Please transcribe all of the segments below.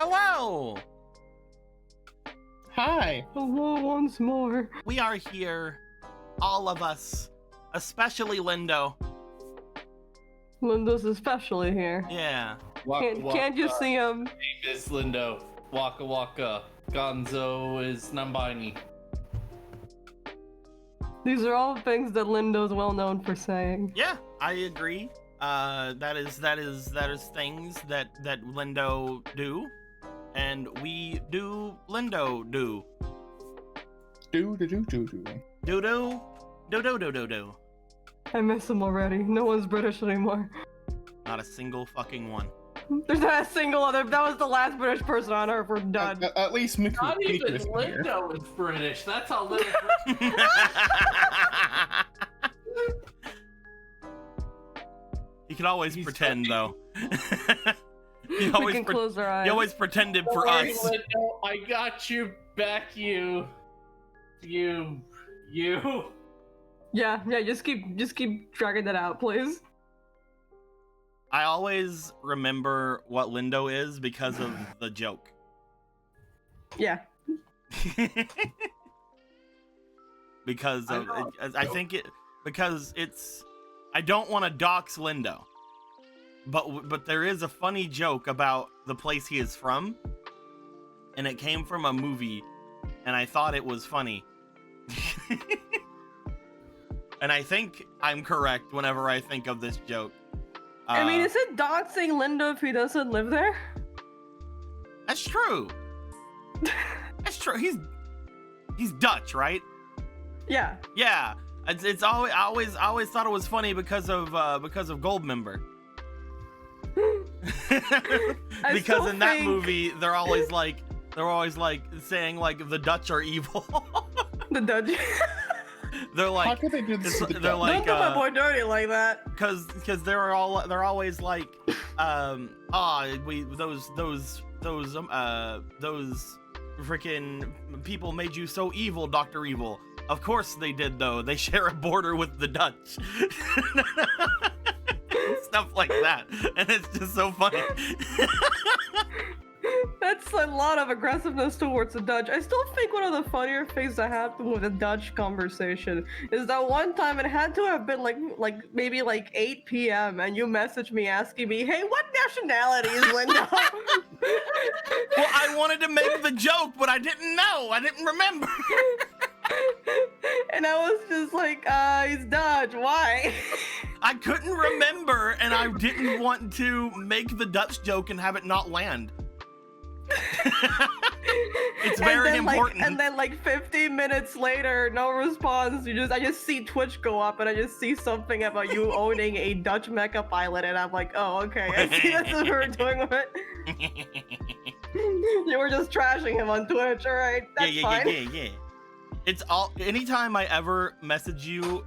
Hello! Hi. Hello once more. We are here, all of us, especially Lindo. Lindo's especially here. Yeah. Can't you see him? Name is Lindo. Waka waka. Gonzo is non-binary. These are all things that Lindo's well known for saying. Yeah, I agree. That is things that Lindo do, and we do Lindo do. Do. Do. I miss him already. No one's British anymore. Not a single fucking one. There's not a single other. That was the last British person on Earth. We're done. At least Mickey. Not even is here. Lindo is British. That's how little. He can always pretend, though. We can close our eyes. He always pretended for Sorry, us. Lindo, I got you back. You. Yeah. Just keep dragging that out, please. I always remember what Lindo is because of the joke. Yeah. Because of because it's I don't want to dox Lindo, but there is a funny joke about the place he is from, and it came from a movie, and I thought it was funny. And I think I'm correct whenever I think of this joke. I mean, is it doxing Lindo if he doesn't live there? That's true. That's true. He's Dutch, right? Yeah. Yeah. It's always I always thought it was funny because of Goldmember. Because in that movie they're always like saying like the Dutch are evil. The Dutch. They're like, how could they do this? They're like, don't do my boy dirty like that. Because they're always like, those freaking people made you so evil, Dr. Evil. Of course they did, though. They share a border with the Dutch. Stuff like that, and it's just so funny. That's a lot of aggressiveness towards the Dutch. I still think one of the funnier things that happened with the Dutch conversation is that one time it had to have been like maybe like 8 p.m. and you messaged me asking me, "Hey, what nationality is Lindo?" Well, I wanted to make the joke, but I didn't know. I didn't remember. And I was just like, he's Dutch. Why? I couldn't remember, and I didn't want to make the Dutch joke and have it not land. It's very important. And then like 15 minutes later, no response. I just see Twitch go up, and I just see something about you owning a Dutch mecha pilot, and I'm like, oh, okay. I see that's what we're doing with it. You were just trashing him on Twitch. All right, that's fine. Yeah. It's all. Anytime I ever message you,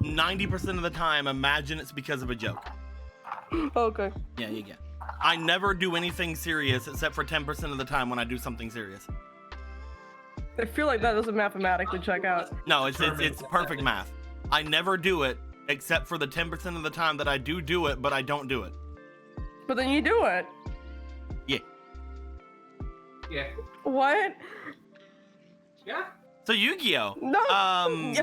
90% of the time, imagine it's because of a joke. Okay. Yeah. I never do anything serious except for 10% of the time when I do something serious. I feel like that doesn't mathematically check out. No, it's perfect math. I never do it except for the 10% of the time that I do it, but I don't do it. But then you do it. Yeah. What? Yeah. So Yu-Gi-Oh. No.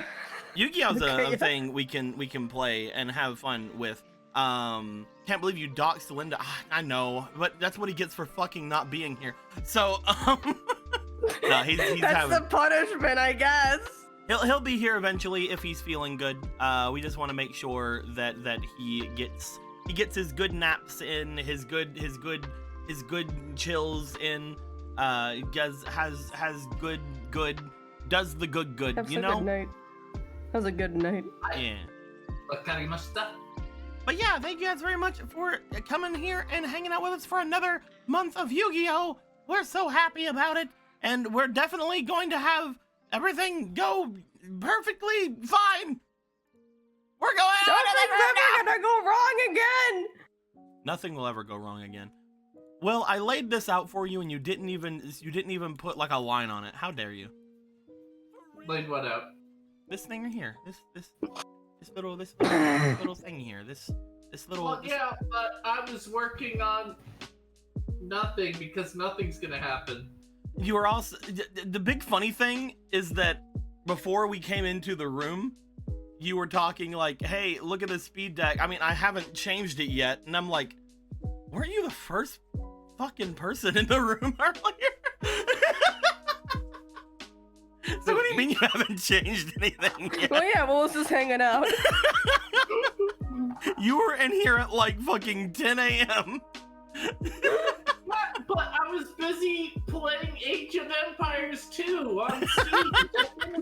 Yu-Gi-Oh's a thing we can play and have fun with. Can't believe you doxed Linda. I know, but that's what he gets for fucking not being here. So, no, he's that's the punishment, I guess. He'll be here eventually if he's feeling good. We just want to make sure that he gets his good naps in, his good chills in. Has good does the good. Have you a know. Good night. Has a good night. Yeah. But yeah, thank you guys very much for coming here and hanging out with us for another month of Yu-Gi-Oh! We're so happy about it, and we're definitely going to have everything go perfectly fine. We're going. Nothing's ever gonna go wrong again. Nothing will ever go wrong again. Well, I laid this out for you, and you didn't even put like a line on it. How dare you? Laid what out? This thing right here. This little thing here. This little. Well, yeah, but I was working on nothing because nothing's gonna happen. You were also the big funny thing is that before we came into the room, you were talking like, "Hey, look at this speed deck. I mean, I haven't changed it yet," and I'm like, "Weren't you the first fucking person in the room earlier?" So what do you mean you haven't changed anything yet? Well, yeah, well, let's just hanging out. You were in here at like fucking 10 a.m. But I was busy playing Age of Empires 2 on Steam.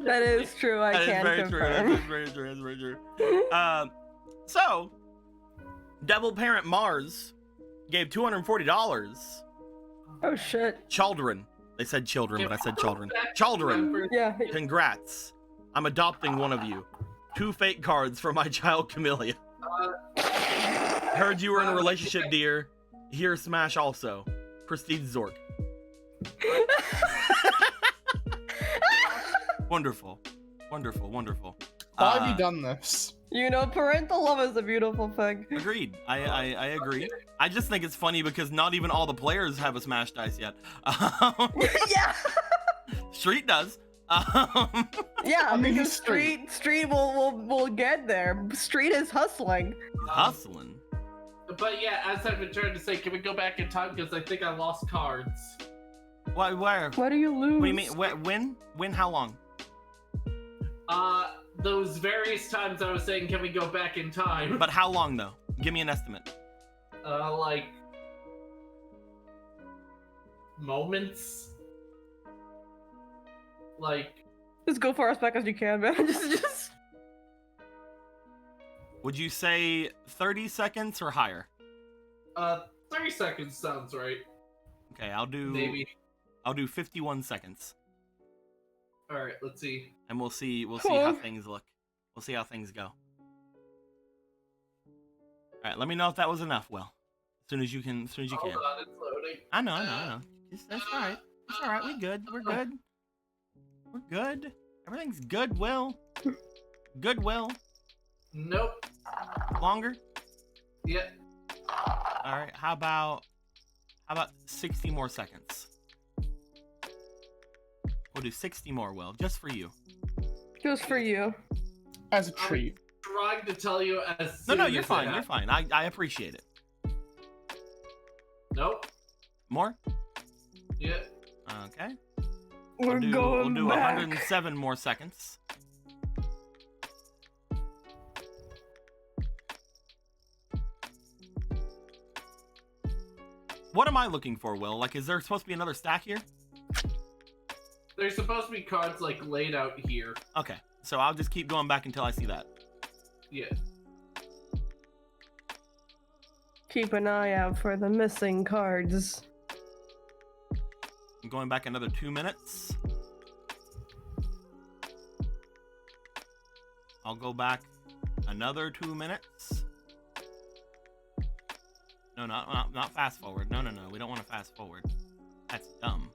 That is true. I That is can very confirm. true. That is very true. That's very true. So, Devil Parent Mars gave $240. Oh shit. Children. They said children, but I said children. Children. Yeah. Congrats. I'm adopting one of you. 2 fake cards for my child Camellia. Heard you were in a relationship, dear. Here, smash also. Prestige Zork. Wonderful. Wonderful, wonderful. Why have you done this? You know, parental love is a beautiful thing. Agreed. I agree. I just think it's funny because not even all the players have a smash dice yet. Yeah. Street does. Yeah, I mean, because he's Street. Street will get there. Street is hustling. Hustling. But yeah, as I've been trying to say, can we go back in time? Because I think I lost cards. Why? Where? Why do you lose? What do you mean? When? When? How long? Those various times I was saying, can we go back in time? But how long though? Give me an estimate. Like moments. Like Just go far as back as you can, man. Just. Would you say 30 seconds or higher? 30 seconds sounds right. Okay, I'll do. Maybe. I'll do 51 seconds, All right, let's see. and we'll see how things look. We'll see how things go. All right, let me know if that was enough. Will, as soon as you can. Hold on, it's loading. I know. That's all right. It's all right. We're good. We're good. Everything's good, Will. Good, Will. Nope. Longer? Yeah. All right. How about 60 more seconds? We'll do 60 more, Will, just for you. Just for you. As a treat. Trying to tell you as No, soon you're as it fine. You're happens. fine. I appreciate it. Nope. More? Yeah. Okay. We're We'll going do back. 107 more seconds. What am I looking for, Will? Like, is there supposed to be another stack here? There's supposed to be cards like laid out here. Okay, so I'll just keep going back until I see that. Yeah. Keep an eye out for the missing cards. I'm going back another 2 minutes. I'll go back another 2 minutes. No, not fast forward. No. We don't want to fast forward. That's dumb.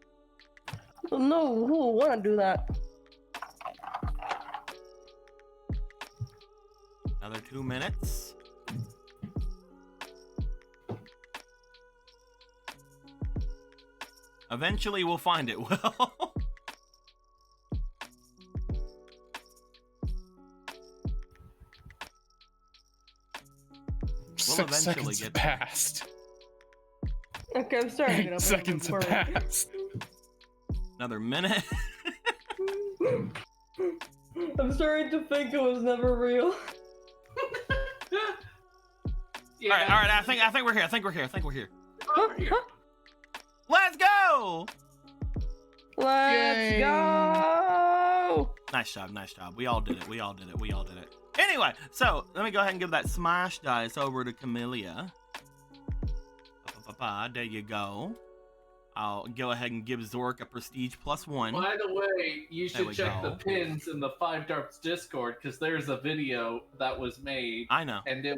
No, who would want to do that? Another 2 minutes. Eventually we'll find it, Will. Six eventually seconds get have there. passed. Okay, I'm starting to get 8 up. seconds have passed. Another minute. I'm starting to think it was never real. Yeah. All right. I think we're here. I think we're here. Over here. Let's go. Let's Yay. go! Nice job. We all did it. Anyway, so let me go ahead and give that smash dice over to Camellia. There you go. I'll go ahead and give Zork a prestige +1. By the way, you There we should check the go. pins in the 5Darps Discord because there's a video that was made, I know. and it,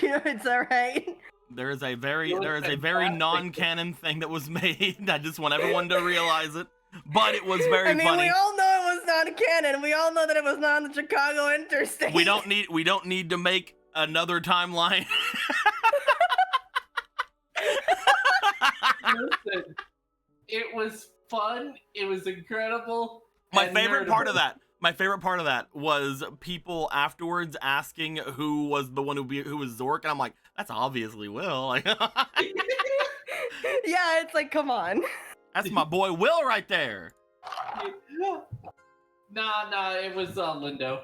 Yeah, it's alright. There is a very Fantastic. non-canon thing that was made. I just want everyone to realize it. But it was very I mean, funny. we all know it was not canon. We all know that it was not on the Chicago Interstate. We don't need to make another timeline. fun. It was incredible. My and favorite part of nerdable. that. My favorite part of that was people afterwards asking who was the one who was Zork, and I'm like, that's obviously Will. Like, Yeah, it's like, come on. that's my boy Will right there. Nah, it was Lindo.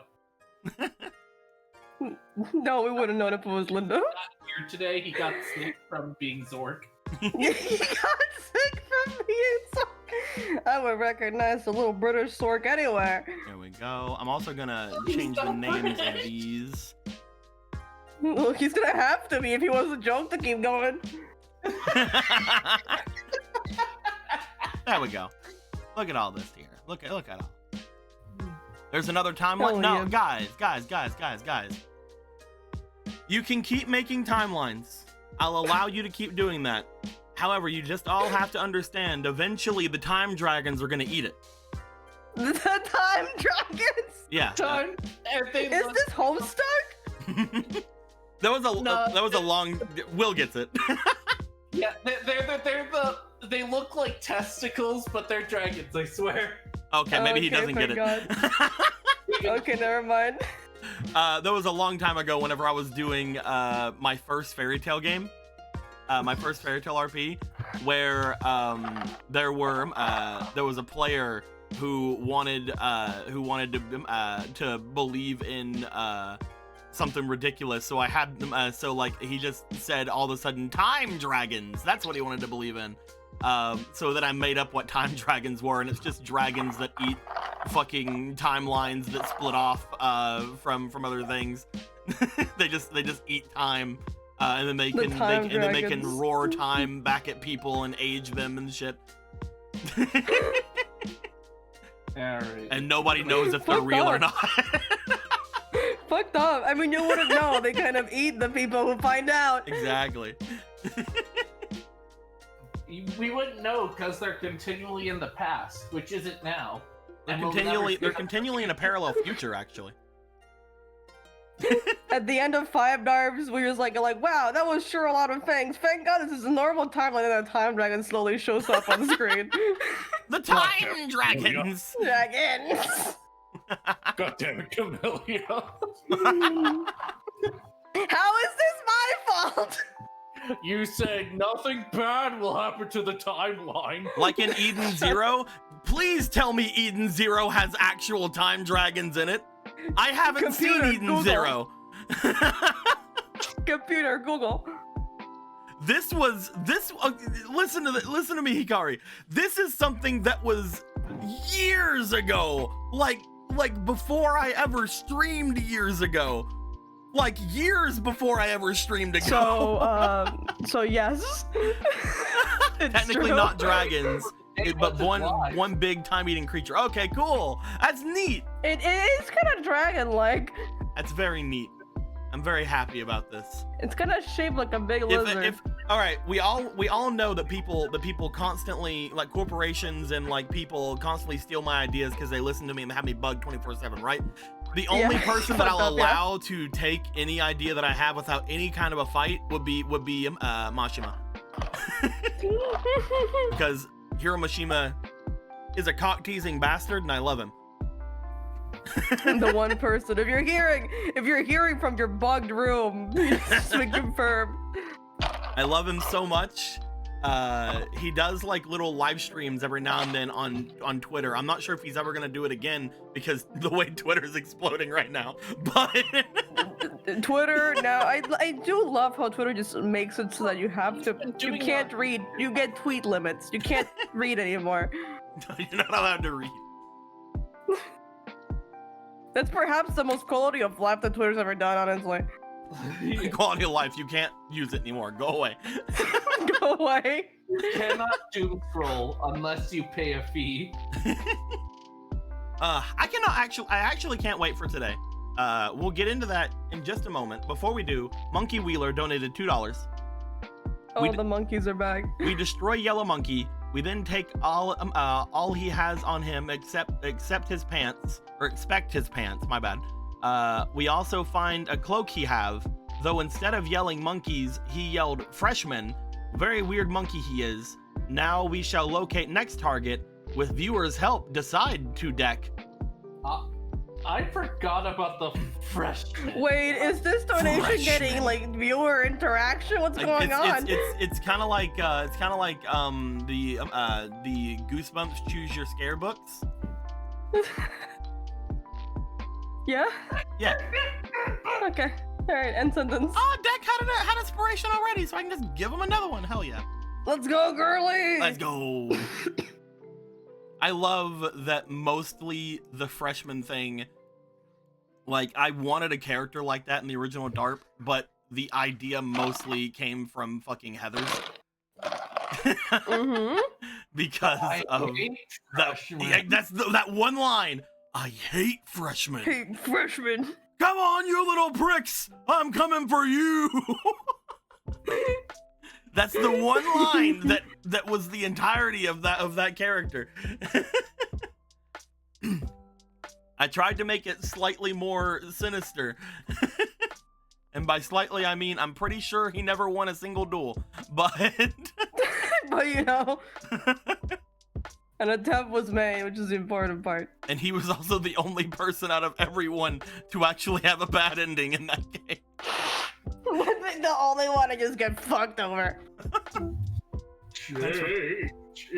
No, we wouldn't known if it was Linda. Here today, he got sick from being Zork. He got sick from being Sork. I would recognize the little British Sork anywhere. There we go. I'm also gonna change the names of these. Well, he's gonna have to be if he wants the joke to keep going. There we go. Look at all this here. Look at all. There's another Hell timeline. No, yeah. guys. You can keep making timelines. I'll allow you to keep doing that. However, you just all have to understand, eventually the time dragons are gonna eat it. The time dragons? Yeah. Time. Everything Is was- this Homestuck? That was a No. that was a long. Will gets it. Yeah, they look like testicles, but they're dragons. I swear. Okay, maybe he Okay, doesn't get thank it. Okay, never mind. That was a long time ago. Whenever I was doing my first fairy tale game, my first fairy tale RP, where there was a player who wanted to believe in something ridiculous. So I had them. So like he just said all of a sudden time dragons. That's what he wanted to believe in. So that I made up what time dragons were, and it's just dragons that eat fucking timelines that split off from other things. they just eat time, and then they can roar time back at people and age them and shit. Alright. And nobody knows if they're Fucked real or up. not. Fucked up. I mean, you wouldn't know. They kind of eat the people who find out. Exactly. We wouldn't know because they're continually in the past, which isn't now. They're And we'll never continually in a parallel future, actually. At the end of 5Darps, we was like, wow, that was sure a lot of things. Thank God this is a normal timeline, and that time dragon slowly shows up on the screen. The time dragons. Dragons. God damn it, Camellia. How is this my fault? You said nothing bad will happen to the timeline. Like in Eden Zero? Please tell me Eden Zero has actual time dragons in it. I haven't Computer, seen Eden Google. Zero. Computer, Google. Listen to me, Hikari. This is something that was years ago. Like before I ever streamed years ago. Like years before I ever streamed ago. So yes. It's Technically true. not dragons, It but wasn't live. one big time-eating creature. Okay, cool. That's neat. It is kind of dragon-like. That's very neat. I'm very happy about this. It's kind of shaped like a big lizard. All right, we all know that people constantly, like corporations and like people constantly steal my ideas because they listen to me and have me bugged 24/7, right? The only Yeah, person that fucked I'll up, yeah. allow to take any idea that I have without any kind of a fight would be Mashima, because Hiro Mashima is a cock-teasing bastard and I love him. The one person. If you're hearing from your bugged room, it's been confirmed. I love him so much. He does like little live streams every now and then on Twitter. I'm not sure if he's ever gonna do it again because the way Twitter's exploding right now. But Twitter now, I do love how Twitter just makes it so that you have to. been You doing can't that. read. You get tweet limits. You can't read anymore. you're not allowed to read. That's perhaps the most quality of life that Twitter's ever done. Honestly, Quality of life, you can't use it anymore. Go away. go away. You cannot doom scroll unless you pay a fee. I actually can't wait for today. We'll get into that in just a moment. Before we do, Monkey Wheeler donated $2. Oh, the monkeys are back. We destroy Yellow Monkey. We then take all he has on him except his pants, or expect his pants, my bad. We also find a cloak he have, though instead of yelling monkeys, he yelled freshman. Very weird monkey he is. Now we shall locate next target, with viewers' help, decide to deck. I forgot about the freshman. Wait, is this donation Freshman. getting like viewer interaction? What's going on? It's kind of like the Goosebumps Choose Your Scare books. Yeah. Yeah. Okay. All right. End sentence. Oh, deck had inspiration already, so I can just give him another one. Hell yeah. Let's go, girly. Let's go. I love that mostly the freshman thing. Like, I wanted a character like that in the original DARP, but the idea mostly came from fucking Heather's. Mm-hmm. Because of that, that one line. I hate freshmen. Hey, freshman. Come on, you little pricks! I'm coming for you. That's the one line that was the entirety of that character. I tried to make it slightly more sinister. And by slightly, I mean I'm pretty sure he never won a single duel. But But you know, an attempt was made, which is the important part. and he was also the only person out of everyone to actually have a bad ending in that game. The only one to just get fucked over.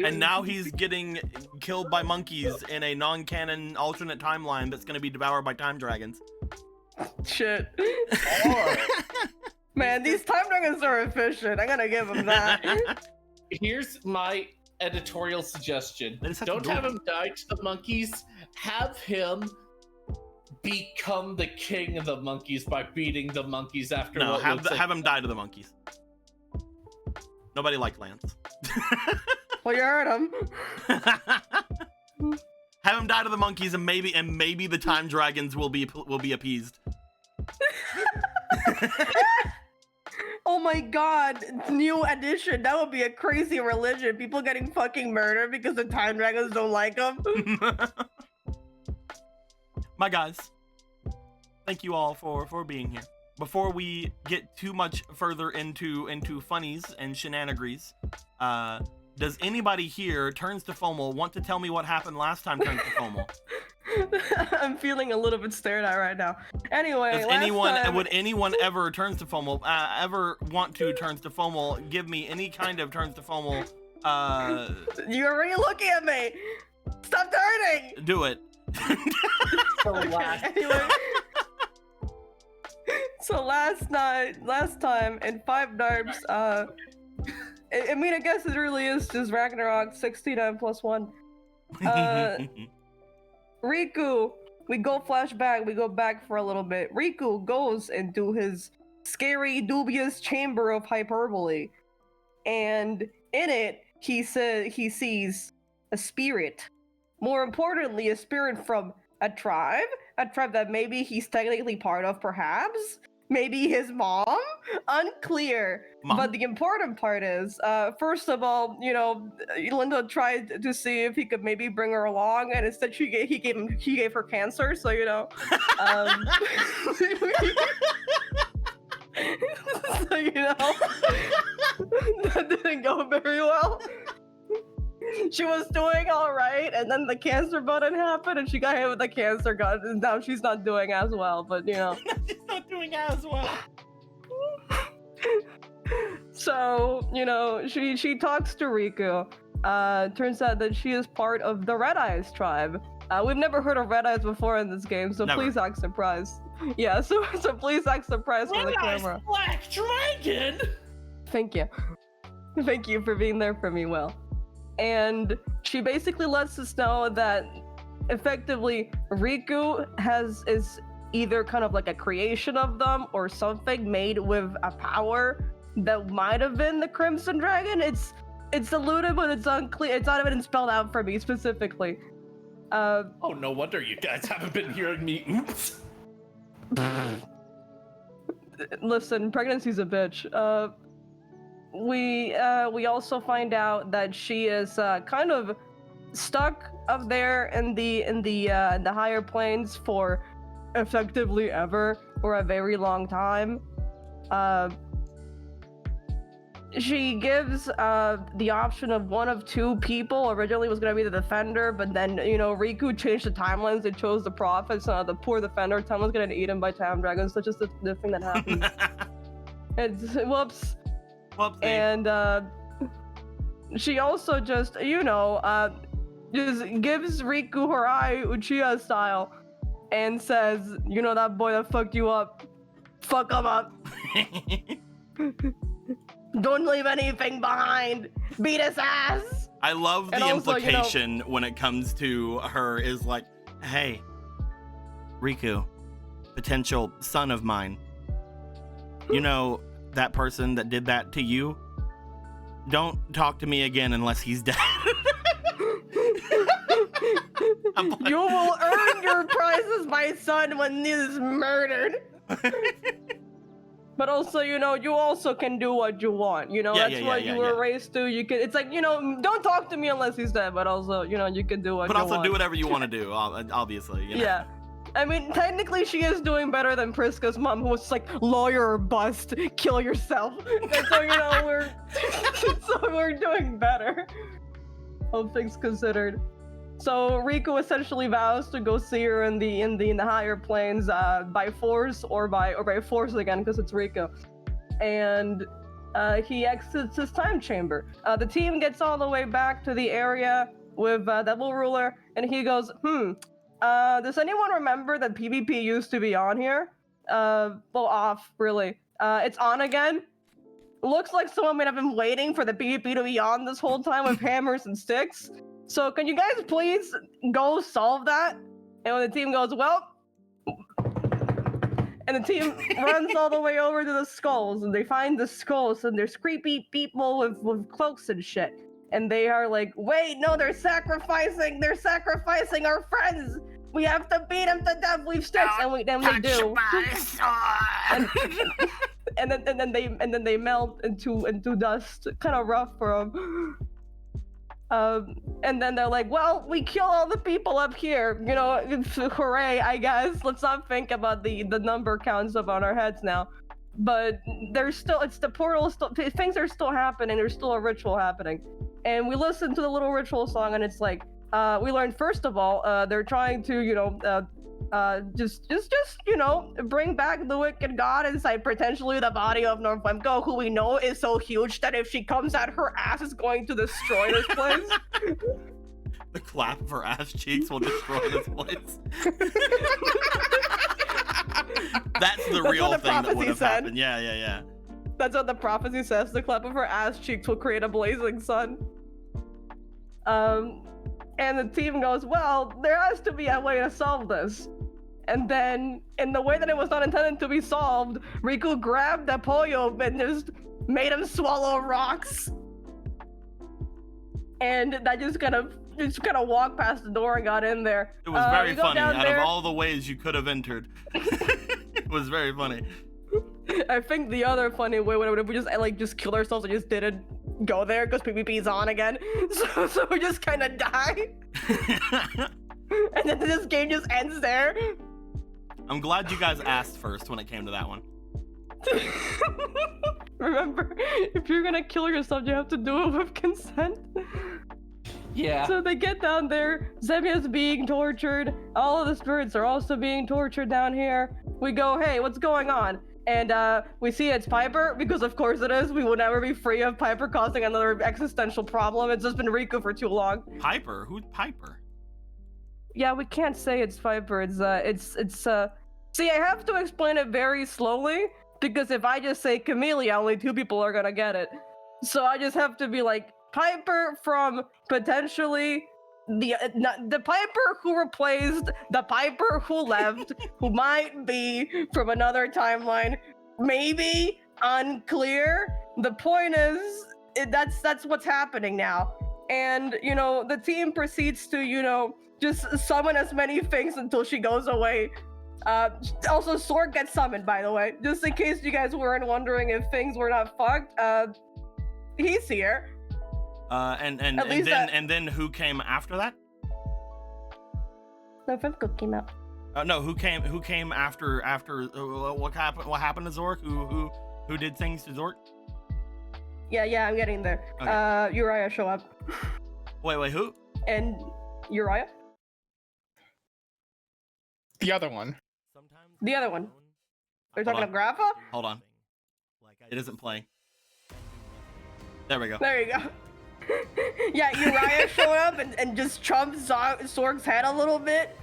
And now he's getting killed by monkeys in a non-canon alternate timeline that's going to be devoured by time dragons. Shit. Man, these time dragons are efficient. I'm gonna give them that. Here's my editorial suggestion. They just have to Don't do have it. him die to the monkeys. Have him become the king of the monkeys by beating the monkeys after No, what have looks like- him die to the monkeys. Nobody liked Lance. Well, you heard him. Have him die to the monkeys, and maybe the time dragons will be appeased. Oh my god, new edition. That would be a crazy religion. People getting fucking murdered because the time dragons don't like them. My guys, thank you all for being here. Before we get too much further into funnies and shenanigans, does anybody here turns to FOMO want to tell me what happened last time turns to FOMO? I'm feeling a little bit stared at right now. Anyway, Does would anyone ever turns to FOMO ever want to turns to FOMO? Give me any kind of turns to FOMO. You're already looking at me. Stop turning. Do it. Anyway. So last time in 5Darps, I mean, I guess it really is just Ragnarok 69+1. Riku, we go flashback, we go back for a little bit. Riku goes into his scary, dubious chamber of hyperbole, and in it, he sees a spirit. More importantly, a spirit from a tribe that maybe he's technically part of, perhaps. Maybe his mom? Unclear. Mom? But the important part is, first of all, you know, Linda tried to see if he could maybe bring her along, and instead he gave her cancer. So you know, so you know, that didn't go very well. She was doing all right, and then the cancer button happened, and she got hit with the cancer gun, and now she's not doing as well. But you know, She's not doing as well. so you know, she talks to Riku. Turns out that she is part of the Red Eyes tribe. We've never heard of Red Eyes before in this game, so Never. please act surprised. Yeah, so please act surprised for the camera. Black Dragon. Thank you. Thank you for being there for me, Will. And she basically lets us know that effectively Riku is either kind of like a creation of them or something made with a power that might have been the Crimson Dragon. It's alluded, but it's unclear. It's not even spelled out for me specifically. Oh, no wonder you guys haven't been hearing me. Oops. Listen, pregnancy's a bitch. We also find out that she is kind of stuck up there in the higher planes for effectively ever or a very long time. she gives the option of one of two people. Originally it was gonna be the defender, but then Riku changed the timelines. They chose the prophet, so the poor defender time was getting eaten by time dragons. So just the thing that happens. It's whoops. Whoopsie. And she also just gives Riku her eye Uchiha style and says, that boy that fucked you up, fuck him up. Don't leave anything behind. Beat his ass. I love the implication when it comes to her is like, hey, Riku, potential son of mine. You know that person that did that to you? Don't talk to me again unless he's dead. You will earn your prizes, my son, when he is murdered. But also, you also can do what you want. That's what you were raised to. You can. It's like, don't talk to me unless he's dead. But also, you can do what you want. But also do whatever you want to do, obviously. Yeah. I mean, technically, she is doing better than Priska's mom, who was like, lawyer or bust, kill yourself. And so, we're doing better. All things considered. So Riku essentially vows to go see her in the higher planes by force or by force again, because it's Riku. And he exits his time chamber. The team gets all the way back to the area with Devil Ruler, and he goes, does anyone remember that PvP used to be on here? Well, off, really. It's on again. Looks like someone might have been waiting for the PvP to be on this whole time with hammers and sticks. So can you guys please go solve that? And when the team goes, well, and the team runs all the way over to the skulls, and they find the skulls, and there's creepy people with cloaks and shit. And they are like, wait, no, they're sacrificing our friends. We have to beat them to death. We've sticks, and they do. and then they melt into dust. Kind of rough for them. And then they're like, well, we kill all the people up here. Hooray, I guess. Let's not think about the number counts up on our heads now. But it's the portal, things are still happening. There's still a ritual happening. And we listen to the little ritual song, and it's like, we learned, first of all, they're trying to, bring back the wicked god inside potentially the body of Norfemco, who we know is so huge that if she comes out, her ass is going to destroy this place. The clap of her ass cheeks will destroy this place. That's the real thing that would have happened. Yeah. That's what the prophecy says. The clap of her ass cheeks will create a blazing sun. And the team goes, well, there has to be a way to solve this. And then, in the way that it was not intended to be solved, Riku grabbed Apoyo and just made him swallow rocks. And that just kind of walked past the door and got in there. It was very funny. Out of all the ways you could have entered, it was very funny. I think the other funny way would have been we just killed ourselves and just didn't go there because PvP's on again. So we just kind of die. And then this game just ends there. I'm glad you guys asked first when it came to that one. Remember, if you're gonna kill yourself, you have to do it with consent. Yeah. So they get down there, Zemia's being tortured, all of the spirits are also being tortured down here. We go, hey, what's going on? And we see it's Piper, because of course it is. We will never be free of Piper causing another existential problem. It's just been Riku for too long. Piper? Who's Piper? Yeah, we can't say it's Piper. See, I have to explain it very slowly, because if I just say Camellia, only two people are gonna get it. So I just have to be like, Piper from potentially the Piper who replaced the Piper who left, who might be from another timeline, maybe unclear. The point is, that's what's happening now. And the team proceeds to just summon as many things until she goes away. Also, Sword gets summoned, by the way, just in case you guys weren't wondering if things were not fucked. He's here. And then who came after that? November came out. No, who came after what happened to Zork? Who did things to Zork? Yeah, I'm getting there. Okay. Uriah show up. Wait, who? And Uriah? The other one. The other one. They're Hold talking on. to Grappa? Hold on. It isn't playing. There we go. There you go. Yeah, Uriah showed up and just trumped Sorg's head a little bit.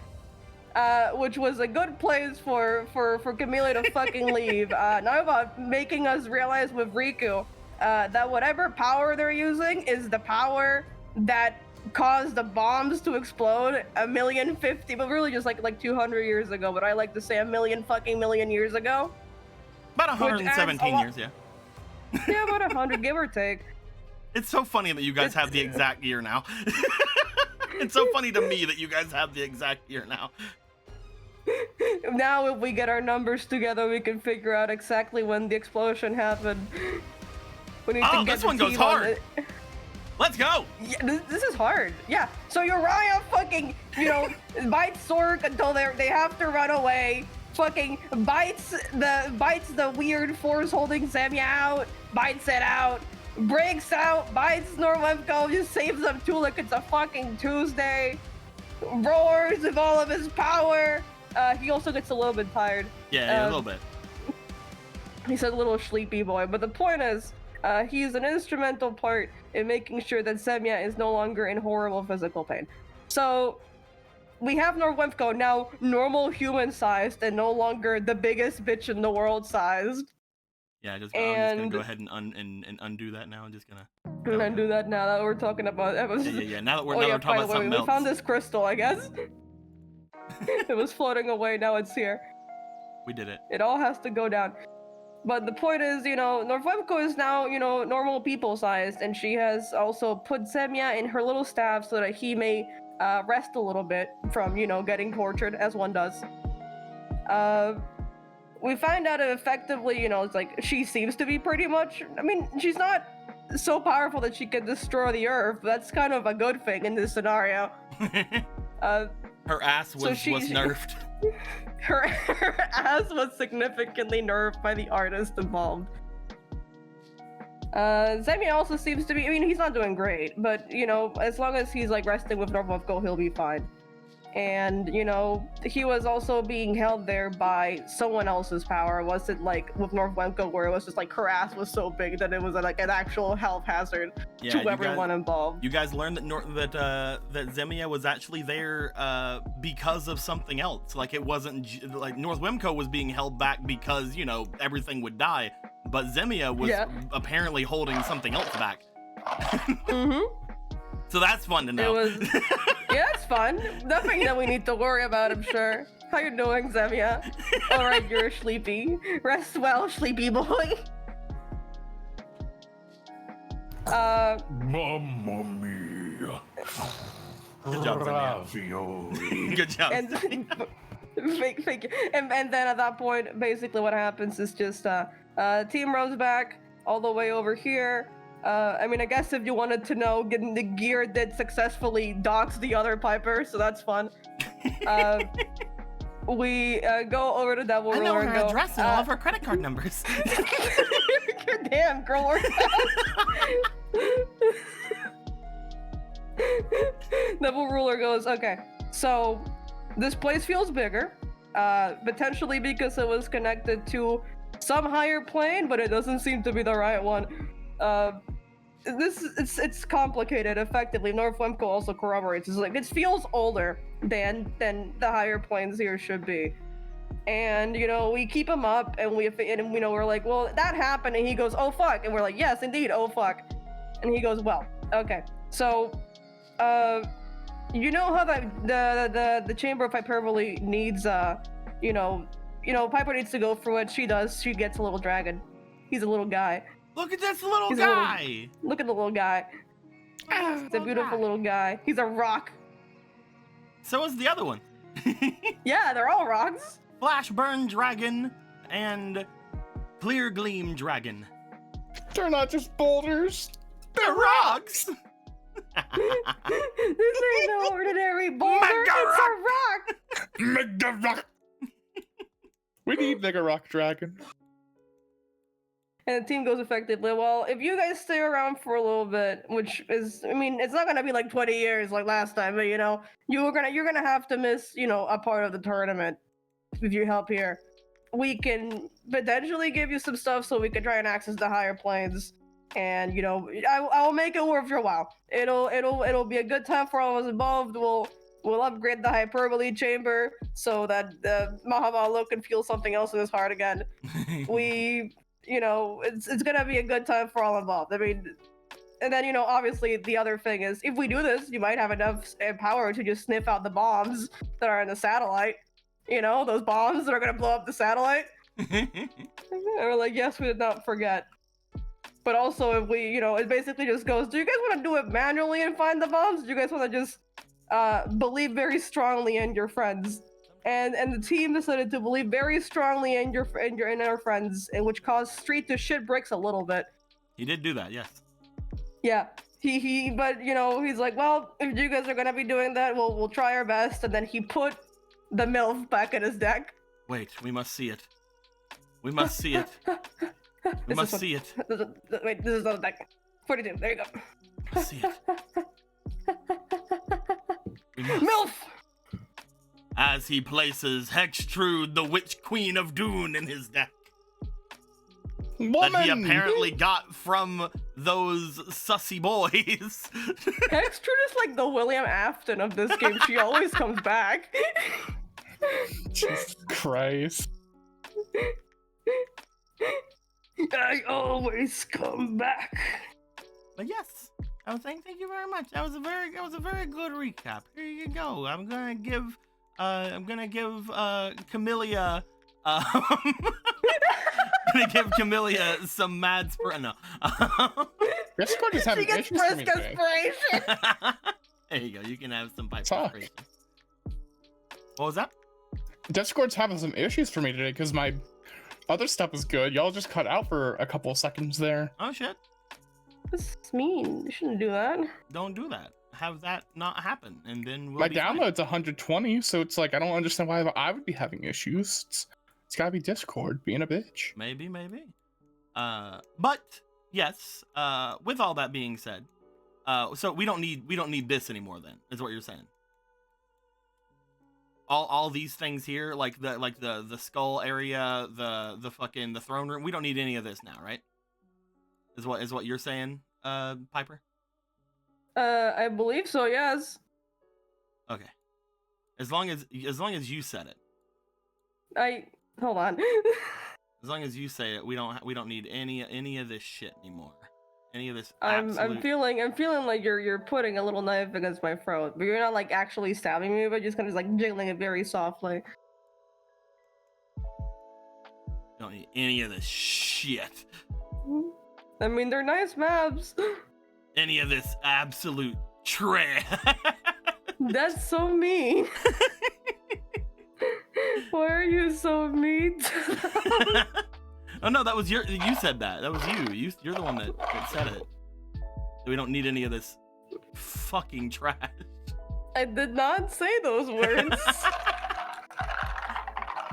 Which was a good place for Camille to fucking leave. Now about making us realize with Riku that whatever power they're using is the power that caused the bombs to explode 1,050, but really just like 200 years ago. But I like to say 1,000,000 years ago. About 117 years, yeah. Yeah, about 100, give or take. It's so funny that you guys have the exact year now. It's so funny to me that you guys have the exact year now. Now if we get our numbers together, we can figure out exactly when the explosion happened. We need to get this the one goes team on hard. it. Let's go. Yeah, this is hard. Yeah. So Uriah fucking, bites Sorg until they have to run away. Fucking bites the weird force holding Semya out. Bites it out. Breaks out. Bites Norwemko. Just saves them too like it's a fucking Tuesday. Roars with all of his power. He also gets a little bit tired. Yeah, a little bit. He's a little sleepy boy, but the point is, he's an instrumental part in making sure that Semya is no longer in horrible physical pain. So, we have Norwemko now normal human-sized and no longer the biggest bitch in the world sized. Yeah, I'm just gonna go ahead and undo that now. I'm just gonna. And undo that now that we're talking about. Yeah. Now that we're talking about something else. We found this crystal, I guess. It was floating away, now it's here. We did it. It all has to go down. But the point is, Norwemko is now, normal people-sized, and she has also put Semya in her little staff so that he may rest a little bit from, getting tortured, as one does. We find out effectively, it's like, she seems to be pretty much, she's not so powerful that she can destroy the earth, but that's kind of a good thing in this scenario. Her ass was nerfed. Her ass was significantly nerfed by the artist involved. Semya also seems to be, he's not doing great, but, as long as he's, resting with Norwemko, he'll be fine. And, he was also being held there by someone else's power. It wasn't, with Norwemko, where it was just, her ass was so big that it was, an actual health hazard to everyone involved. You guys learned that Semya was actually there because of something else. It wasn't, Norwemko was being held back because, everything would die. But Semya was apparently holding something else back. Mm-hmm. So that's fun to know. Yeah, it's fun. Nothing that we need to worry about, I'm sure. How you doing, Semya? Alright, you're sleepy. Rest well, sleepy boy. Mamma mia. Good job, Semya. Good job. And thank you. And then at that point, basically what happens is just team rows back all the way over here. I guess if you wanted to know, getting the gear did successfully dox the other Piper, so that's fun. We go over to Devil Ruler. I know her and go, address and all of her credit card numbers. Damn, girl, work Devil Ruler goes, okay, so this place feels bigger, potentially because it was connected to some higher plane, but it doesn't seem to be the right one. It's complicated. Effectively, Norwemko also corroborates. It's like it feels older than the higher planes here should be. And we keep him up, and we're like, well, that happened, and he goes, oh fuck, and we're like, yes, indeed, oh fuck, and he goes, well, okay, so, how the Chamber of Hyperbole needs, Piper needs to go through it. She does. She gets a little dragon. He's a little guy. Look at this little guy. Look at the little guy. He's a beautiful little guy. He's a rock. So is the other one. Yeah, they're all rocks. Flash Burn Dragon and Clear Gleam Dragon. They're not just boulders. They're rocks. This ain't no ordinary boulder. It's a rock. Mega rock. We need Mega Rock Dragon. and the team goes effectively. Well, if you guys stay around for a little bit, which is, I mean, it's not gonna be like 20 years like last time, but you know, you're gonna have to miss, you know, a part of the tournament with your help here. We can potentially give you some stuff so we can try and access the higher planes, and you know, I'll make it worth your while. It'll be a good time for all of us involved. We'll upgrade the hyperbole chamber so that Mahavalo can feel something else in his heart again. You know, it's gonna be a good time for all involved. I mean, and then, you know, obviously the other thing is, if we do this, you might have enough power to just sniff out the bombs that are in the satellite. You know, those bombs that are gonna blow up the satellite. And we're like, yes, we did not forget. But also, if we, you know, it basically just goes, do you guys want to do it manually and find the bombs? Do you guys want to just believe very strongly in your friends? And the team decided to believe very strongly in our friends, and which caused Street to shit bricks a little bit. He did do that, yes. Yeah, but you know, he's like, well, if you guys are gonna be doing that, we'll try our best. And then he put the MILF back in his deck. Wait, we must see it. We must see it. We must see it. Wait, this is not a deck. 42. There you go. We must see it. We must. MILF. As he places Hextrude, the Witch Queen of Dune, in his deck. Woman! That he apparently got from those sussy boys. Hextrude is like the William Afton of this game. She always comes back. Jesus Christ. I always come back. But yes, I was saying thank you very much. That was a very good recap. Here you go. I'm gonna give Camellia gonna give Camellia some mad spray. No. Discord is having She gets issues for me brisk today. inspiration. There you go. You can have some pipe Talk. inspiration. What was that? Discord's having some issues for me today because my other stuff is good. Y'all just cut out for a couple of seconds there. Oh shit. This is mean. You shouldn't do that. Don't do that. Have that not happen, and then we'll My be fine. download's 120, so it's like I don't understand why I would be having issues. It's gotta be Discord being a bitch. Maybe. But yes. With all that being said, so we don't need this anymore. Then is what you're saying. All these things here, like the skull area, the fucking the throne room. We don't need any of this now, right? Is what you're saying, Piper? I believe so. Yes. Okay. As long as you said it. Hold on. As long as you say it, we don't need any of this shit anymore. Any of this. I'm absolute... feeling like you're putting a little knife against my throat, but you're not like actually stabbing me, but just kind of like jiggling it very softly. Don't need any of this shit. I mean, they're nice maps. Any of this absolute trash. That's so mean. Why are you so mean? Oh no, that was you said that. That was you. You're the one that said it. We don't need any of this fucking trash. I did not say those words.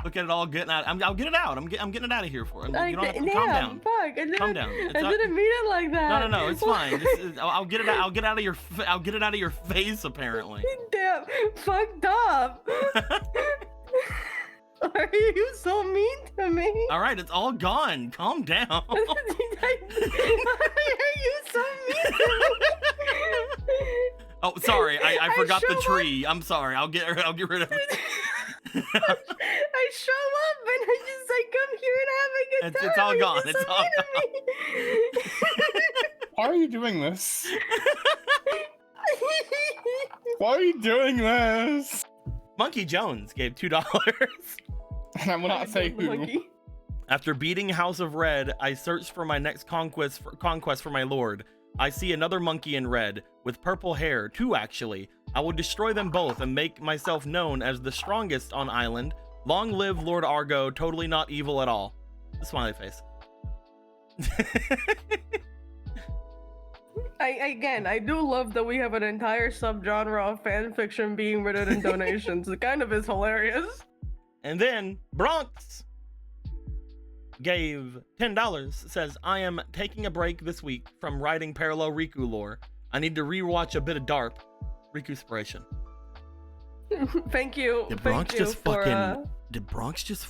Look at it all getting out. I'll get it out. I'm getting it out of here for him. You don't have to calm Damn, down. fuck. Calm down. I didn't mean it like that. No, it's fine. I'll get it out. I'll get out of your face. Apparently. Damn, fucked up. Why are you so mean to me? All right, it's all gone. Calm down. Why are you so mean to me? Oh, sorry. I forgot the show tree. I'm sorry. I'll get rid of it. I show up and I just like come here and have a good time. It's all and gone. you're It's so all mean to me. Why are you doing this? Why are you doing this? Monkey Jones gave $2. And I will not say who. Monkey. After beating House of Red, I search for my next conquest for my lord. I see another monkey in red, with purple hair, 2 actually. I will destroy them both and make myself known as the strongest on island. Long live Lord Argo, totally not evil at all. The smiley face. I do love that we have an entire subgenre of fanfiction being written in donations. It kind of is hilarious. And then Bronx gave $10, says, I am taking a break this week from writing parallel Riku lore. I need to rewatch a bit of DARP. Riku-spiration. Thank you. Did Thank Bronx you just for,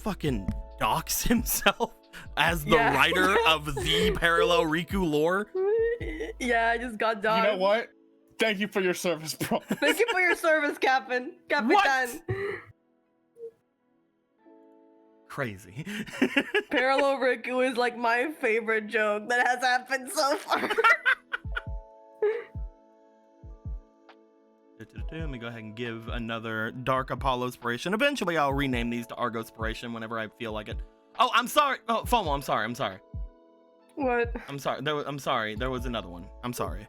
fucking dox himself as the Yeah. writer of the parallel Riku lore? Yeah, I just got done. You know what? Thank you for your service, bro. Thank you for your service, Captain. What? Capitan. Crazy. Parallel Riku is like my favorite joke that has happened so far. Let me go ahead and give another Dark Apollo Spiration. Eventually, I'll rename these to Argo Spiration whenever I feel like it. Oh, I'm sorry. Oh, FOMO, I'm sorry. What? I'm sorry. There was another one. I'm sorry.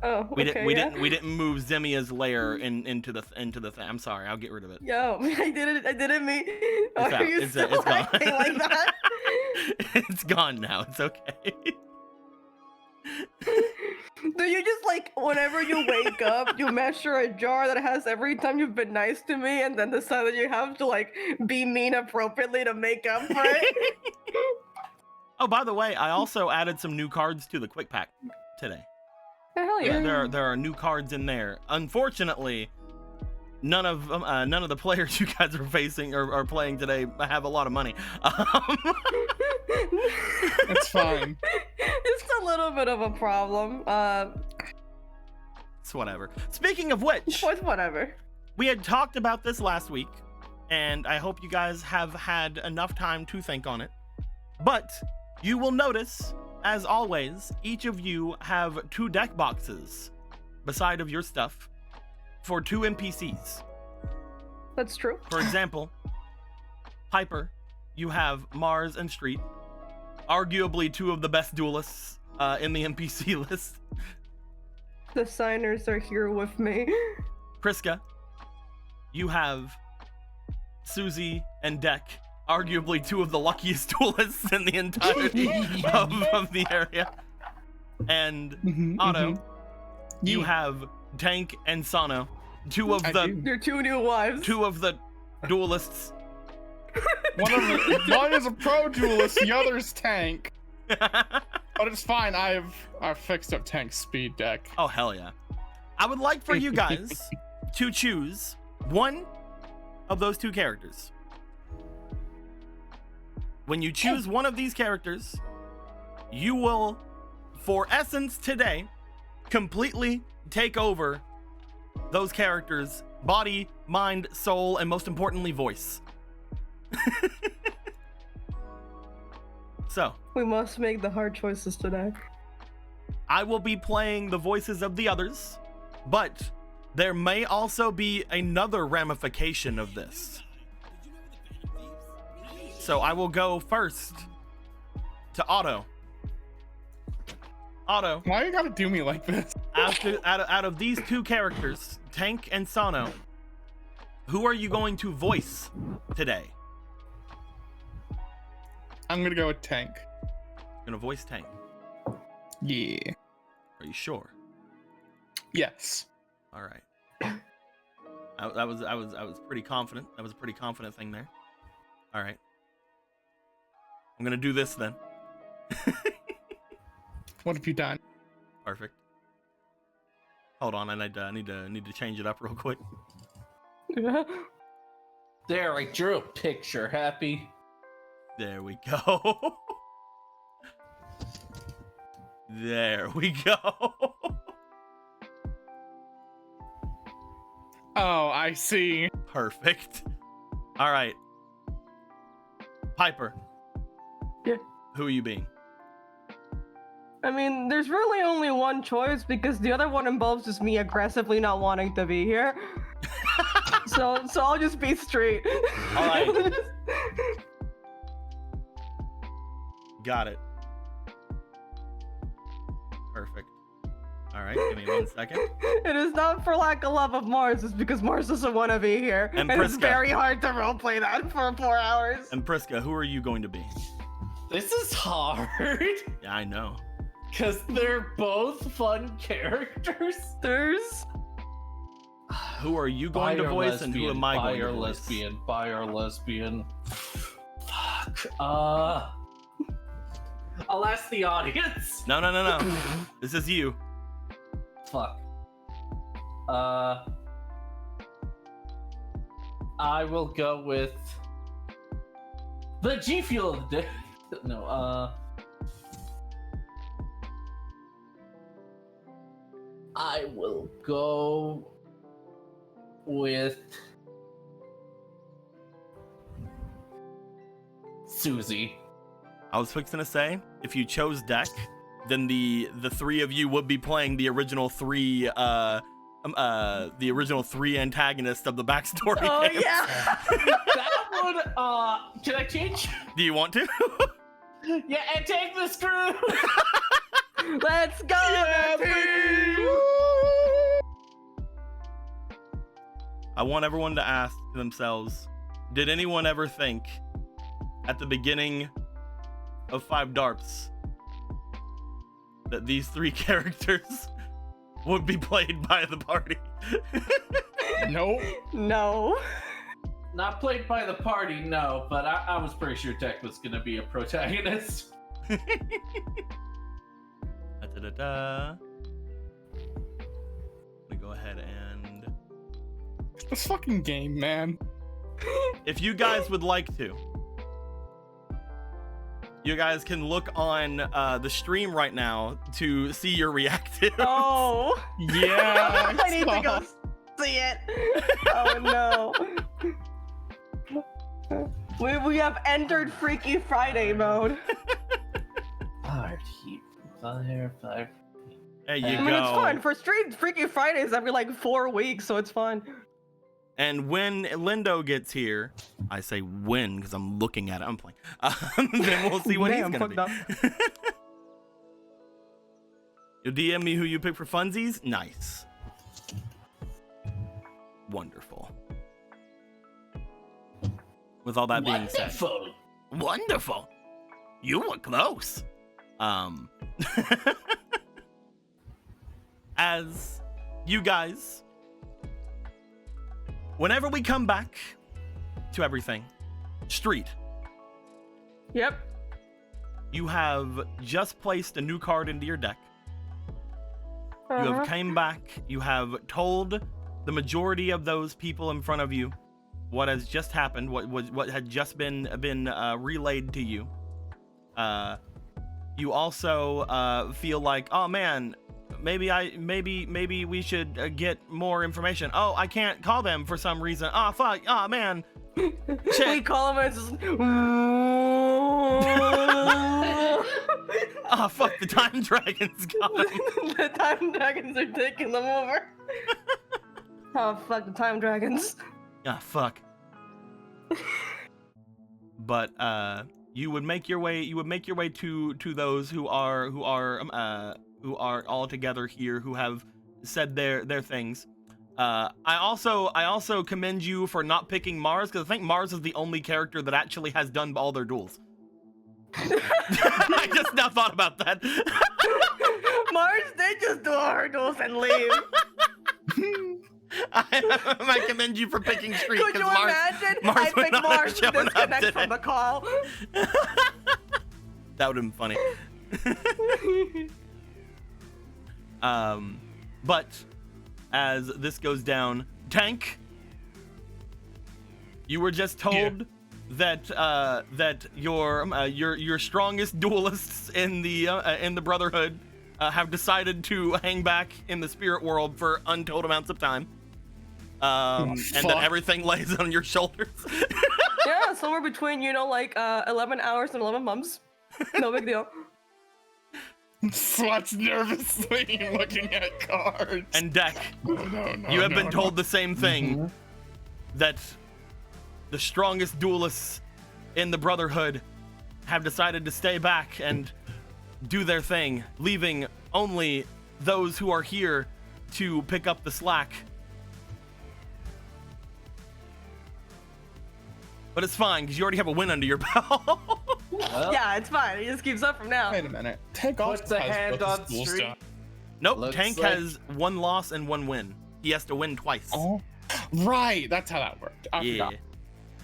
Oh, We okay, didn't move Zemia's lair into the thing. I'm sorry. I'll get rid of it. Yo, I didn't mean. It's out. Are you It's still gone. acting like that? It's gone now. It's okay. Do you just like whenever you wake up, you measure a jar that has every time you've been nice to me, and then decide that you have to like be mean appropriately to make up for it? Oh, by the way, I also added some new cards to the quick pack today. Hell yeah. There are new cards in there. Unfortunately, none of the players you guys are facing or are playing today have a lot of money. It's fine. It's a little bit of a problem. It's whatever. Speaking of which, Whatever. we had talked about this last week, and I hope you guys have had enough time to think on it. But you will notice, as always, each of you have 2 deck boxes beside of your stuff for 2 NPCs. That's true. For example, Piper, you have Mars and Street, arguably 2 of the best duelists in the NPC list. The signers are here with me. Priska, you have Susie and Deck, arguably 2 of the luckiest duelists in the entirety of the area. And Otto, you have Tank and Sano, 2 of Your 2 new wives. 2 of the duelists. One is a pro duelist, the other's tank. But it's fine. I've fixed up Tank's speed deck. Oh, hell yeah. I would like for you guys to choose one of those 2 characters. When you choose one of these characters, you will, for essence today, completely take over those characters' body, mind, soul, and most importantly, voice. So, We must make the hard choices today. I will be playing the voices of the others, but there may also be another ramification of this. So I will go first to Otto. Otto, Why you gotta do me like this? out of these 2 characters, Tank and Sano, who are you going to voice today? I'm gonna go with Tank. You're gonna voice Tank. Yeah. Are you sure? Yes. All right. I was pretty confident. That was a pretty confident thing there. All right. I'm gonna do this then. What have you done? Perfect. Hold on, I need to change it up real quick. There, I drew a picture. Happy. There we go. There we go. Oh, I see. Perfect. All right. Piper. Yeah. Who are you being? I mean, there's really only one choice because the other one involves just me aggressively not wanting to be here. so I'll just be straight. All right. Got it. Perfect. All right, give me 1 second. It is not for lack of love of Mars, it's because Mars doesn't want to be here. And it's Priska. very hard to roleplay that for 4 hours. And Priska, who are you going to be? This is hard. Yeah, I know. Because they're both fun characters. There's Who are you going to voice, and who am I going to voice? Bi or lesbian. Fuck. I'll ask the audience. No. This is you. Fuck. I will go with the G Fuel of the day. No, I will go with Susie. I was fixing to say, if you chose deck, then the three of you would be playing the original three antagonists of the backstory. Oh game. yeah. That would, can I change? Do you want to? Yeah, and take the screw! Let's go, Yeah, team! I want everyone to ask themselves, did anyone ever think at the beginning of 5Darps that these three characters would be played by the party? Nope. No. Not played by the party, no, but I was pretty sure Tech was gonna be a protagonist. Da-da-da-da. Let me go ahead and... This fucking game, man. If you guys would like to, you guys can look on the stream right now to see your reactive. Oh. Yeah. I need to go see it. Oh no. We have entered Freaky Friday mode. Party, fire. There you I go. mean, it's fun. For stream Freaky Fridays every like 4 weeks, so it's fun. And when Lindo gets here, I say when because I'm looking at it. I'm playing. Then we'll see what Damn, he's gonna fucked be. You'll DM me who you pick for funsies. Nice. Wonderful. With all that being said, wonderful. You were close. As you guys, whenever we come back to everything, Street, Yep. you have just placed a new card into your deck. You have came back. You have told the majority of those people in front of you what has just happened, what had just been relayed to you. You also feel like, oh man, maybe we should get more information. Oh, I can't call them for some reason. Oh fuck. Oh man. We Shit. call him as just... Oh fuck. The time dragon's gone. The time dragons are taking them over. Oh fuck the time dragons. Ah, fuck. But you would make your way to those who are all together here, who have said their things. I also commend you for not picking Mars, because I think Mars is the only character that actually has done all their duels. I just now thought about that. Mars did just do all her duels and leave. I commend you for picking Street. Could you Mars, imagine? Mars I would pick not have Mars to shown up disconnect today. from the call. That would have been funny. But as this goes down, Tank, you were just told that your strongest duelists in the Brotherhood have decided to hang back in the spirit world for untold amounts of time. And that everything lays on your shoulders. Yeah, somewhere between, 11 hours and 11 months. No big deal. Swats nervously looking at cards. And Deck, No, you have been told the same thing, that the strongest duelists in the Brotherhood have decided to stay back and do their thing, leaving only those who are here to pick up the slack. But it's fine, because you already have a win under your belt. Well, Yeah, it's fine. It just keeps up from now. Wait a minute. Take off. Puts a hand on Street. Nope, Looks Tank like- has 1 loss and 1 win. He has to win twice. Oh, right. That's how that worked. I Yeah. forgot.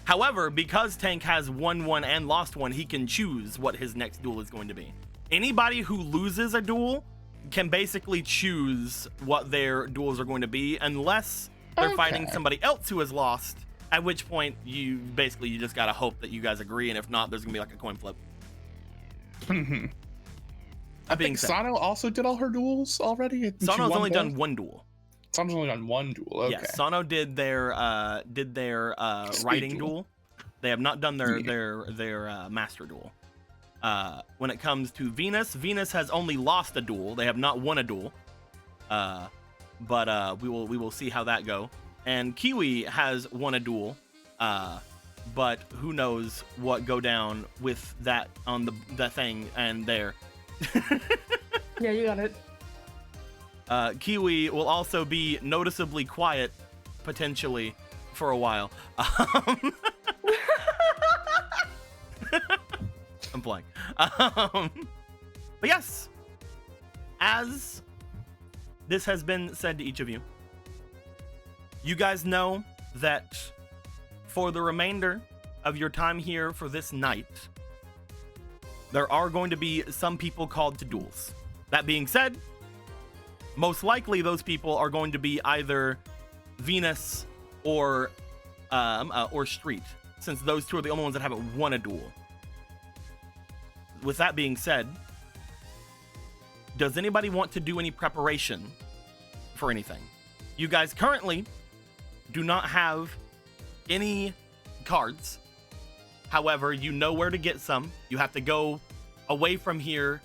However, because Tank has won 1 and lost 1, he can choose what his next duel is going to be. Anybody who loses a duel can basically choose what their duels are going to be, unless they're fighting somebody else who has lost. At which point, you just gotta hope that you guys agree, and if not, there's gonna be like a coin flip. I think Sano also did all her duels already. Sano's only done one duel. Sano's only done one duel. Okay. Yes, Sano did their writing duel. They have not done their master duel. When it comes to Venus, Venus has only lost a duel. They have not won a duel. But we will see how that go. And Kiwi has won a duel. But who knows what go down with that on the thing and there. Yeah, you got it. Kiwi will also be noticeably quiet, potentially, for a while. I'm playing. But yes, as this has been said to each of you, you guys know that for the remainder of your time here for this night, there are going to be some people called to duels. That being said, most likely those people are going to be either Venus or Street, since those two are the only ones that haven't won a duel. With that being said, does anybody want to do any preparation for anything? You guys currently do not have any cards. However, you know where to get some. You have to go away from here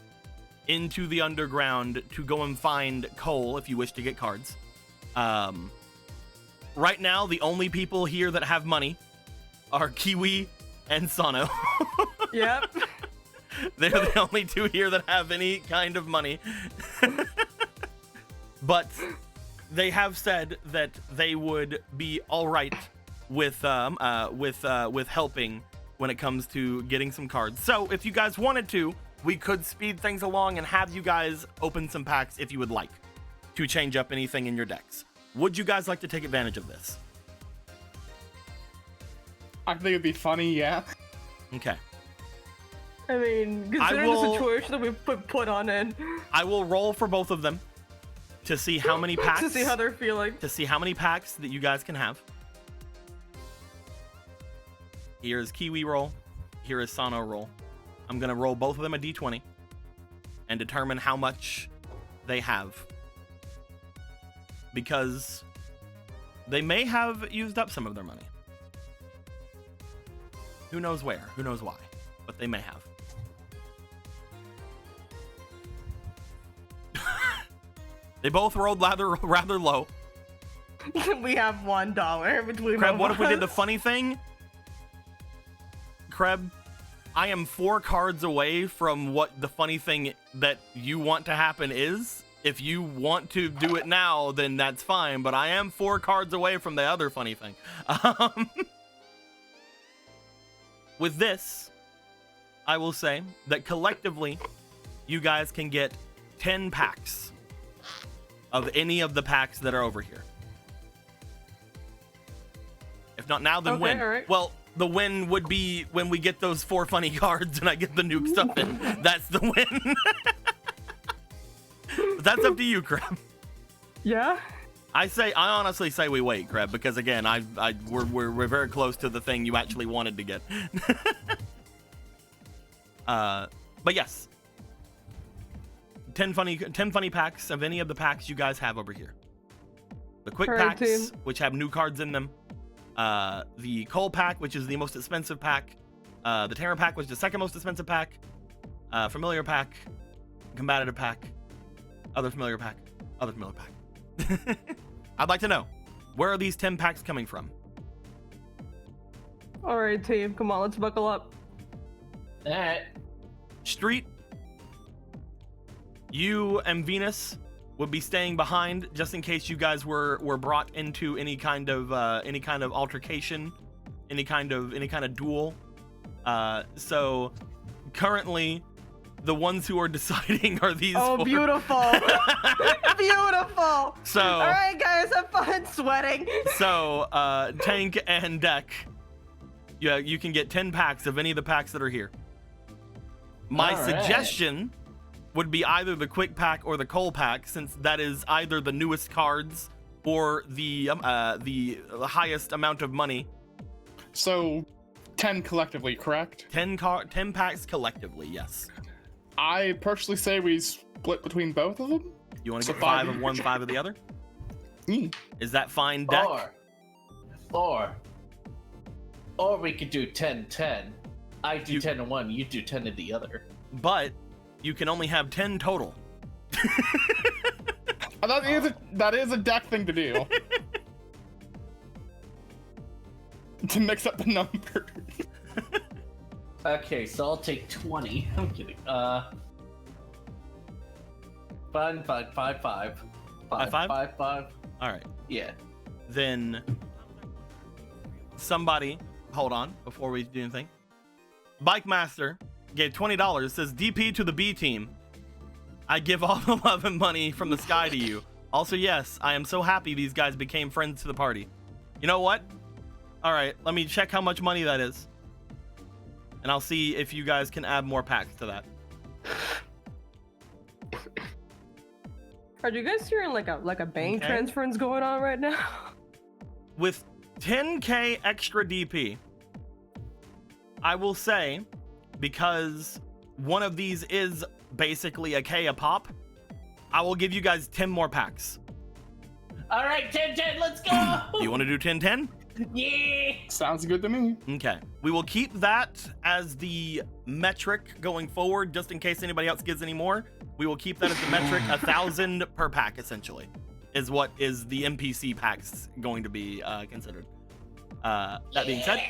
into the underground to go and find coal if you wish to get cards. Right now, the only people here that have money are Kiwi and Sano. Yep. They're the only two here that have any kind of money. But they have said that they would be all right with helping when it comes to getting some cards. So if you guys wanted to, we could speed things along and have you guys open some packs if you would like to change up anything in your decks. Would you guys like to take advantage of this? I think it'd be funny, yeah. Okay. I mean, considering the situation that we put on in. I will roll for both of them to see how many packs. To see how they're feeling. To see how many packs that you guys can have. Here is Kiwi roll. Here is Sano roll. I'm going to roll both of them a d20 and determine how much they have. Because they may have used up some of their money. Who knows where? Who knows why? But they may have. They both rolled rather low. We have $1 between Kreb, both what of if we did the us. funny thing? Kreb, I am 4 cards away from what the funny thing that you want to happen is. If you want to do it now, then that's fine. But I am 4 cards away from the other funny thing. With this, I will say that collectively, you guys can get 10 packs of any of the packs that are over here. If not now, then Okay, when? all right. Well, the win would be when we get those 4 funny cards and I get the nuke stuff in. That's the win. But that's up to you, Kreb. Yeah? I honestly say we wait, Kreb, because again, we're very close to the thing you actually wanted to get. But yes, 10 funny packs of any of the packs you guys have over here. The quick All right, packs, team. which have new cards in them. The coal pack, which is the most expensive pack. The Terror pack, which is the second most expensive pack. Familiar pack, combative pack, other familiar pack, other familiar pack. I'd like to know, where are these 10 packs coming from? Alright, team. Come on, let's buckle up. Alright. Street, you and Venus would be staying behind just in case you guys were brought into any kind of altercation, any kind of duel. So currently, the ones who are deciding are these. Oh, 4. beautiful. Beautiful. So all right, guys, have fun sweating. So Tank and Deck, yeah, you can get 10 packs of any of the packs that are here. My All right. suggestion would be either the quick pack or the coal pack, since that is either the newest cards or the highest amount of money. So 10 collectively, correct? 10 packs collectively, yes. I personally say we split between both of them. You want to So get 5 5 of one, each. 5 of the other? Mm. Is that fine, deck? Or we could do 10-10. I do 10 of one, you do 10 of the other. But you can only have 10 total. That is a deck thing to do. To mix up the numbers. Okay, so I'll take 20. I'm kidding. Fine, 5, 5. 5, 5, 5. All right. Yeah. Then somebody, hold on before we do anything. Bike Master gave $20. Says DP to the B team. I give all the love and money from the sky to you. Also, yes, I am so happy these guys became friends to the party. You know what? All right, let me check how much money that is, and I'll see if you guys can add more packs to that. Are you guys hearing like a bank Okay. transference going on right now? With 10k extra DP, I will say, because one of these is basically a K a pop, I will give you guys 10 more packs. All right, 10-10, let's go! Do you want to do 10-10? Yeah! Sounds good to me. Okay. We will keep that as the metric going forward, just in case anybody else gives any more. We will keep that as the metric. 1,000 per pack, essentially, is what is the NPC packs going to be considered. That being said,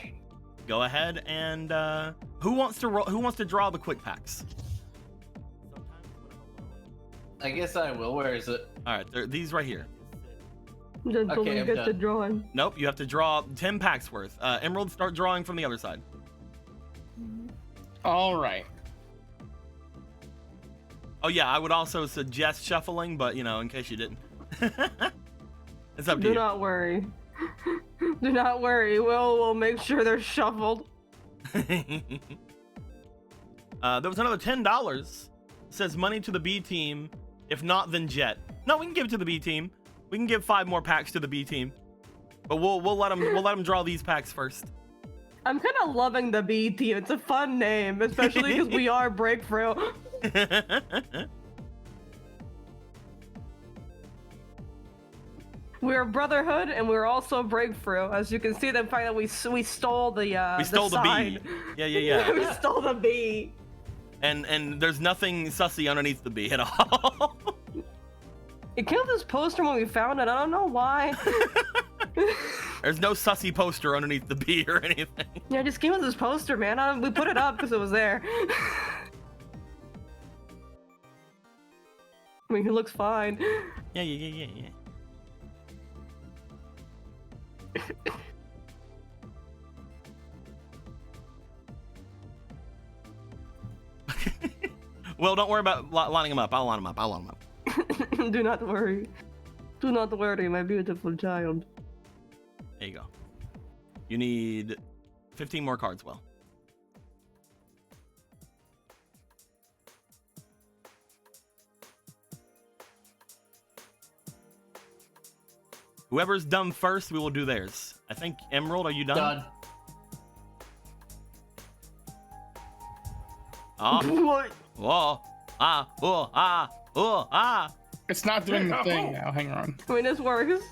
go ahead and who wants to draw the quick packs? I guess I will. Where is it? All right, these right here. Gentlemen, Okay, I'm get done. to drawing. Nope, you have to draw 10 packs worth. Emerald, start drawing from the other side. All right. Oh yeah, I would also suggest shuffling, but you know, in case you didn't. It's up to Do you. not worry. Do not worry. We'll make sure they're shuffled. There was another $10. Says money to the B team. If not, then Jet. No, we can give it to the B team. We can give 5 more packs to the B team. But we'll let them draw these packs first. I'm kind of loving the B team. It's a fun name, especially because we are Breakthrough. We're Brotherhood, and we're also Breakthrough. As you can see, the fact that we stole the We stole the B. sign. Yeah. We stole the B. And there's nothing sussy underneath the B at all. It killed this poster when we found it. I don't know why. There's no sussy poster underneath the B or anything. Yeah, just came with this poster, man. We put it up because it was there. I mean, he looks fine. Yeah. Well, don't worry about lining them up. I'll line them up. Do not worry. Do not worry, my beautiful child. There you go. You need 15 more cards, Will. Whoever's done first, we will do theirs. I think Emerald, are you done? Done. What? Whoa. It's not doing the thing now. Hang on. I mean, this works.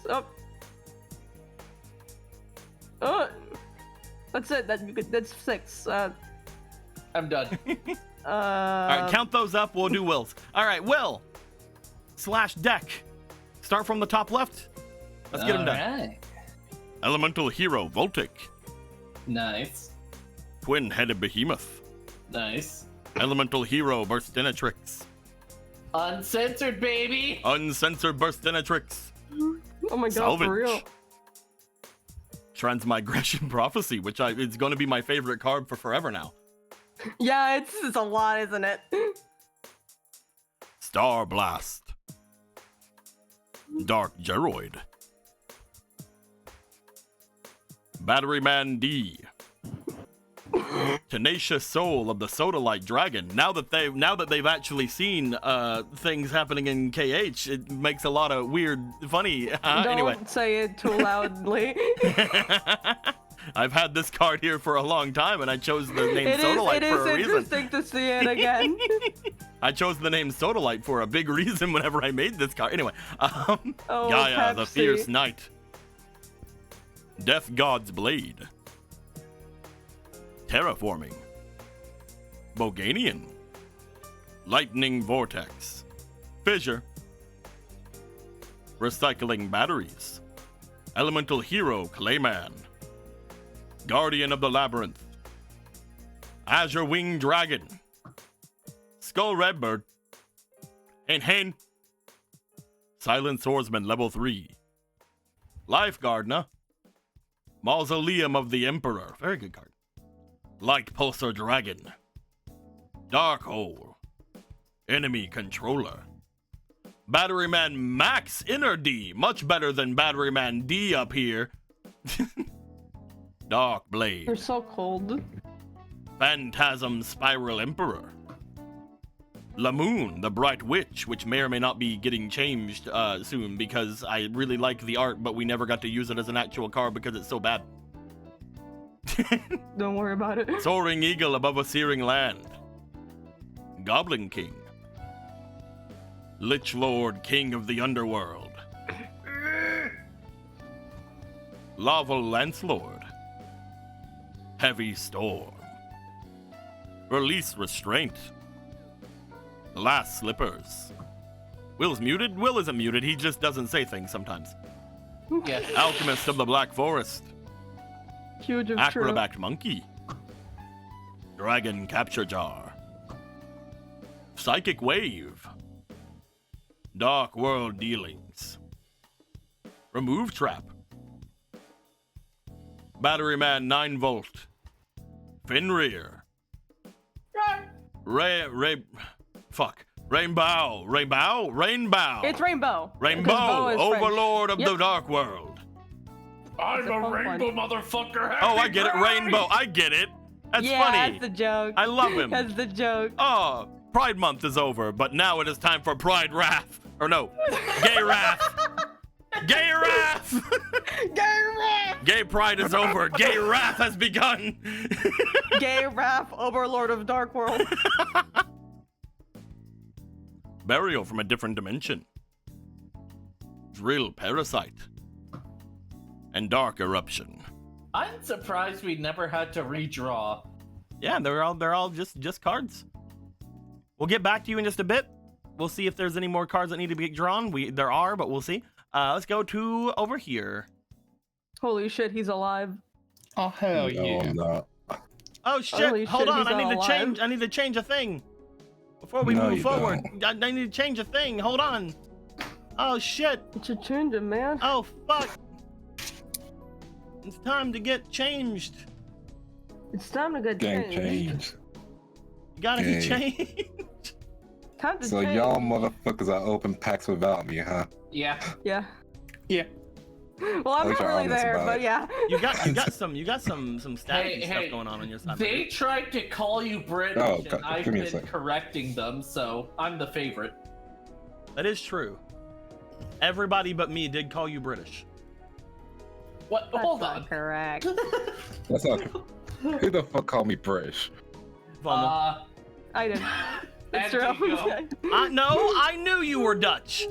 That's it. That's 6. I'm done. All right, count those up. We'll do Will's. All right, Will / deck. Start from the top left. Let's get him done. Alright. Elemental Hero Voltic. Nice. Twin-headed Behemoth. Nice. Elemental Hero Burstinatrix. Uncensored, baby! Uncensored Burstinatrix. Oh my god, Salvage. for real. Transmigration Prophecy, which it's going to be my favorite card for forever now. Yeah, it's a lot, isn't it? Star Blast. Dark Geroid. Battery Man D. Tenacious soul of the Sodalite dragon. Now that they've actually seen things happening in KH, it makes a lot of weird, funny. Don't Anyway, say it too loudly. I've had this card here for a long time, and I chose the name Sodalite for a reason. It is interesting to see it again. I chose the name Sodalite for a big reason whenever I made this card. Anyway, Gaia, the Pepsi. fierce knight. Death God's blade. Terraforming. Boganian. Lightning vortex. Fissure. Recycling batteries. Elemental hero Clayman. Guardian of the Labyrinth. Azure Winged Dragon. Skull Redbird. Hen. Silent Swordsman level 3. Life Gardener. Mausoleum of the Emperor. Very good card. Light Pulsar Dragon. Dark Hole. Enemy Controller. Batteryman Max Inner D. Much better than Batteryman D up here. Dark Blade. You're so cold. Phantasm Spiral Emperor. Lamoon, the Bright Witch, which may or may not be getting changed soon because I really like the art, but we never got to use it as an actual card because it's so bad. Don't worry about it. Soaring Eagle above a searing land. Goblin King. Lich Lord, King of the Underworld. Lava Lance Lord. Heavy Storm. Release Restraint. Glass Slippers. Will's muted? Will isn't muted, he just doesn't say things sometimes. Yeah. Alchemist of the Black Forest. Huge of true. Acrobat Monkey. Dragon Capture Jar. Psychic Wave. Dark World Dealings. Remove Trap. Batteryman 9 Volt. Fenrir. Rainbow. It's Rainbow. Rainbow, Bo is French. Overlord of Yep. the Dark World. I'm a a fun rainbow one. motherfucker. Oh, I Happy get it, Pride! Rainbow. I get it. That's Yeah, funny. that's the joke. I love him. That's the joke. Oh, Pride Month is over, but now it is time for Pride Wrath. Or no, Gay Wrath. Gay Wrath. Gay Raph! Gay Pride is over. Gay Wrath has begun. Gay Raph, Overlord of Dark World. Burial from a different dimension. Drill Parasite. And Dark Eruption. I'm surprised we never had to redraw. Yeah, they're all just cards. We'll get back to you in just a bit. We'll see if there's any more cards that need to be drawn. There are, but we'll see. Let's go to over here. Holy shit, he's alive. Oh hell No, yeah! I'm not. Oh shit! Holy Hold shit, on, he's I need to alive. change. I need to change a thing before we No, move you forward. I need to change a thing. Hold on. Oh shit! It's a change, man. Oh fuck! It's time to get changed. It's time to get Game changed. change. You gotta get Gang. changed. Time to So change. y'all motherfuckers are open packs without me, huh? Yeah. Yeah. Yeah. Well, I'm At least not you're really honest there, about but it. yeah. You got some static Hey, stuff hey, going on your side. They tried to call you British, Oh, and I've give me a been sec. correcting them, so I'm the favorite. That is true. Everybody but me did call you British. What? That's Hold not on. correct. That's not. Who the fuck called me British? Vomel. I didn't. It's and true. Hugo. No, I knew you were Dutch.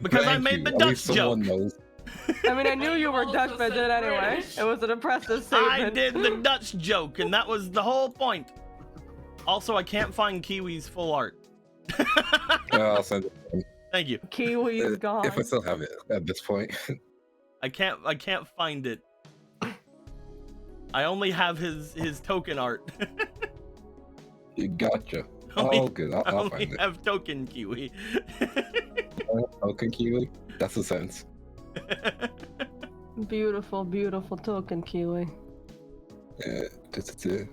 Because I Thank made you. the At Dutch least joke. someone knows. I mean, I knew you were Also Dutch, but I did said anyway. British. It was an impressive I statement. did the Dutch joke, and that was the whole point. Also, I can't find Kiwi's full art. I'll send it. Thank you. Kiwi's gone. If I still have it at this point. I can't find it. I only have his token art. You gotcha. Only- Oh, good. I I'll only find it. have token Kiwi. Okay, Kiwi. That's a sense. Beautiful, beautiful token, Kiwi. Yeah, just it.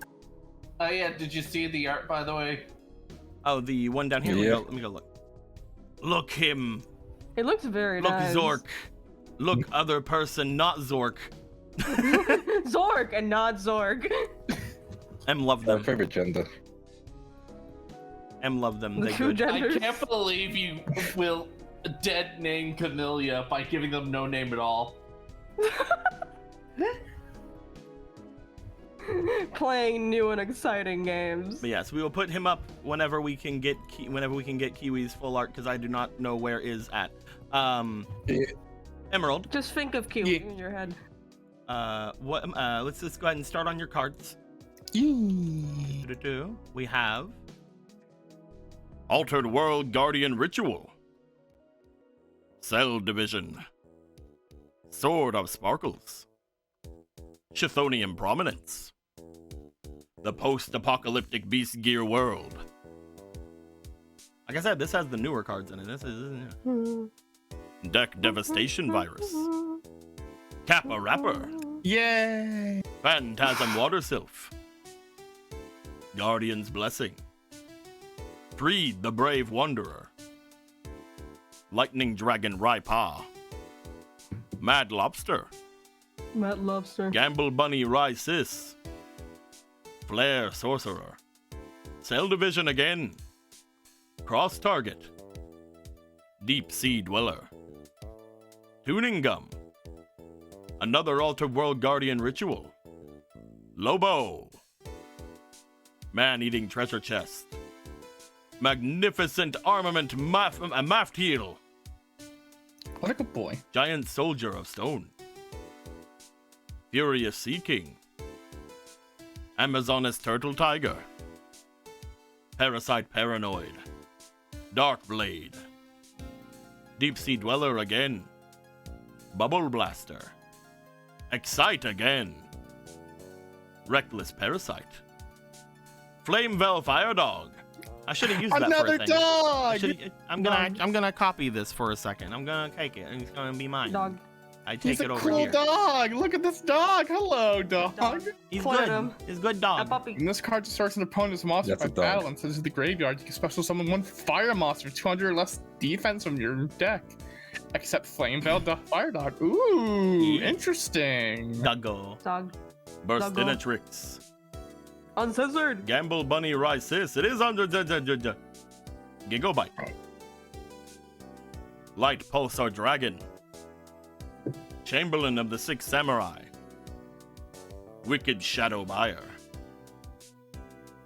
Oh yeah, did you see the art, by the way? Oh, the one down here. Yeah. Let me go look. Look him. It looks very Look nice. Zork. Look other person, not Zork. Zorg and not Zorg. M love My them. favorite gender. M love them. The They two good. I genders. can't believe you will dead name Camellia by giving them no name at all. Playing new and exciting games. But yes, we will put him up whenever we can get Kiwi's full art because I do not know where is at. Yeah. Emerald. Just think of Kiwi Yeah. in your head. Let's just go ahead and start on your cards. We have Altered World Guardian Ritual, Cell Division, Sword of Sparkles, Chthonian Prominence, the Post-Apocalyptic Beast Gear World. Like I said, this has the newer cards in it. This is Deck Devastation Virus, Kappa Rapper, Yay! Phantasm Water Sylph, Guardian's Blessing, Freed the Brave Wanderer, Lightning Dragon Raipa, Mad Lobster, Matt Lobster. Gamble Bunny Rysis, Flare Sorcerer, Cell Division again, Cross Target, Deep Sea Dweller, Tuning Gum, another Altered World Guardian Ritual, Lobo, Man-Eating Treasure Chest, Magnificent Armament Maftiel, What a good boy. Giant Soldier of Stone, Furious Sea King, Amazoness Turtle Tiger, Parasite Paranoid, Dark Blade, Deep Sea Dweller again, Bubble Blaster, Excite again, Reckless Parasite, Flamevell Fire Dog. I should have used that for a Another thing. dog! I'm gonna copy this for a second. I'm gonna take it, and it's gonna be mine. Dog. I take He's it a over cool here. dog! Look at this dog! Hello, dog! Dog. He's Point at good. him. He's a good A dog. puppy. And this card starts an opponent's monster That's by a dog. battle and sends it to the graveyard. You can special summon one fire monster, 200 or less defense from your deck. Except Flamevell Fire Dog. Ooh, Yeah. interesting. Doggo. Dog. Doggo. Burstinatrix. Uncensored. Gamble Bunny Rysis. It is under the Gigabyte. Light Pulsar Dragon. Chamberlain of the Six Samurai. Wicked Shadow Buyer.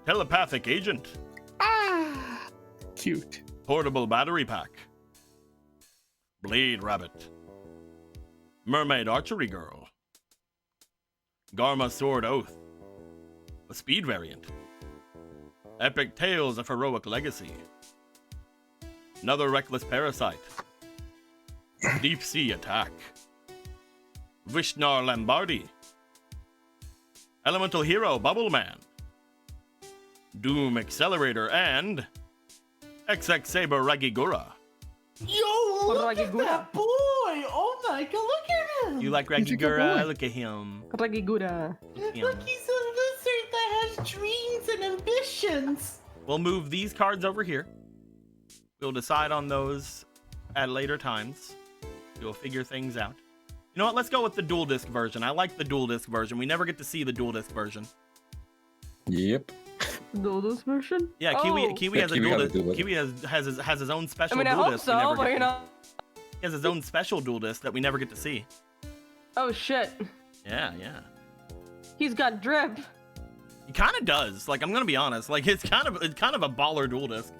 Telepathic Agent. Ah, cute. Portable Battery Pack. Blade Rabbit. Mermaid Archery Girl. Garma Sword Oath. A speed variant. Epic Tales of Heroic Legacy. Another Reckless Parasite. Deep Sea Attack. Vishnar Lambardi. Elemental Hero Bubble Man. Doom Accelerator and XX Saber Ragigura. Yo, look at Ragigura. that boy! Oh my god, look at him! You like He's a good Ragigura? boy. Look at him. Ragigura. Look, he's a lizard that has dreams and ambitions. We'll move these cards over here. We'll decide on those at later times. We'll figure things out. You know what? Let's go with the dual disc version. I like the dual disc version. We never get to see the dual disc version. Yep. Dodo's version? Yeah, Oh. Kiwi Yeah, has a Kiwi dual has a disc. dual disc. Kiwi has his own I special mean, I dual hope disc. we never so, get but you to- know. He has his own special dual disc that we never get to see. Oh shit. Yeah. He's got drip. He kind of does. Like, I'm gonna be honest. Like, it's kind of a baller dual disc.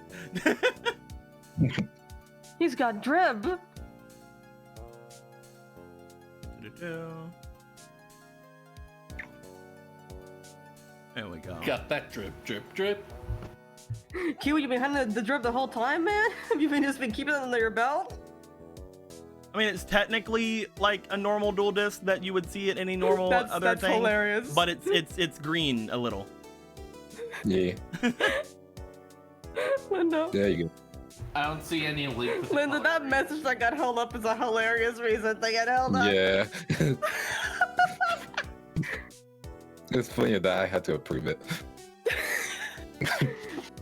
He's got drip. There we go. Got that drip, drip, drip. Kiwi, you've been having the drip the whole time, man? You've been just been keeping it under your belt? I mean, it's technically like a normal dual disc that you would see at any normal other that's thing. hilarious. But it's green a little. Yeah. Linda. There you go. I don't see any link with the Linda, that color. message that got held up is a hilarious reason they get held up. Yeah. It's funny that I had to approve it.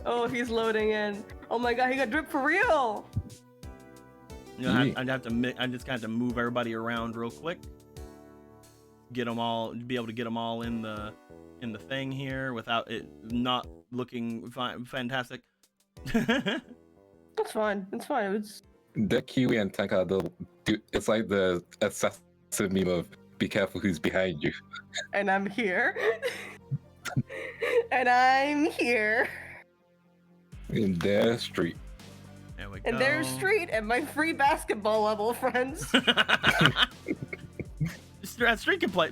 Oh, he's loading in. Oh my god, he got drip for real. You know, Yeah. I'm just gonna have to move everybody around real quick. get them all, be able to get them all in the thing here without it not looking fantastic. It's fine. It's fine. It's The Kiwi and Tenka, it's like the excessive meme of "Be careful who's behind you." and I'm here. and I'm here. In their street. There we go. And there's street and my free basketball level friends. Street can play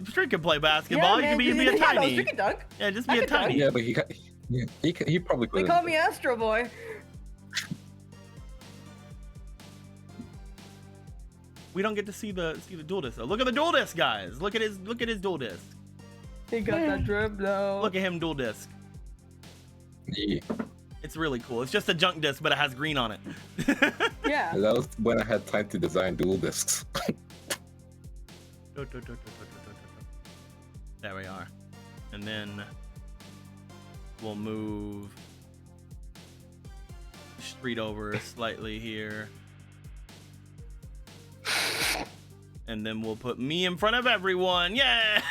basketball. Yeah, You can be man, a tiny. No, Street can dunk. Yeah, just I be a can dunk. tiny. Yeah, but he probably They could. call me Astro Boy. We don't get to see the dual disc though. Look at the dual disc, guys. Look at his dual disc. He got that drip though. Look at him dual disc. Yeah. It's really cool. It's just a junk disc, but it has green on it. Yeah. That was when I had time to design dual discs. There we are. And then we'll move street over slightly here. And then we'll put me in front of everyone. Yeah!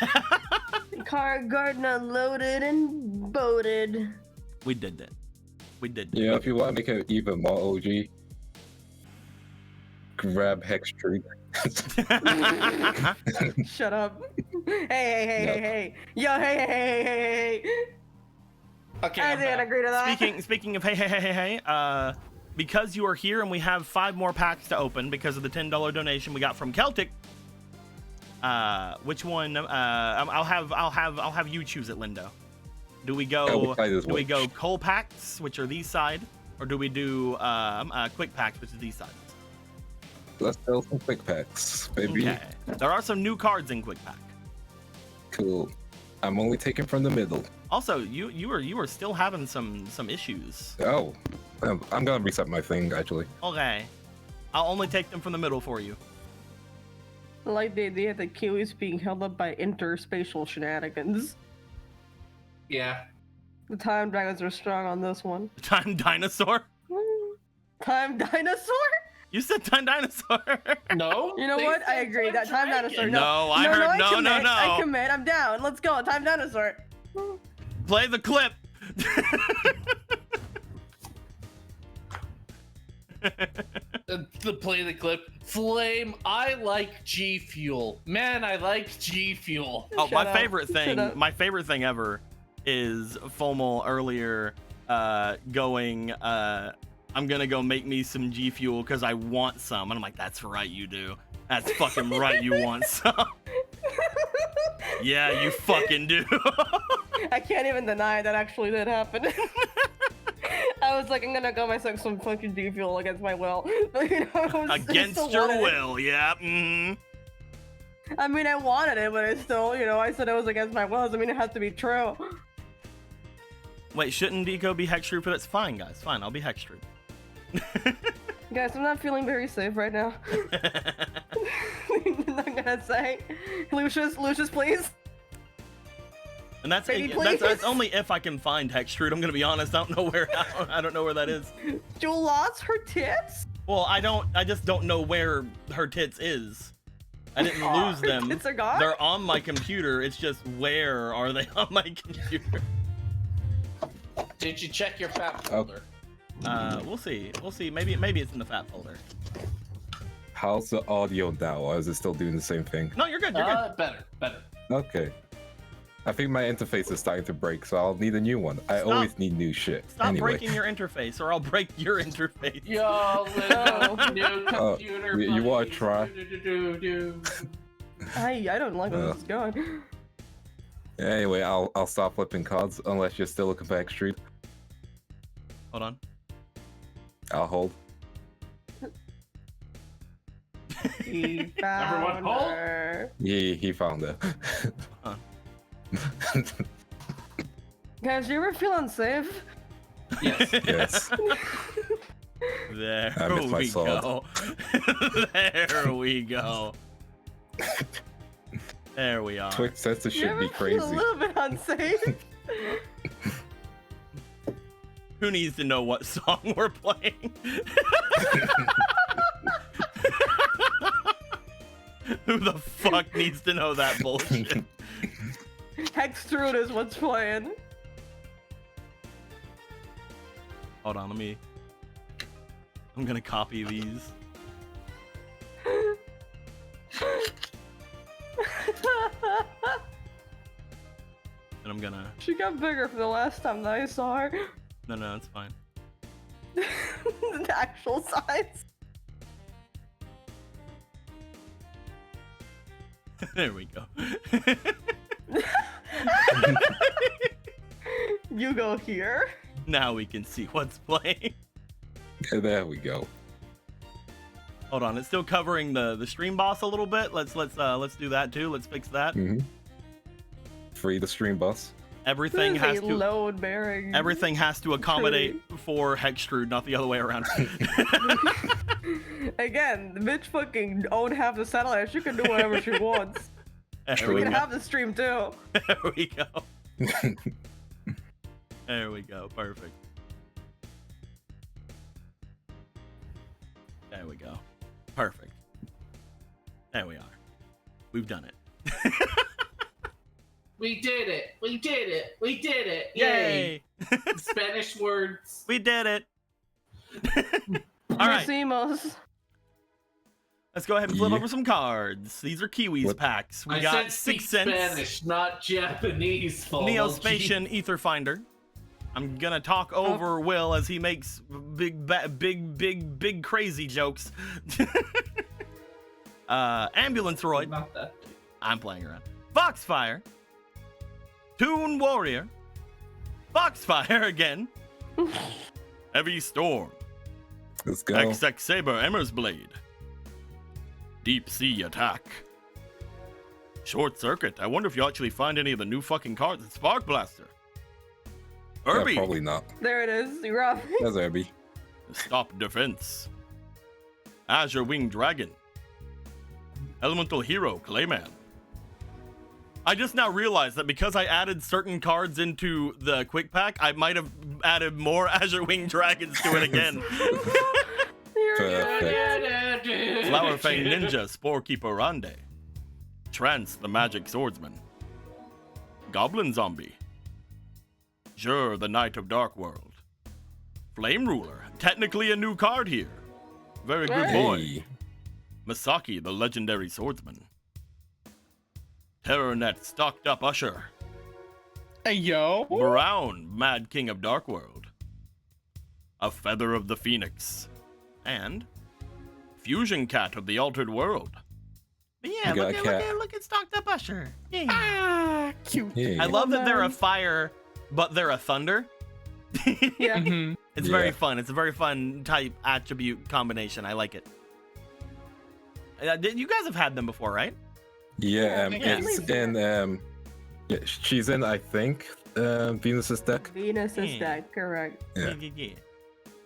Car garden unloaded and boated. We did it. We did it. Yeah, if you want to make it even more OG, grab Hextrude. Shut up. Hey. Yo, hey. Okay, I I'm didn't back. agree to that. Speaking of hey, because you are here and we have 5 more packs to open because of the $10 donation we got from Celtic. Which one? I'll have you choose it, Lindo. Do we go? Do we go coal packs, which are these side, or do we do quick packs, which is these sides? Let's sell some quick packs, baby. Okay. There are some new cards in quick pack. Cool. I'm only taking from the middle. Also, you were still having some issues. Oh, I'm gonna reset my thing actually. Okay. I'll only take them from the middle for you. I like the idea that Kiwi's being held up by interspatial shenanigans. Yeah. The time dragons are strong on this one. Time dinosaur? Time dinosaur? You said time dinosaur. No. You know they what? I said agree. That time dragon. dinosaur. No, I heard no. I commit. I'm down. Let's go. Time dinosaur. Play the clip. The play the clip. Flame, I like G Fuel. Man, I like G Fuel. Oh, Shut my up. favorite Shut thing. up. My favorite thing ever is Fomel earlier going. I'm gonna go make me some G Fuel because I want some. And I'm like, that's right, you do. That's fucking right, you want some. Yeah, you fucking do. I can't even deny that actually did happen. I was like, I'm gonna go myself some fucking G Fuel against my will. But, you know, I Against still your wanted it. will, yeah. I mean, I wanted it, but I still, I said it was against my will. Doesn't mean it has to be true. Wait, shouldn't Deco be Hextrude? But it's fine, guys. Fine, I'll be Hextrude. Guys, I'm not feeling very safe right now. I'm not gonna say. Lucius, please. And that's Baby, that's please. only if I can find Hextrude. I'm gonna be honest. I don't know where. I don't know where that is. Jewel lost her tits? Well, I just don't know where her tits is. I didn't lose Her them. tits are gone? They're on my computer. It's just where are they on my computer? Did you check your fat Oh. folder? We'll see. Maybe it's in the fat folder. How's the audio now? Or is it still doing the same thing? No, you're good. You're good. Better. Okay. I think my interface is starting to break, so I'll need a new one. I Stop. always need new shit. Stop anyway. breaking your interface, or I'll break your interface. Yo, little new computer. you wanna buddy. try? Do. I don't like where this is going. Anyway, I'll stop flipping cards unless you're still looking for Hextrude. Hold on. I'll hold. He Everyone found hold. her. He found it. Huh. Guys, you ever feel unsafe? Yes. Yes. There I missed my we sword. go. There we go. There we are. Quick sense of You shit ever be feel crazy. a little bit unsafe? Who needs to know what song we're playing? Who the fuck needs to know that bullshit? Hextrude is what's playing. Hold on, I'm gonna copy these. And I'm gonna... She got bigger for the last time that I saw her. No, it's fine. The actual size. There we go. You go here. Now we can see what's playing. Yeah, there we go. Hold on, it's still covering the stream boss a little bit. Let's do that too. Let's fix that. Free the stream boss. Everything This is has a to load bearing. everything has to accommodate for Hextrude, not the other way around. Again, the bitch fucking owned half the satellite. She can do whatever she wants. There She we can go. have the stream too. There we go. There we go. Perfect. There we go. Perfect. There we are. We've done it. We did it. We did it. We did it. Yay! Spanish words. We did it. All right. Decimos. Let's go ahead and flip Yeah. over some cards. These are Kiwis What? packs. We I got said speak 6 cents. Spanish, not Japanese. Neospatian Ether Finder. I'm gonna talk over Will as he makes big crazy jokes. Ambulance Roid. Not that. I'm playing around. Foxfire. Toon Warrior. Foxfire again. Heavy Storm. Let's go. XX Saber Emmer's Blade. Deep Sea Attack. Short Circuit. I wonder if you actually find any of the new fucking cards in Spark Blaster. Yeah, Irby. probably not. There it is. You're up. That's Irby. Stop Defense. Azure Winged Dragon. Elemental Hero Clayman. I just now realized that because I added certain cards into the quick pack, I might have added more Azure Winged Dragons to it again. Perfect. Flowerfang Ninja Sporekeeper Rande. Trance the Magic Swordsman. Goblin Zombie. Jur the Knight of Dark World. Flame Ruler. Technically a new card here. Very good boy. Hey. Masaki the Legendary Swordsman. Terrornet Stocked Up Usher. Hey, yo. Brown Mad King of Dark World. A Feather of the Phoenix. And Fusion Cat of the Altered World. But yeah, You got a cat. look at Stocked Up Usher. Yeah. Ah, cute. Yeah. I love that they're a man. fire, but they're a thunder. Yeah. Mhm. It's Yeah. very fun. It's a very fun type attribute combination. I like it. You guys have had them before, right? Yeah, Yeah. it's in yeah, she's in, I think, Venus's deck. Venus is Yeah. dead, correct. Yeah.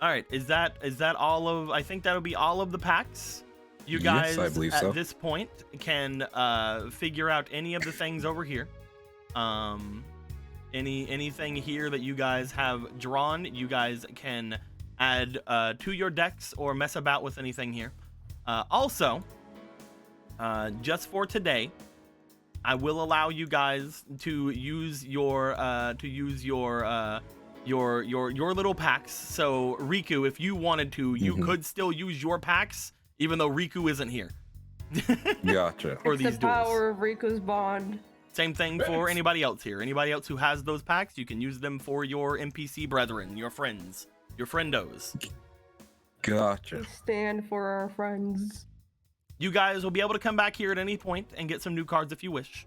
All right, is that all of? I think that'll be all of the packs. You guys, Yes, I believe at so. this point, can figure out any of the things over here. Anything here that you guys have drawn, you guys can add to your decks or mess about with anything here. Also, just for today, I will allow you guys to use your little packs. So Riku, if you wanted to, you could still use your packs, even though Riku isn't here. Gotcha. For It's these the duels. power of Riku's bond. Same thing for anybody else here. Anybody else who has those packs, you can use them for your NPC brethren, your friends, your friendos. Gotcha. We stand for our friends. You guys will be able to come back here at any point and get some new cards if you wish.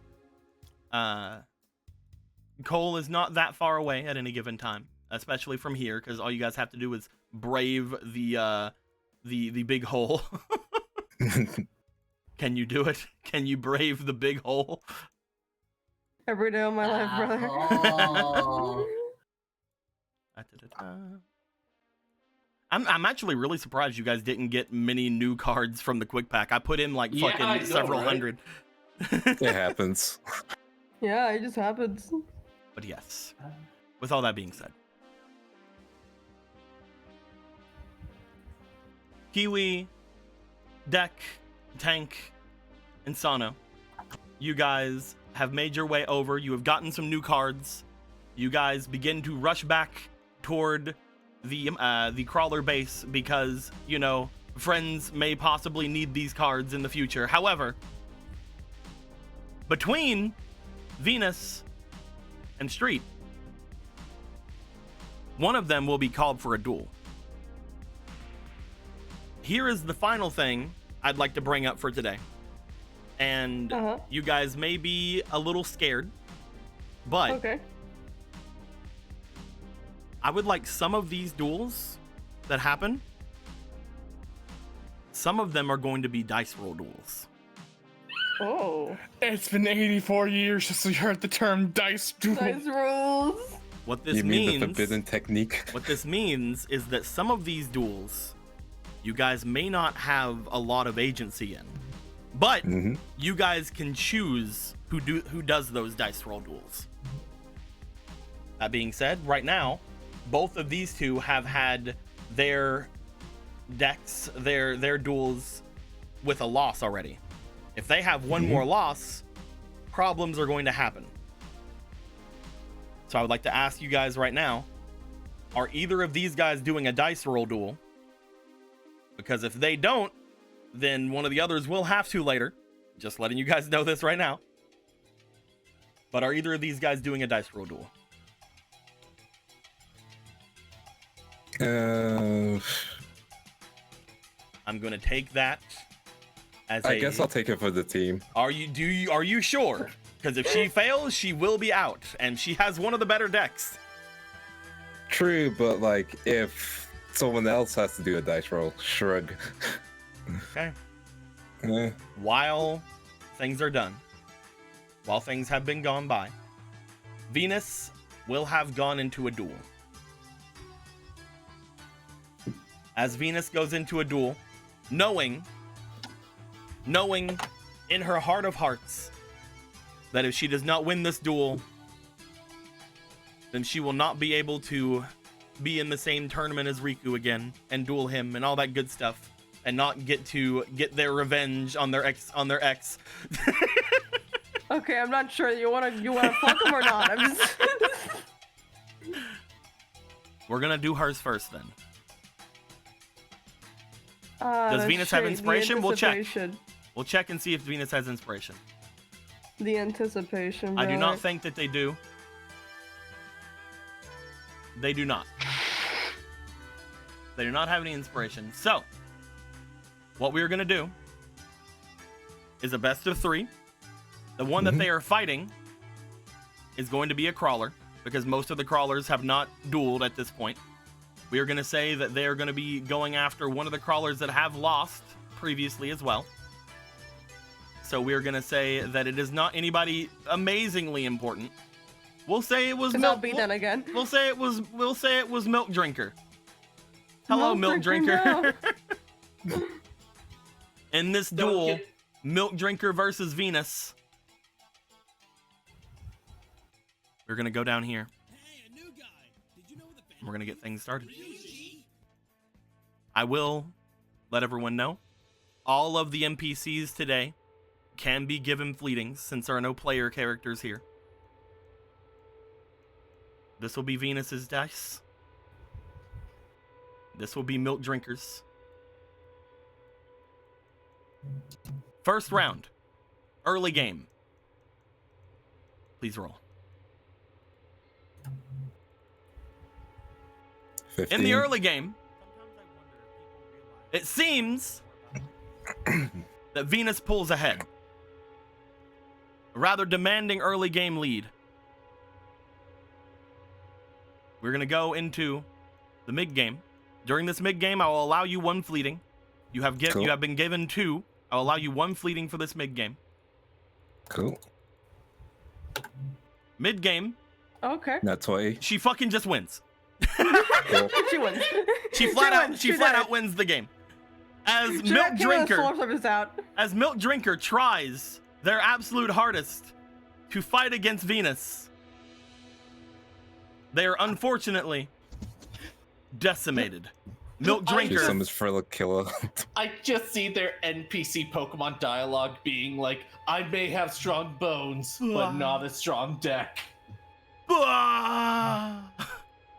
Cole is not that far away at any given time, especially from here, because all you guys have to do is brave the big hole. Can you do it? Can you brave the big hole? Every day of my life, brother. Oh. I'm actually really surprised you guys didn't get many new cards from the quick pack. I put in like Yeah, fucking I know, several right? hundred. It happens. Yeah, it just happens. But yes, with all that being said, Kiwi, deck, tank, and Sano, you guys have made your way over. You have gotten some new cards. You guys begin to rush back toward the crawler base because, you know, friends may possibly need these cards in the future. However, between Venus and Street, one of them will be called for a duel. Here is the final thing I'd like to bring up for today. And you guys may be a little scared, but Okay. I would like some of these duels that happen, some of them are going to be dice roll duels. Oh. It's been 84 years since we heard the term dice duel. Dice rolls. What this You mean the means, forbidden technique? what this means is that some of these duels you guys may not have a lot of agency in, but you guys can choose who does those dice roll duels. That being said, right now, both of these two have had their decks, their duels with a loss already. If they have one more loss, problems are going to happen. So I would like to ask you guys right now, are either of these guys doing a dice roll duel? Because if they don't, then one of the others will have to later. Just letting you guys know this right now. But are either of these guys doing a dice roll duel? I'm gonna take that as I guess I'll take it for the team. Are you sure? Because if she fails, she will be out, and she has one of the better decks. True, but like if someone else has to do a dice roll, shrug. Okay. Eh. While things are done, while things have been gone by, Venus will have gone into a duel. As Venus goes into a duel, knowing in her heart of hearts that if she does not win this duel, then she will not be able to be in the same tournament as Riku again and duel him and all that good stuff, and not get their revenge on their ex. Okay, I'm not sure you wanna fuck him or not. I'm just. We're gonna do hers first then. Does Venus have inspiration? We'll check. Anticipation. We'll check and see if Venus has inspiration. The anticipation. I do not right. think that they do. They do not. They do not have any inspiration. So, what we're going to do is a best of 3. The one that they are fighting is going to be a crawler, because most of the crawlers have not dueled at this point. We are going to say that they are going to be going after one of the crawlers that have lost previously as well. So we are going to say that it is not anybody amazingly important. We'll say it was Milk. Be done again. We'll say it was Milk Drinker. Hello, Milk Drinker. No. In this duel, Milk Drinker versus Venus. We're going to go down here. We're going to get things started. I will let everyone know all of the NPCs today can be given fleetings since there are no player characters here. This will be Venus's dice. This will be Milk Drinker's. First round. Early game. Please roll. 15. In the early game, it seems that Venus pulls ahead. A rather demanding early game lead. We're going to go into the mid game. During this mid game, I will allow you 1 fleeting. You have been given 2. I'll allow you 1 fleeting for this mid game. Cool. Mid game, Okay. Not 20. she fucking just wins. Cool. She wins. She flat out wins the game. As Milk Drinker tries their absolute hardest to fight against Venus, they are unfortunately decimated. Milk Drinker. Some is for the killer. I just see their NPC Pokemon dialogue being like, I may have strong bones, but not a strong deck.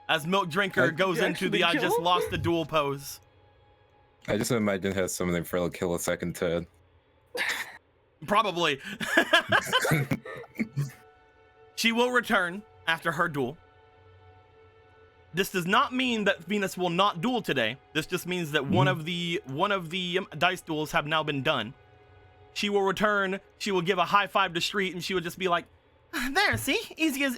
As Milk Drinker goes You into the actually I just kill? lost the duel pose. I just imagine has something for the killer second turn. Probably. She will return after her duel. This does not mean that Venus will not duel today. This just means that one of the dice duels have now been done. She will return. She will give a high five to Street, and she will just be like, "There, see, easy as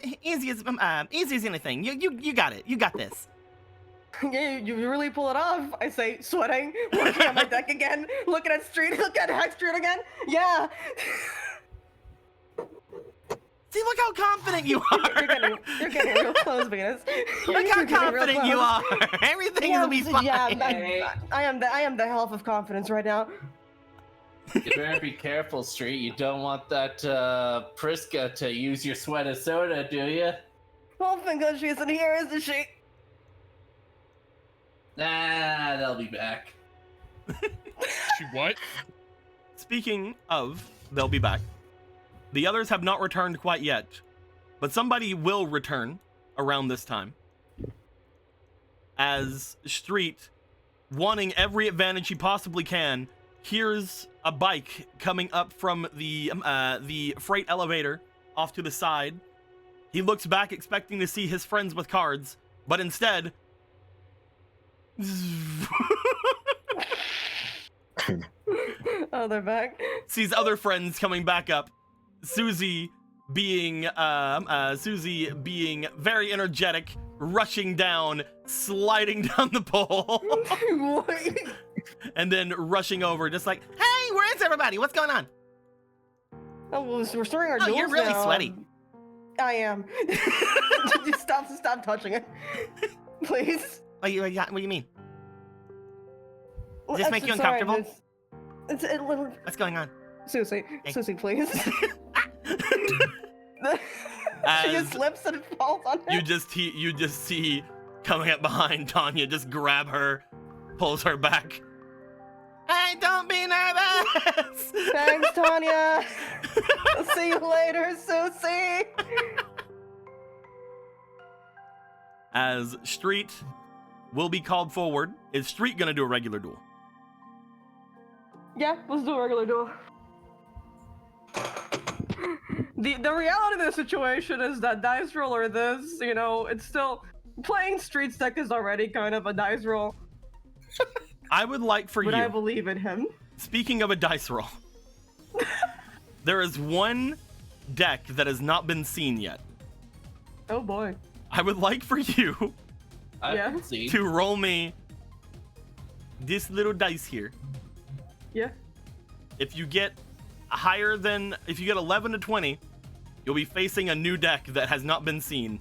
anything. You got it. You got this." Yeah, you really pull it off. I say, sweating, looking at my deck again, looking at Street, looking at Hex Street again. Yeah. See, look how confident you are. You're getting real close, Venus. Look how confident you are. Everything will be fine. Yeah, I am the health of confidence right now. You better be careful, Street. You don't want that Priska to use your sweat as soda, do you? Well, thank God she isn't here, isn't she? Nah, they'll be back. She what? Speaking of, they'll be back. The others have not returned quite yet, but somebody will return around this time. As Street, wanting every advantage he possibly can, hears a bike coming up from the freight elevator off to the side. He looks back expecting to see his friends with cards, but instead... Oh, they're back. sees other friends coming back up. Susie being very energetic, rushing down, sliding down the pole, What? and then rushing over, just like, "Hey, where is everybody? What's going on?" Oh, well, we're starting our Oh, duels you're really now. sweaty. I am. Stop touching it, please. What do you mean? Well, Does this make you sorry, uncomfortable? It's a little. What's going on? Susie, Hey. Susie, please. She As just slips and falls on her. you just see coming up behind Tanya, just grab her, pulls her back. Hey, don't be nervous. Thanks, Tanya. I'll see you later, Susie. As Street will be called forward. Is Street gonna do a regular duel? Yeah, let's do a regular duel. The reality of the situation is that dice roll or this, you know, it's still playing Street's deck is already kind of a dice roll. I would like for But you. I believe in him. Speaking of a dice roll, there is one deck that has not been seen yet. Oh boy. I would like for you I Yeah. can see. to roll me this little dice here. Yeah. If you get if you get 11 to 20, you'll be facing a new deck that has not been seen.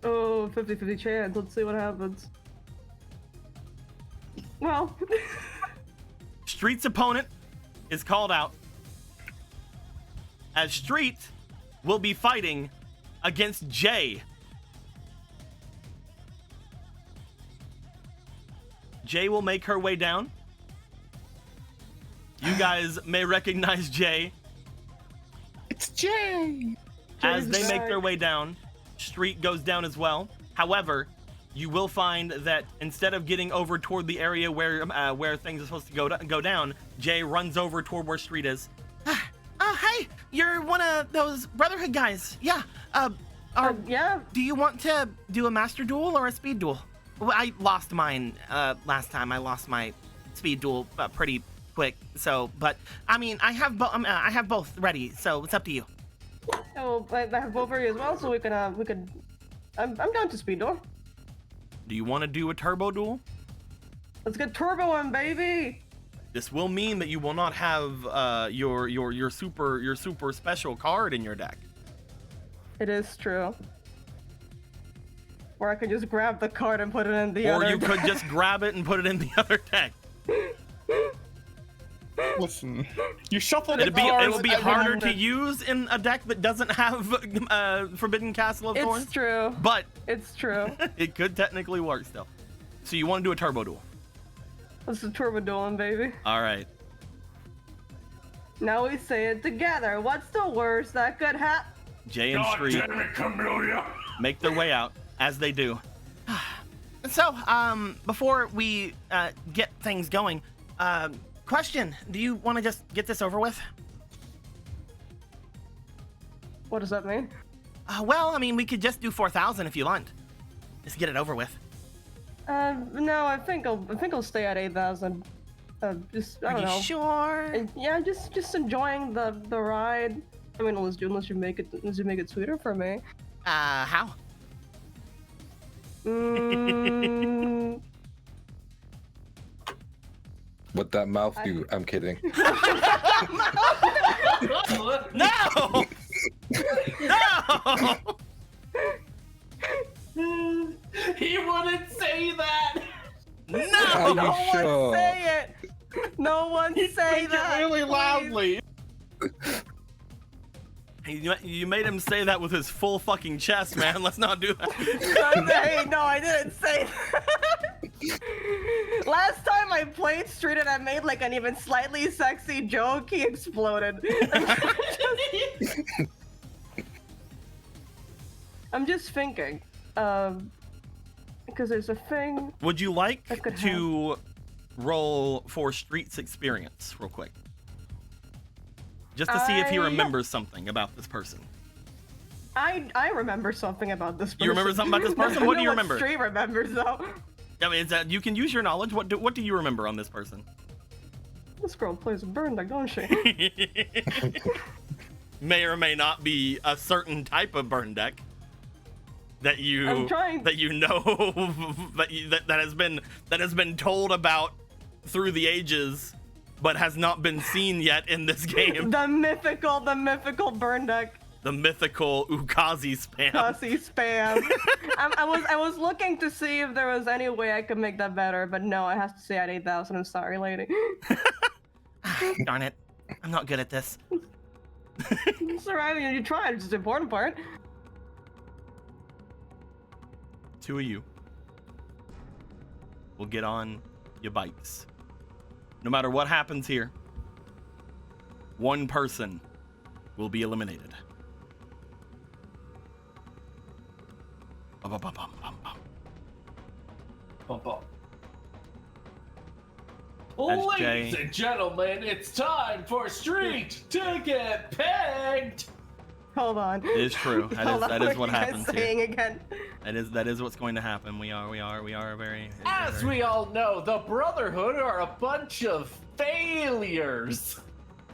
Oh, 50-50 chance. Let's see what happens. Well. Street's opponent is called out, as Street will be fighting against Jay. Jay will make her way down. You guys may recognize Jay. It's Jay. As Jay's they make back. their way down, Street goes down as well. However, you will find that instead of getting over toward the area where things are supposed to go down, Jay runs over toward where Street is. Oh, hey, you're one of those Brotherhood guys. Yeah. Yeah. Do you want to do a master duel or a speed duel? Well, I lost mine last time. I lost my speed duel pretty quick. So, but I mean, I have both ready. So it's up to you. Oh, I have both for you as well, so we could. I'm down to speed duel. Do you want to do a turbo duel? Let's get turbo on, baby. This will mean that you will not have your super special card in your deck. It is true. Or I could just grab the card and put it in the Or other you could deck. just grab it and put it in the other deck. Listen, you shuffle the It'll cards. be and harder then- to use in a deck that doesn't have Forbidden Castle of Thorns. It's true. But It's true. it could technically work still. So you want to do a turbo duel? That's the Turbodolan, baby. All right. Now we say it together. What's the worst that could happen? Jay and God Street damn it, Camellia! make their way out, as they do. So, before we get things going, question, do you want to just get this over with? What does that mean? Well, I mean, we could just do 4,000 if you want. Just get it over with. No, I think I'll stay at 8,000. Just I Are don't you know. sure? And yeah, just enjoying the ride. I mean, unless you make it sweeter for me. How? Mm, What that mouth do? I'm kidding. No! No! He wouldn't say that! Are No! you no one sure? say it. No one say Say that. it really please. loudly. You made him say that with his full fucking chest, man. Let's not do that. Hey, no, I didn't say that. Last time I played Street and I made like an even slightly sexy joke, he exploded. I'm just thinking, because there's a thing. Would you like That could to roll for Street's experience real quick? Just to see if he Yeah. remembers something about this person. I remember something about this person. You remember something about this person? I What don't do you know remember? Street remembers though. I mean, you can use your knowledge. What do you remember on this person? This girl plays a burn deck, don't she? May or may not be a certain type of burn deck that you I'm trying- that you know that has been told about through the ages, but has not been seen yet in this game. the mythical burn deck. The mythical Ukazi spam. Pussy spam. I was looking to see if there was any way I could make that better, but no, I have to stay at 8,000. I'm sorry, lady. Darn it. I'm not good at this. It's alright, you tried, it's the important part. Two of you will get on your bikes. No matter what happens here, one person will be eliminated. Bum, bum, bum, bum, bum. Bum, bum. As Ladies Jay- and gentlemen, it's time for Street to get pegged! Hold on. It is true. Hold on, That is what are you guys happens here. saying again? That is what's going to happen. We are very. As we all know, the Brotherhood are a bunch of failures!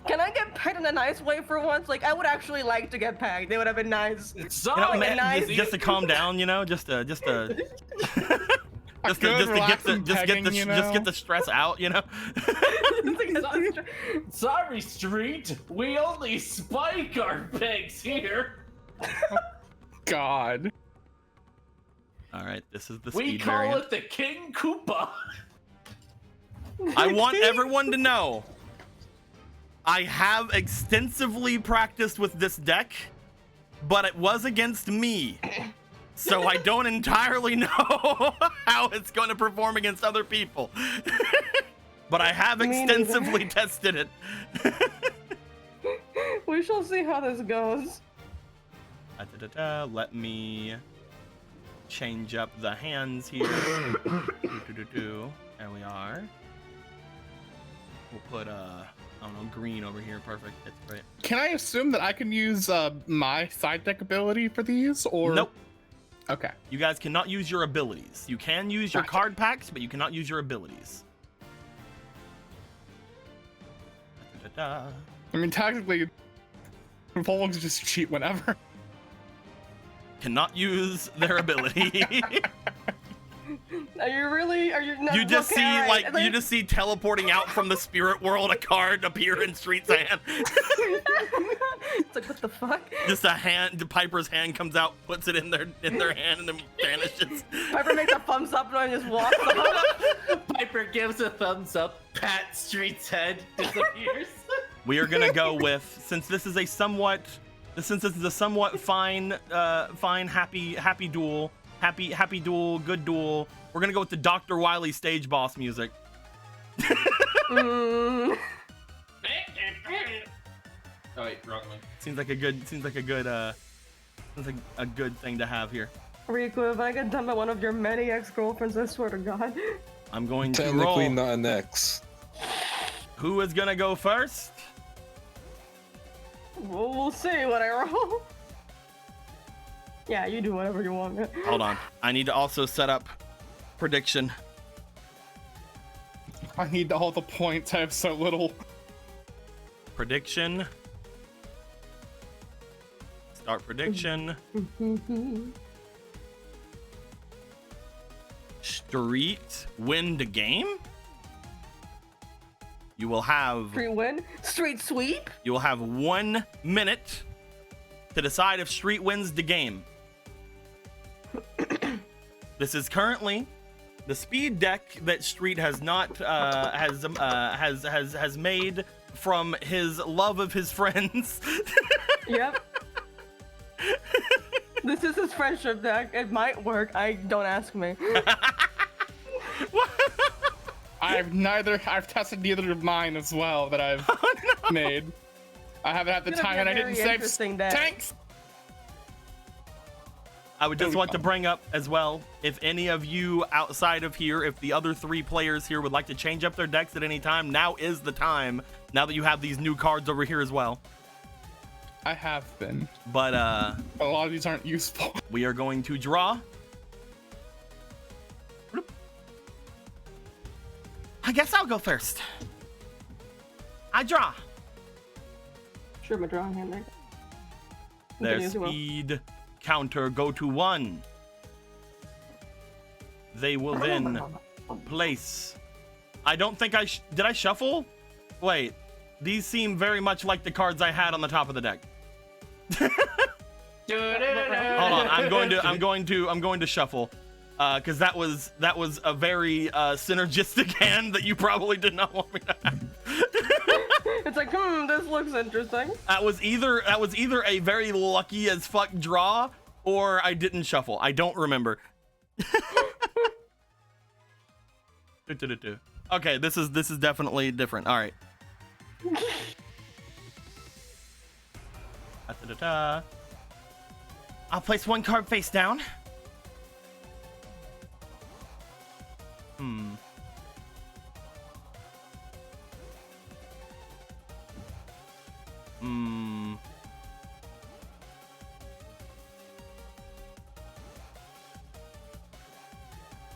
Can I get pegged in a nice way for once? Like, I would actually like to get pegged. They would have been nice. Sorry, You know, man, nice- just to calm down, you know, just to just to get the stress out, you know. Sorry, Street. We only spike our pegs here. God. All right, this is the We speed call variant. it the King Koopa. I want everyone to know I have extensively practiced with this deck, but it was against me. So I don't entirely know how it's going to perform against other people. But I have Me neither. extensively tested it. We shall see how this goes. Let me change up the hands here. There we are. We'll put I don't know, green over here. Perfect. That's great. Can I assume that I can use my side deck ability for these, or Nope. Okay. You guys cannot use your abilities. You can use your Gotcha. card packs, but you cannot use your abilities. I mean, technically, Volks just cheat whenever. Cannot use their ability. Are you really? Are you? No, You just okay, see alright. you just see teleporting out from the spirit world a card appear in Street's hand. It's like, what the fuck? Just a hand, Piper's hand comes out, puts it in their hand, and then vanishes. Piper makes a thumbs up and just walks off. Piper gives a thumbs up, pat Street's head, disappears. We are gonna go with, since this is a somewhat fine, happy duel, good duel. We're gonna go with the Dr. Wily stage boss music. Mm, Oh wait, wrong one. Seems like a good thing to have here. Riku, if I get done by one of your many ex-girlfriends, I swear to God. I'm going to Technically roll. not an X. Who is gonna go first? We'll see what I roll. Yeah, you do whatever you want. Hold on. I need to also set up prediction. I need all the points. I have so little. Prediction. Start prediction. Street win the game. You will have Street win? Street sweep? you will have 1 minute to decide if Street wins the game. This is currently the speed deck that Street has not has made from his love of his friends. Yep. This is his friendship deck. It might work. Don't ask me. I've tested neither of mine as well that I've made. I haven't had the It's gonna time be and I a didn't very save interesting deck. tanks. I would just want to bring up as well, if any of you outside of here, if the other 3 players here would like to change up their decks at any time, now is the time. Now that you have these new cards over here as well. I have been. But A lot of these aren't useful. we are going to draw. I guess I'll go first. I draw. Sure, my drawing hand there. Their Continue as you will. speed counter go to 1. They will then place. I don't think did I shuffle? Wait, these seem very much like the cards I had on the top of the deck. Hold on, I'm going to shuffle, because that was a very synergistic hand that you probably did not want me to have. It's like, this looks interesting. That was either a very lucky as fuck draw, or I didn't shuffle. I don't remember. Okay, this is definitely different. All right. I'll place 1 card face down.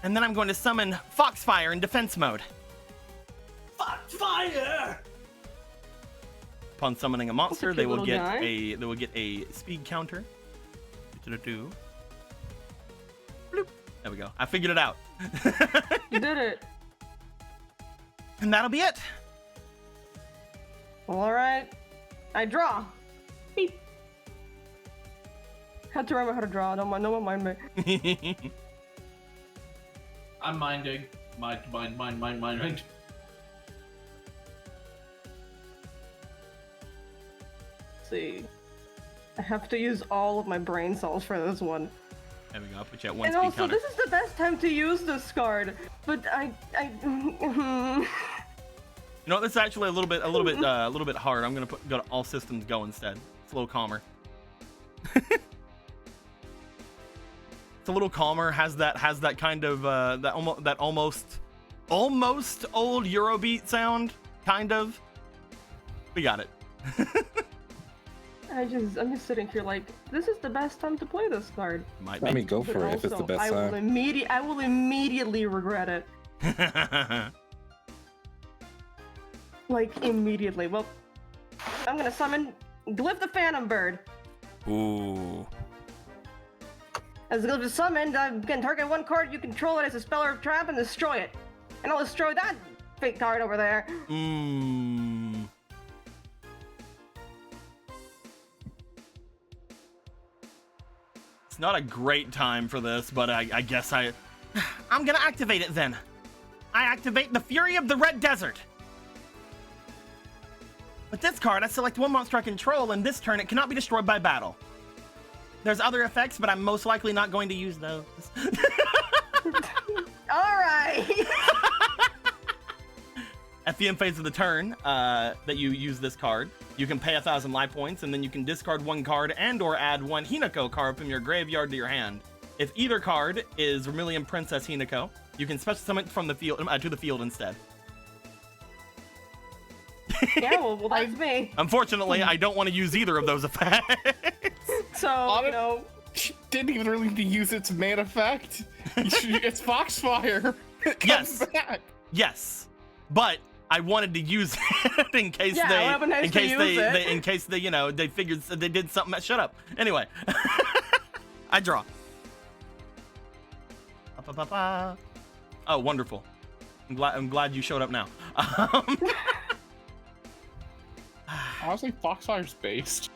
And then I'm going to summon Foxfire in defense mode. Foxfire! Upon summoning a monster, cute they will little get guy. a speed counter. Bloop. There we go. I figured it out. You did it. And that'll be it. All right. I draw. Beep. Had to remember how to draw. No one mind me. I'm minding. Mind. Let's see. I have to use all of my brain cells for this one. There we go. I'll put you at 1 And speed also, counter. this is the best time to use this card. But You know what? This is actually a little bit hard. I'm gonna go to all systems go instead. It's a little calmer. It's a little calmer. Has that kind of that almost old Eurobeat sound, kind of. We got it. I'm just sitting here like, this is the best time to play this card. Might I be. mean, go But for it if it's the also, best I will time. immediately regret it. Like, immediately. Well, I'm gonna summon Glyph the Phantom Bird. Ooh. As the Glyph is summoned, you can target 1 card you control it as a spell or trap and destroy it. And I'll destroy that fake card over there. It's not a great time for this, but I guess I'm gonna activate it then. I activate the Fury of the Red Desert. With this card, I select 1 monster I control, and this turn it cannot be destroyed by battle. There's other effects, but I'm most likely not going to use those. Alright! At the end phase of the turn that you use this card, you can pay 1,000 life points, and then you can discard one card and/or add one Hinako card from your graveyard to your hand. If either card is Vermilion Princess Hinako, you can special summon from the field to the field instead. Yeah, well, that's me. Unfortunately, I don't want to use either of those effects. So, you know, She didn't even really need to use its main effect. It's Foxfire. It comes Yes. back. Yes, but I wanted to use it in case Yeah, it would've been nice to use it. in case they, you know, they figured they did something. Shut up. Anyway, I draw. Ba-ba-ba-ba. Oh, wonderful. I'm glad you showed up now. Honestly, Foxfire's based.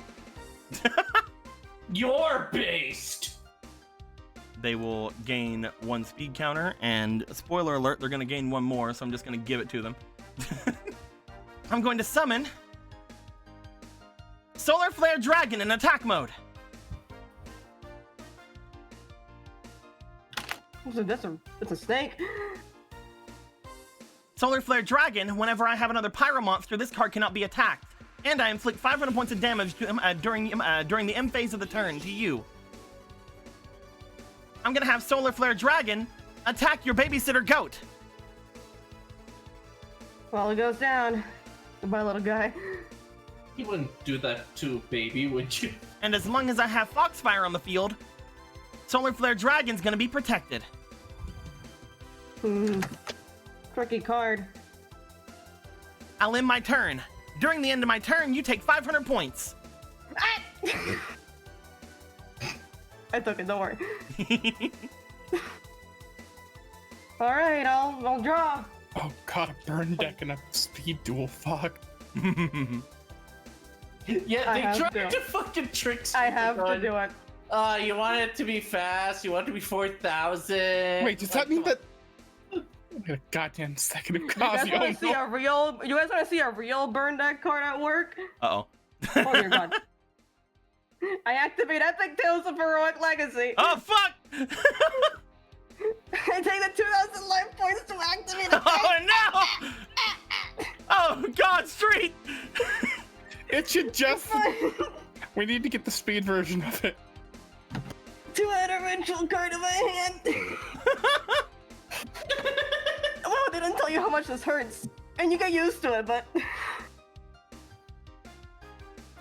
You're based. They will gain 1 speed counter, and spoiler alert, they're going to gain 1 more, so I'm just going to give it to them. I'm going to summon Solar Flare Dragon in attack mode. that's a snake. Solar Flare Dragon, whenever I have another Pyro monster, this card cannot be attacked. And I inflict 500 points of damage to, during the end phase of the turn to you. I'm gonna have Solar Flare Dragon attack your babysitter goat. Well, it goes down. Goodbye, little guy. You wouldn't do that to a baby, would you? And as long as I have Foxfire on the field, Solar Flare Dragon's gonna be protected. Tricky card. I'll end my turn. During the end of my turn, you take 500 points. I took it, don't worry. Alright, I'll draw. Oh god, a burn deck and a speed duel. Fuck. Yeah, I they have tried to. to fucking trick I have to do it. You want it to be fast, you want it to be 4,000. Wait, does that mean that? Wait a goddamn second of You guys Cosio. want to see a real? You guys want to see a real burn deck card at work? Uh-oh. Oh dear God! I activate Epic Tales of Heroic Legacy. Oh, fuck! I take the 2,000 life points to activate the Oh, no! Oh, God, Street! It should just. We need to get the speed version of it. 200 ritual card in my hand. Well, they didn't tell you how much this hurts, and you get used to it, but.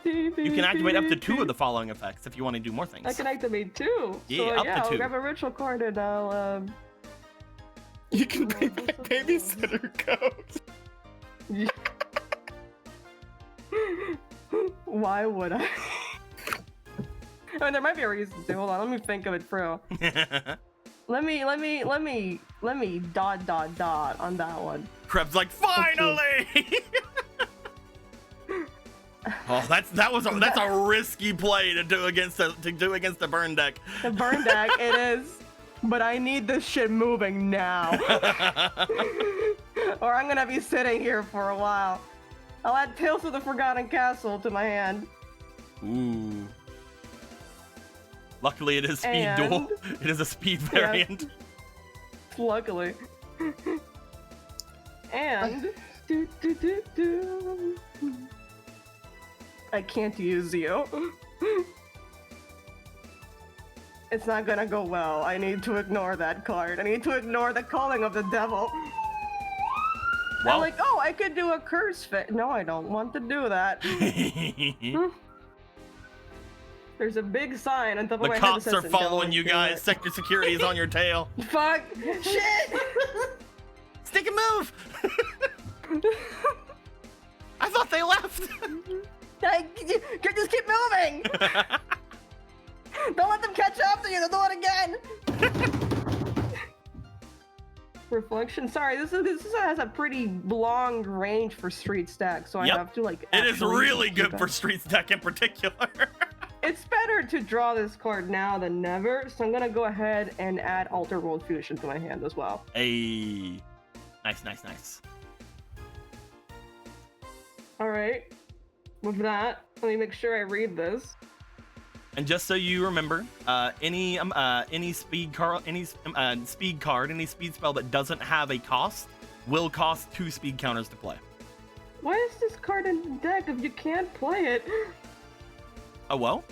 You can activate up to 2 of the following effects if you want to do more things. I can activate 2. Yeah, so, up to yeah, 2. I'll grab a ritual card and I'll You can bring back babysitter goat. Why would I? I mean, there might be a reason to. Hold on, let me think of it through. Let me dot on that one. Krebs like, finally! Oh, that's a risky play to do against the burn deck. The burn deck, it is. But I need this shit moving now. Or I'm gonna be sitting here for a while. I'll add Tales of the Forgotten Castle to my hand. Ooh. Luckily, it is speed And- duel. It is a speed variant. Luckily. And I can't use you. It's not gonna go well. I need to ignore that card. I need to ignore the calling of the devil. Well. I'm like, oh, I could do a curse fit. No, I don't want to do that. There's a big sign on top of The my head that cops says, are following "Don't you do guys. it." Sector security is on your tail. Fuck! Shit! Stick and move! I thought they left. Just keep moving! Don't let them catch up to you. They'll do it again. Reflection. Sorry, this has a pretty long range for street stack, so Yep. I have to like. It is actually really keep good it. for Streets deck in particular. It's better to draw this card now than never, so I'm gonna go ahead and add Alter World Fusion to my hand as well. Hey, nice. All right. With that, let me make sure I read this. And just so you remember, any speed spell that doesn't have a cost will cost 2 speed counters to play. Why is this card in the deck if you can't play it? Oh, well?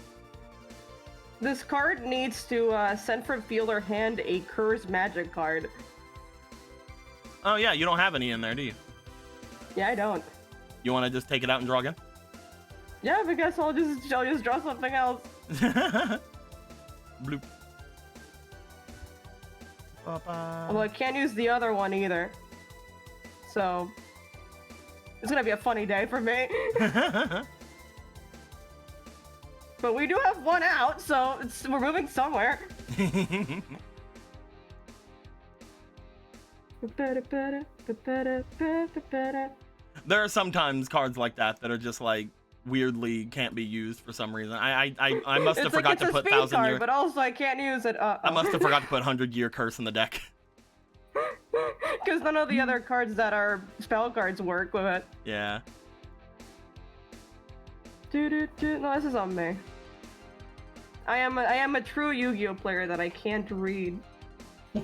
This card needs to send from field or hand a Curse Magic card. Oh, yeah, you don't have any in there, do you? Yeah, I don't. You want to just take it out and draw again? Yeah, I guess I'll just draw something else. Bloop. Although I can't use the other one either. So it's gonna be a funny day for me. But we do have one out, so we're moving somewhere. There are sometimes cards like that that are just like weirdly can't be used for some reason. I must have forgot to put 1,000 year. But also I can't use it. I must have forgot to put 100-year curse in the deck. Because none of the other cards that are spell cards work with it. Yeah. No, this is on me. I am a true Yu-Gi-Oh player that I can't read. Do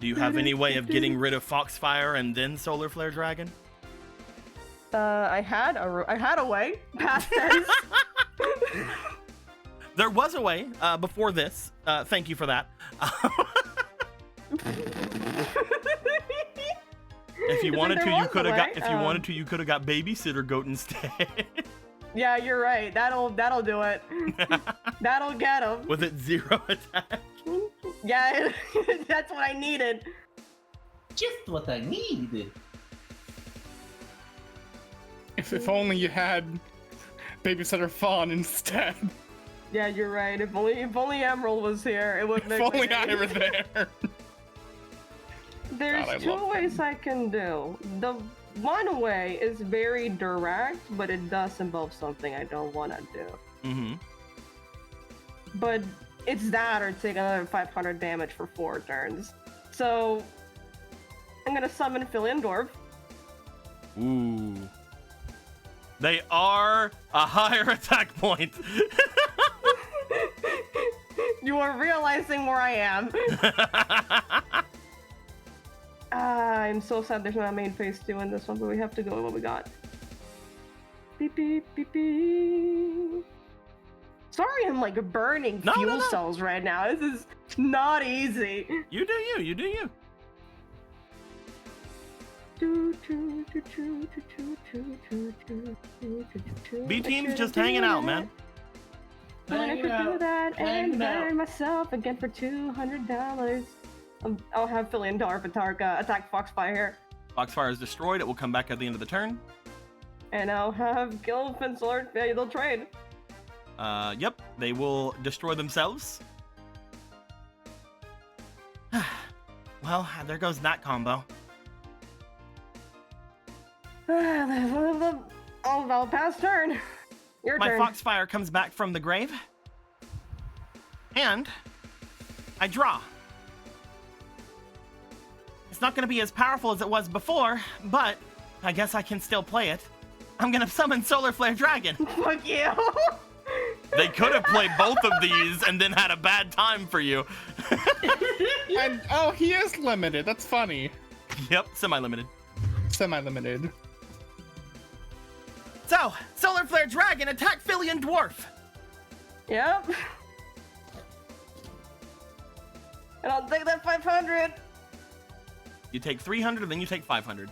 you have any way of getting rid of Foxfire and then Solar Flare Dragon? I had a way. Past tense. There was a way before this. Thank you for that. If you wanted to, you could have got. If you wanted to, you could have got Babysitter Goat instead. Yeah, you're right. That'll do it. That'll get him. With it 0 attack. Yeah, that's what I needed. Just what I needed. If only you had Babysitter Fawn instead. Yeah, you're right. If only Emerald was here, it would make. If only I were there. There's God, two ways I can do. The one way is very direct, but it does involve something I don't want to do. Mm-hmm. But it's that or take another 500 damage for 4 turns. So I'm gonna summon Philindorf. Ooh. They are a higher attack point. You are realizing where I am. I'm so sad there's not a main phase 2 in this one, but we have to go with what we got. Beep beep beep beep. Sorry, I'm like burning fuel cells right now. This is not easy. You do you. You do you. B team's just hanging out, man. I could do that and burn myself again for $200. I'll have Philindorf attack Foxfire here. Foxfire is destroyed. It will come back at the end of the turn. And I'll have Gilfin Sword. Yeah, they'll trade. Yep. They will destroy themselves. Well, there goes that combo. I'll pass turn. Your turn. My Foxfire comes back from the grave. And I draw. It's not going to be as powerful as it was before, but I guess I can still play it. I'm going to summon Solar Flare Dragon. Fuck you. They could have played both of these and then had a bad time for you. And oh, he is limited. That's funny. Yep, semi-limited. Semi-limited. So, Solar Flare Dragon, attack Philian Dwarf. Yep. And I'll take that 500. You take 300, and then you take 500.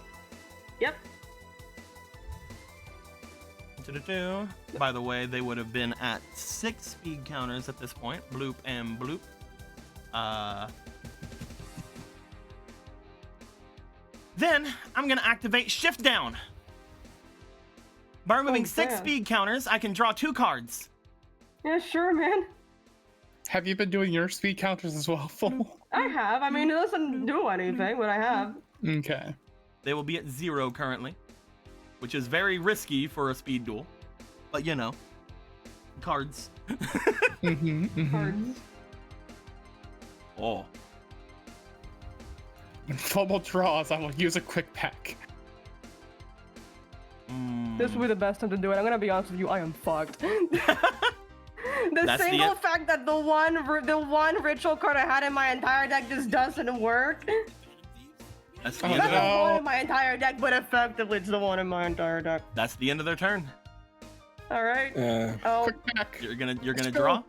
Yep. By the way, they would have been at 6 speed counters at this point. Bloop and bloop. Then, I'm going to activate Shift Down. By removing 6 speed counters, I can draw 2 cards. Yeah, sure, man. Have you been doing your speed counters as well, Full? I have. I mean, it doesn't do anything, but I have. Okay. They will be at 0 currently, which is very risky for a speed duel. But, you know, cards. Cards. Oh. When Full draws, I will use a quick pack. This will be the best time to do it. I'm gonna be honest with you, I am fucked. That's single fact that the one ritual card I had in my entire deck just doesn't work. That's the Oh, end of That's their, the one in my entire deck, but effectively it's the one in my entire deck. that's the end of their turn. All right. Yeah. Oh, Quick pack. You're gonna Let's go. draw.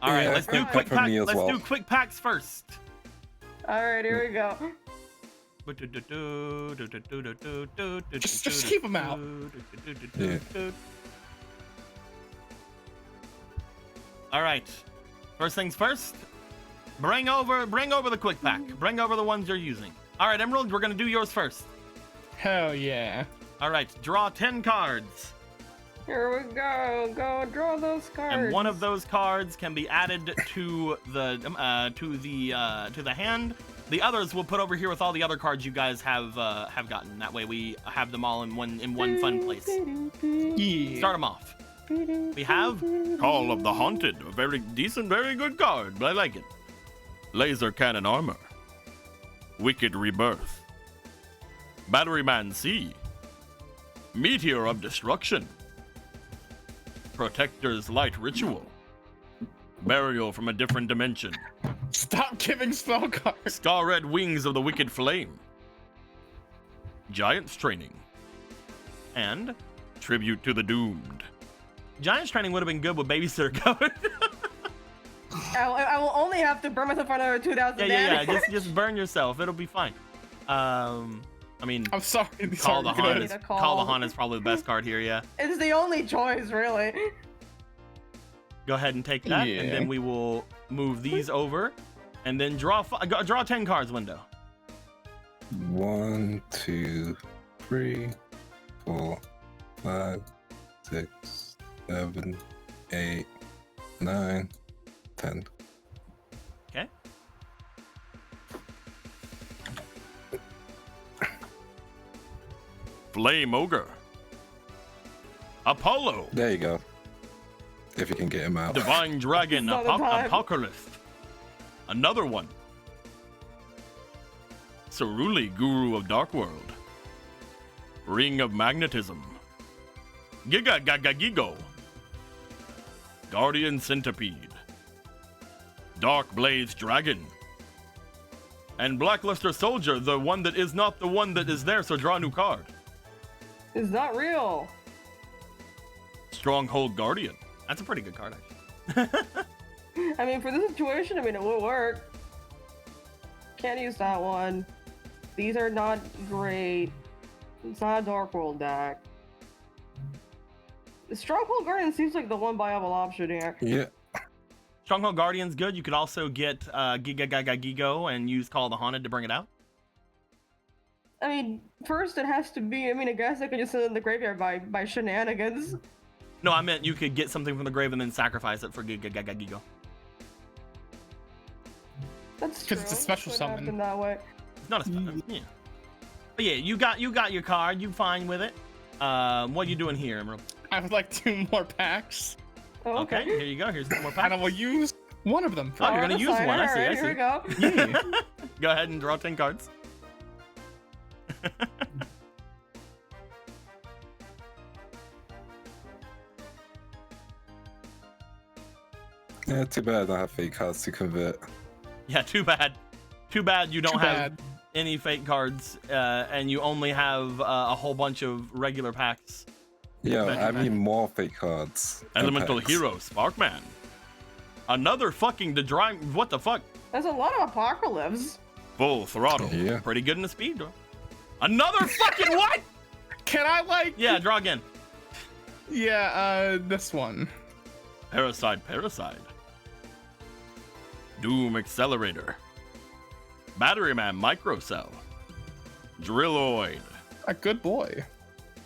All right, Yeah, let's do quick quick pack for me pack. as Let's well. do quick packs first. all right. Here we go. Just keep 'em out. Yeah. All right. First things first. Bring over the quick pack. Bring over the ones you're using. All right, Emerald, we're gonna do yours first. Hell yeah. All right, draw 10 cards, Here we go. Go draw those cards. and one of those cards can be added to the hand. The others we'll put over here with all the other cards you guys have gotten. That way we have them all in one fun place. Yeah. Start them off. We have Call of the Haunted, a very decent, very good card, but I like it. Laser Cannon Armor. Wicked Rebirth. Batteryman C. Meteor of Destruction. Protector's Light Ritual. Burial from a Different Dimension. Stop giving spell cards. Star-Red Wings of the Wicked Flame. Giant's Training. and Tribute to the Doomed. Giants training would have been good with babysitter covered. I will only have to burn myself for another 2,000 yeah. damage. Just burn yourself. It'll be fine. I mean, I'm sorry. These Call aren't the good. Han is Call the Han is probably the best card here. Yeah. It's the only choice, really. Go ahead and take that, and Yeah. then we will move these over, and then draw 10 cards. Window. 1, 2, 3, 4, 5, 6, 7, 8, 9, 10. Okay. Flame Ogre. Apollo. There you go. If you can get him out. Divine Dragon. It's not a time. Apocalypse. Another one. Ceruli, Guru of Dark World. Ring of Magnetism. Giga Gaga Gigo. Guardian Centipede. Dark Blaze Dragon. And Blackluster Soldier, the one that is not the one that is there, so draw a new card. It's not real. Stronghold Guardian. That's a pretty good card, actually. I mean, for this situation, I mean, it will work. Can't use that one. These are not great. It's not a Dark World deck. The Stronghold Guardian seems like the one viable option here. Yeah. Stronghold Guardian's good. You could also get Giga Gaga Gigo and use Call of the Haunted to bring it out. I mean, first it has to be. I mean, I guess I could just send it in the graveyard by shenanigans. No, I meant you could get something from the grave and then sacrifice it for Giga Gaga Gigo. That's true. 'Cause it's a special Could summon. happen that way. It's not a yeah. But yeah, you got your card. You fine with it. What are you doing here, Emerald? I would like 2 more packs, Oh, Okay, here you go. Here's some more and packs. I will use one of them. Oh, you're Oh, gonna the use signer. one. I see. Alright, I here see. we go. Yeah. Go ahead and draw 10 cards. Yeah, too bad I don't have fake cards to convert. Yeah, too bad. Too bad you don't Too have bad. any fake cards, and you only have a whole bunch of regular packs. Yeah, Thank you, I thank need you. more fake cards. than Elemental packs. Hero, Sparkman. Another fucking what the fuck? There's a lot of apocalypse. Full Throttle. Yeah. Pretty good in the speed draw. Another fucking what? Can I like? Yeah, draw again. Yeah. This one. Parasite. Doom Accelerator. Batteryman Microcell. Drilloid. A good boy.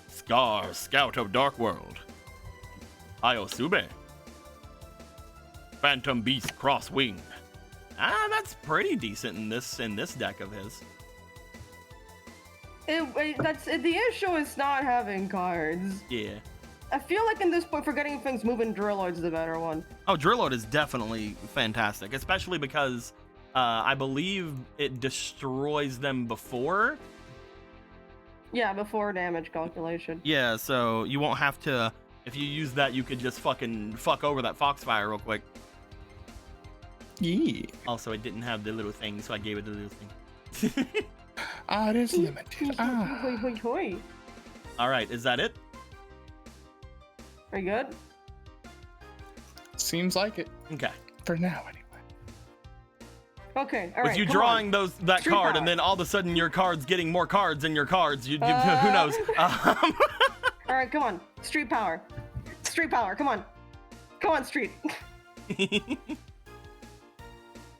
Scar, Scout of Dark World. Ayosube. Phantom Beast Crosswing. That's pretty decent in this deck of his. The issue is not having cards. Yeah. I feel like in this point, for getting things moving, Drilloid's the better one. Oh, Drilloid is definitely fantastic, especially because I believe it destroys them before. Yeah, before damage calculation. Yeah, so you won't have to. If you use that, you could just fucking fuck over that Foxfire real quick. Yeah. Also, it didn't have the little thing, so I gave it the little thing. Ah, it is limited. Ah. Hoi, hoi, hoi. All right, is that it? Are you good? Seems like it. Okay. For now, anyway. Okay, all With right. you come drawing on. that Street card, power. and then all of a sudden your card's getting more cards in your cards. Who knows? All right, come on. Street power. Street power. Come on. Come on, street.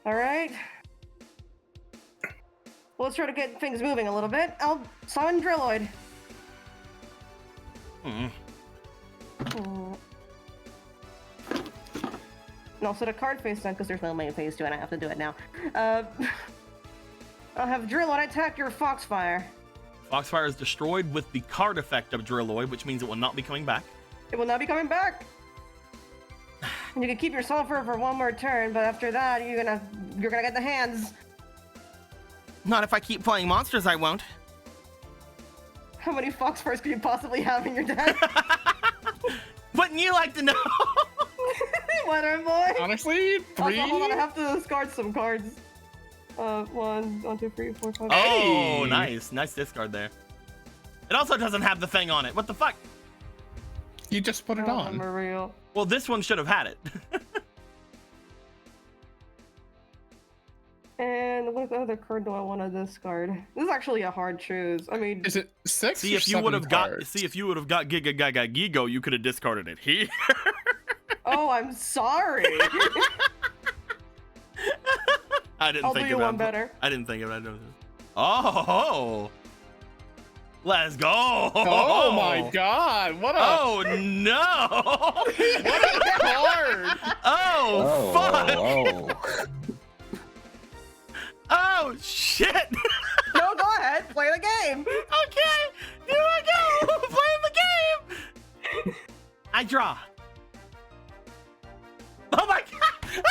All right. Well, let's try to get things moving a little bit. I'll summon Drilloid. And I'll set a card face down because there's no main phase 2 and I have to do it now. I'll have Drilloid attack your Foxfire. Foxfire is destroyed with the card effect of Drilloid, which means it will not be coming back. It will not be coming back. And you can keep your Sulfur for one more turn, but after that, you're gonna get the hands. Not if I keep playing monsters, I won't. How many Foxfires could you possibly have in your deck? Wouldn't you like to know? Whatever, boy. Honestly, 3. Also, hold on, I have to discard some cards. 1, 2, 3, 4, 5. Oh, Hey. nice discard there. It also doesn't have the thing on it. What the fuck? You just put it on. Mario. Well, this one should have had it. And what other card do I want to discard? This is actually a hard choose. I mean, Is it 6 See or if you 7 would have got. cards? See if you would have got Giga Gaga Gigo, you could have discarded it here. oh, I'm sorry. I didn't I'll think do you about one better. I didn't think about it. Oh, let's go! Oh my god! What a Oh no! what a card! Oh, fuck! Oh. Oh shit! No, go ahead. Play the game. Okay, here I go. Playing the game. I draw. Oh my god!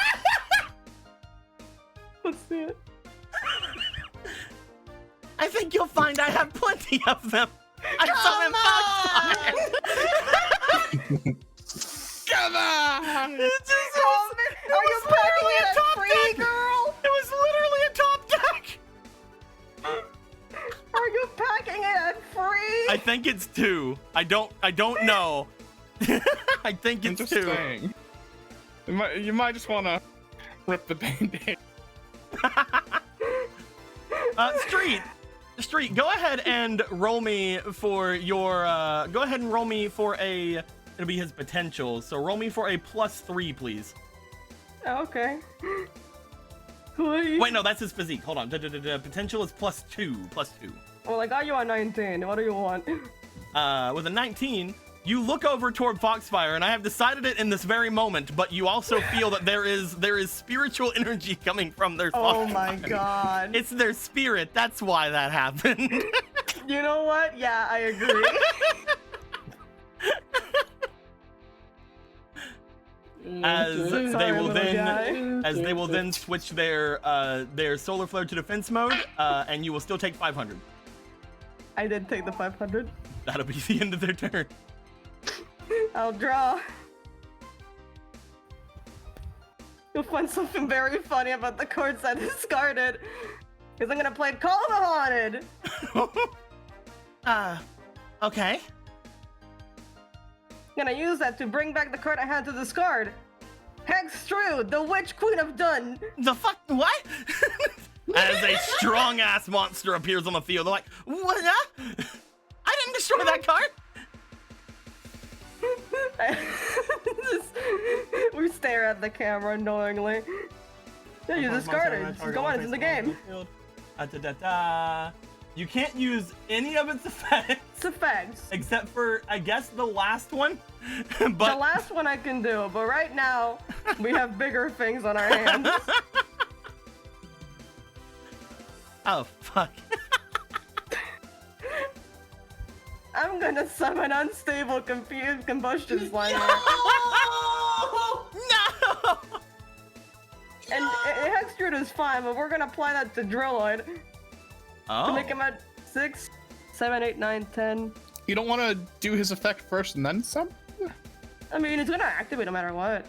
Let's see it. I think you'll find I have plenty of them. I Come on! It's just Oh, man. Are you packing it at free, girl? It was literally a top deck. Are you packing it at free? I think it's 2. I don't know. I think it's 2. Interesting. You might just want to rip the band-aid. Street, go ahead and roll me for your go ahead and roll me for a, it'll be his potential, so roll me for a +3, please. Okay. Please. Wait, no, that's his physique. Hold on. Potential is +2. Well, I got you on 19. What do you want? With a 19, you look over toward Foxfire, and I have decided it in this very moment, but you also feel that there is spiritual energy coming from their Oh Foxfire. my god. It's their spirit. That's why that happened. You know what? Yeah, I agree. As Sorry, they will little then, guy. as they will then switch their solar flare to defense mode, and you will still take 500. I did take the 500. That'll be the end of their turn. I'll draw. You'll find something very funny about the cards I discarded. Because I'm gonna play Call of the Haunted. Okay. Gonna use that to bring back the card I had to discard. Hextrude, the Witch Queen of Dun. The fuck? What? As a strong ass monster appears on the field, they're like, what? I didn't destroy that card. We stare at the camera knowingly. Yeah, you discarded. Just go on, it's in the game. You can't use any of its effects It's effects. except for, I guess, the last one. The But last one I can do, but right now we have bigger things on our hands. oh fuck. I'm gonna summon Unstable Confused Combustion Slimer. No! And Hextrude is fine, but we're gonna apply that to Drilloid to Oh. make him at 6, 7, 8, 9, 10. You don't want to do his effect first and then some? I mean, it's gonna activate no matter what.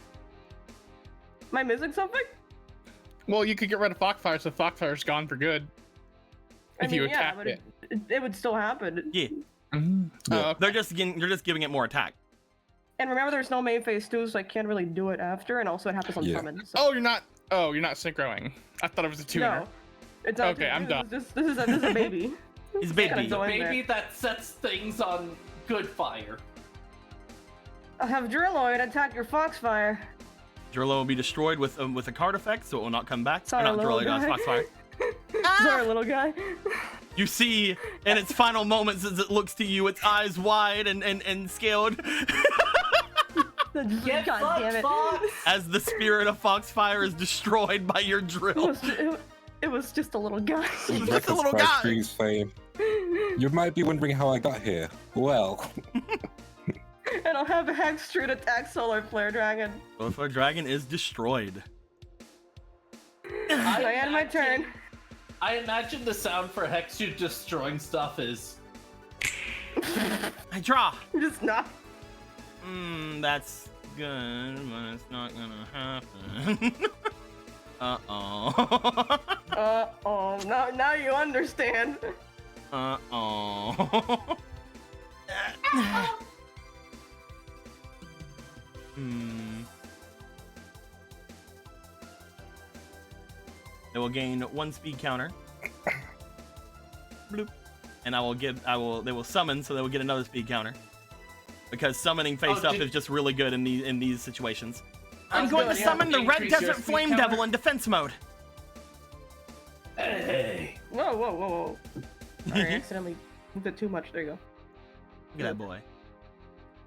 Am I missing something? Well, you could get rid of Foxfire, so Foxfire's gone for good. If you attack but it. it would still happen. Yeah, Mhm. Yeah. they're just giving it more attack. And remember, there's no main phase too, so I can't really do it after, and also it happens on Yeah. summon. So. Oh, you're not synchroing. I thought it was a tuner. No, it's not. Okay, I'm done. This is a baby. He's a Gotta baby. go in Baby there. that sets things on good fire. I'll have Drilloid attack your Foxfire. Drillo will be destroyed with a card effect, so it will not come back. Sorry, Not little Drillo, guy. Foxfire. Sorry, little guy. You see in its final moments as it looks to you, its eyes wide and scaled, Get God fucked, damn it. Fox! as the spirit of Foxfire is destroyed by your drill. It was just a little guy. Just a little Reckless guy. Strings fame. You might be wondering how I got here. Well, And I'll have Hextrude attack Solar Flare Dragon. Solar Dragon is destroyed. I end my turn. I imagine the sound for Hexu destroying stuff is. I draw. Just not. That's good, but it's not gonna happen. Uh-oh. Uh-oh. Now you understand. Uh-oh. They will gain 1 speed counter. Bloop. And they will summon, so they will get another speed counter. Because summoning face up is just really good in these situations. I'm going to summon the Red Increase your Desert speed Flame counter. Devil in defense mode. Hey. Whoa. Sorry, I accidentally did too much. There you go. Look at that boy.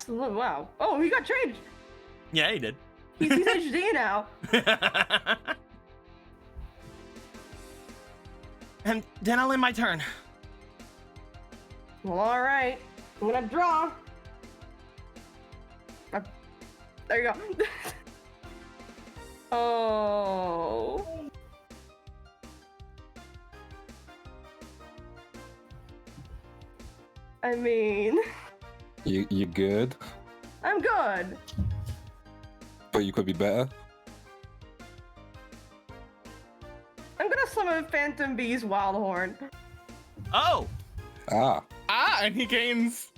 Oh, wow. Oh, he got changed. Yeah, he did. He's HD now. And then I'll end my turn. Well, all right. I'm gonna draw. There you go. Oh. I mean, you good, I'm good. but you could be better. I'm gonna summon Phantom Beast Wildhorn. Oh! Ah, And he gains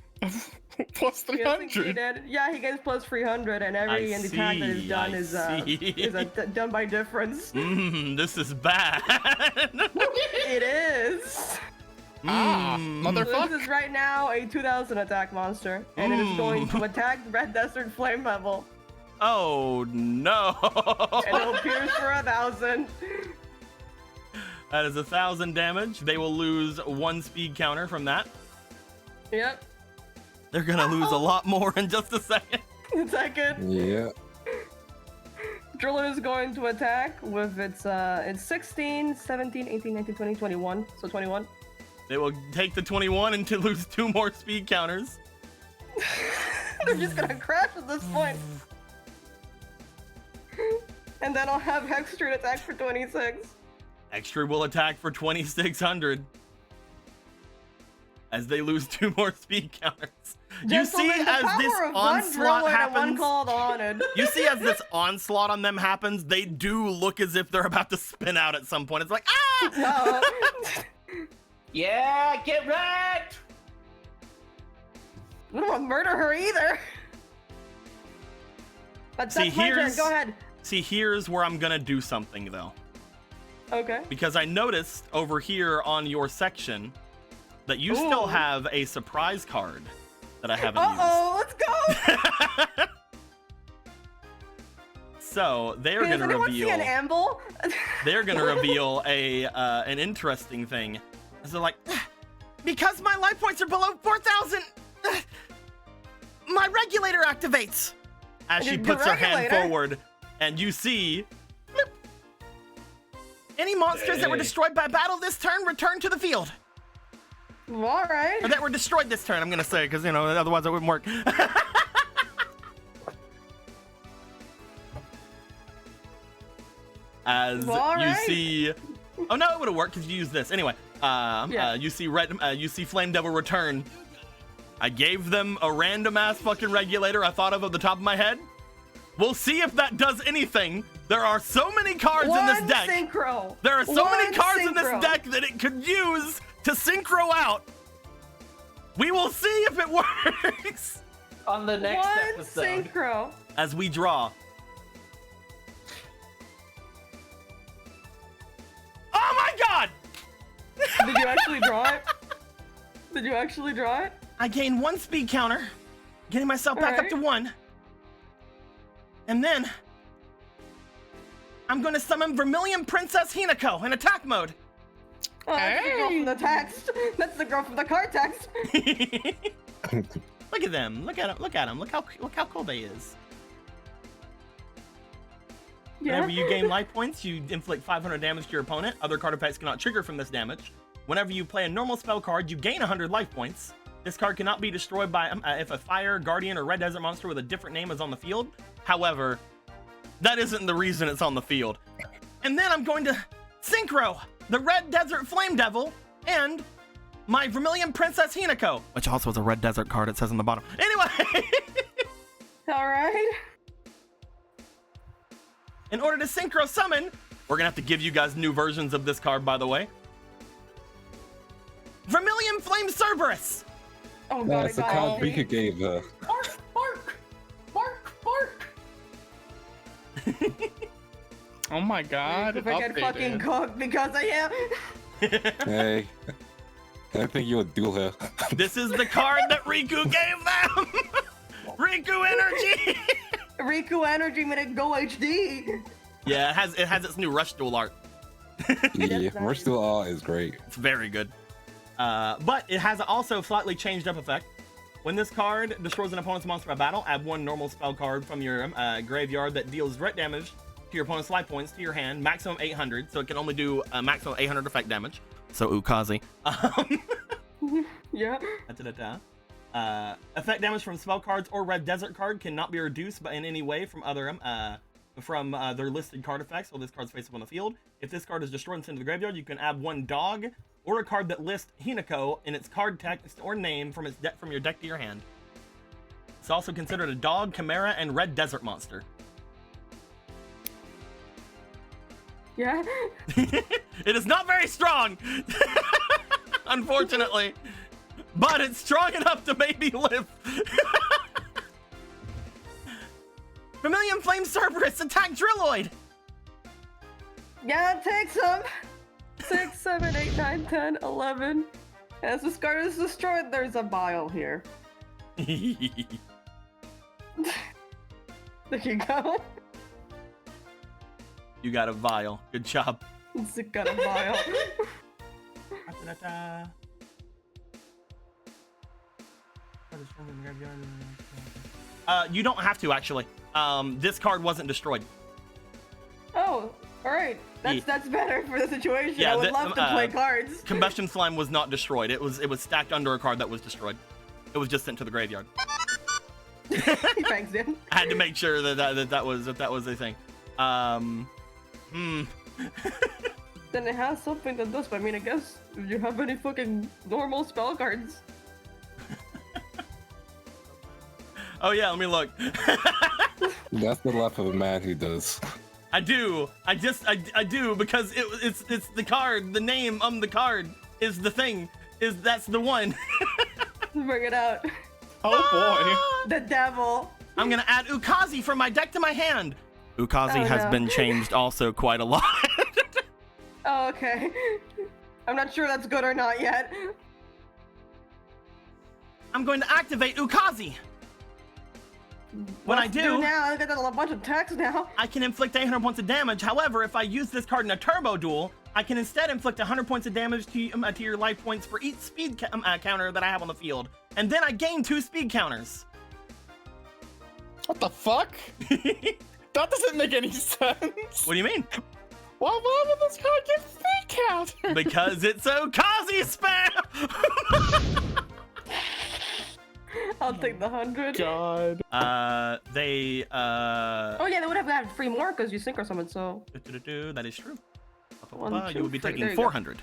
plus Yes, he 300. did. Yeah, he gets plus 300, and every I attack that is see, done I is see. done by difference. This is bad. It is. So Motherfucker. this is right now a 2000 attack monster, and it is going to attack Red Desert Flame Level, Oh no! and it'll pierce for 1,000. That is 1,000 damage. They will lose 1 speed counter from that. Yep. They're gonna lose a lot more in just a second. Second, yeah. Driller is going to attack with its 16, 17, 18, 19, 20, 21. So 21. They will take the 21 and to lose 2 more speed counters. They're just gonna crash at this point. And then I'll have Hextrude attack for 26. Extra will attack for 2,600 as they lose 2 more speed counters. You see, Gentlemen, the as power this of one onslaught Driller and one happens, called Honored. you see as this onslaught on them happens, they do look as if they're about to spin out at some point. It's like, ah! Yeah, get wrecked! I don't want to murder her either. But See, that's my turn. here's- Go ahead. See, here's where I'm gonna do something though. Okay. Because I noticed over here on your section that you still Ooh. have a surprise card that I haven't Uh-oh, let's go. used. So they're Does gonna anyone see an reveal. anvil? They're gonna reveal an interesting thing. So they're like, because my life points are below 4,000, my regulator activates. As she Your puts her hand regulator? forward, and you see. Bloop. Any monsters that were destroyed by battle this turn return to the field. All right. Or that were destroyed this turn, I'm gonna say, because, you know, otherwise it wouldn't work. As All you right. see, oh no, it would have worked because you used this anyway. You see Flame Devil return. I gave them a random ass fucking regulator I thought of the top of my head. We'll see if that does anything. There are so many cards in this deck. Synchro. There are so many One cards in synchro. this deck that it could use to synchro out. We will see if it works. On the next One episode. synchro. As we draw. Oh my god! Did you actually draw it? Did you actually draw it? I gained 1 speed counter, getting myself back up to 1. And then I'm going to summon Vermilion Princess Hinako in attack mode. Oh, that's the girl from the text. That's the girl from the card text. Look at them. Look at them. Look at them. Look how cool they is. Yeah. Whenever you gain life points, you inflict 500 damage to your opponent. Other card effects cannot trigger from this damage. Whenever you play a normal spell card, you gain 100 life points. This card cannot be destroyed by if a fire, guardian, or red desert monster with a different name is on the field. However, that isn't the reason it's on the field. And then I'm going to synchro the red desert flame devil and my Vermilion Princess Hinako, which also is a red desert card, it says on the bottom. Anyway. All right. In order to synchro summon, we're gonna have to give you guys new versions of this card, by the way. Vermilion Flame Cerberus. Oh god, That's the it got card me. Rika gave. Bark, bark, bark, bark. Oh my god. If I get fucking updated. cooked because I am. Hey, I think you'll do her. This is the card that Riku gave them. Riku Energy. Riku Energy made it go HD. Yeah, it has its new Rush Duel art. Yeah, nice. Rush Duel R is great. It's very good. But it has also slightly changed up effect. When this card destroys an opponent's monster by battle, add 1 normal spell card from your graveyard that deals direct damage to your opponent's life points to your hand, maximum 800, so it can only do a maximum 800 effect damage. So Ukazi. Yeah. Effect damage from spell cards or red desert card cannot be reduced in any way from their listed card effects while this card's face up on the field. If this card is destroyed and sent to the graveyard, you can add 1 dog or a card that lists Hinako in its card text or name from your deck to your hand. It's also considered a dog, chimera, and red desert monster. Yeah. It is not very strong, unfortunately, but it's strong enough to maybe live. Vermilion Flame Cerberus, attack Drilloid. Yeah, it takes them. 6, 7, 8, 9, 10, 11. As this card is destroyed, there's a bile here. There you go. You got a vial. Good job. It's got a bile. You don't have to, actually. This card wasn't destroyed. Oh, alright. That's better for the situation. Yeah, I would love to play cards. Combustion Slime was not destroyed. It was stacked under a card that was destroyed. It was just sent to the graveyard. Thanks, Dan. I had to make sure that was a thing. Then it has something that does, but I mean, I guess if you have any fucking normal spell cards. Oh yeah, let me look. That's the life of a man who does. I do. I do because it's the card. The name on the card is the thing. That's the one. Bring it out. Oh The devil. I'm gonna add Ukazi from my deck to my hand. Ukazi Oh, has no. been changed also quite a lot. Oh, okay. I'm not sure that's good or not yet. I'm going to activate Ukazi. When I Let's do, now, I got a bunch of text now. I can inflict 800 points of damage. However, if I use this card in a turbo duel, I can instead inflict 100 points of damage to your life points for each speed counter that I have on the field. And then I gain 2 speed counters. What the fuck? That doesn't make any sense. What do you mean? Why would this card get speed counter? Because it's Ukazi spam! I'll take the 100. God. Oh yeah, they would have gotten 3 more because you synchro summon, so. That is true. One, You will be 2, 3. There taking you go. 400.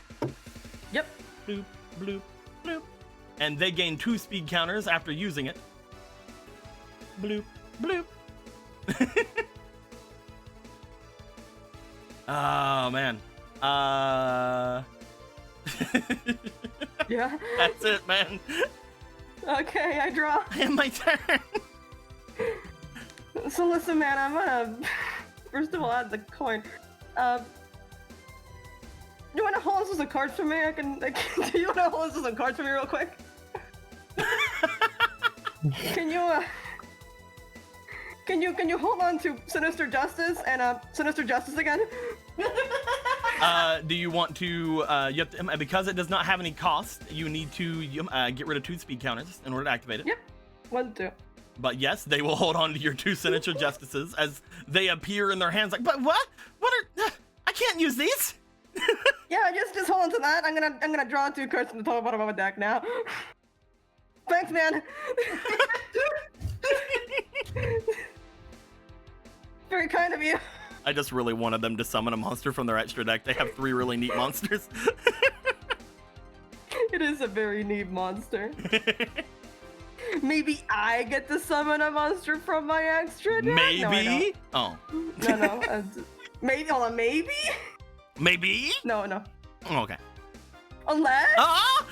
Yep. Bloop, bloop, bloop. And they gain 2 speed counters after using it. Bloop, bloop. Oh man. Yeah. That's it, man. Okay, I draw. And my turn. So listen, man, I'm gonna first of all add the coin. You wanna hold this as a card for me? Do you wanna hold this as a card for me real quick? Can you hold on to Sinister Justice and Sinister Justice again? Do you want to? You have to, because it does not have any cost. You need to get rid of 2 speed counters in order to activate it. Yep. 1, 2. But yes, they will hold on to your 2 Sinister Justices as they appear in their hands. Like, but what? What are? I can't use these. Yeah, just hold on to that. I'm gonna draw 2 cards from the top bottom of my deck now. Thanks, man. Very kind of you. I just really wanted them to summon a monster from their extra deck. They have 3 really neat monsters. It is a very neat monster. Maybe I get to summon a monster from my extra deck? Maybe? No, Oh. No. Maybe? Hold on, maybe? Maybe? No. Okay. Unless? Ah!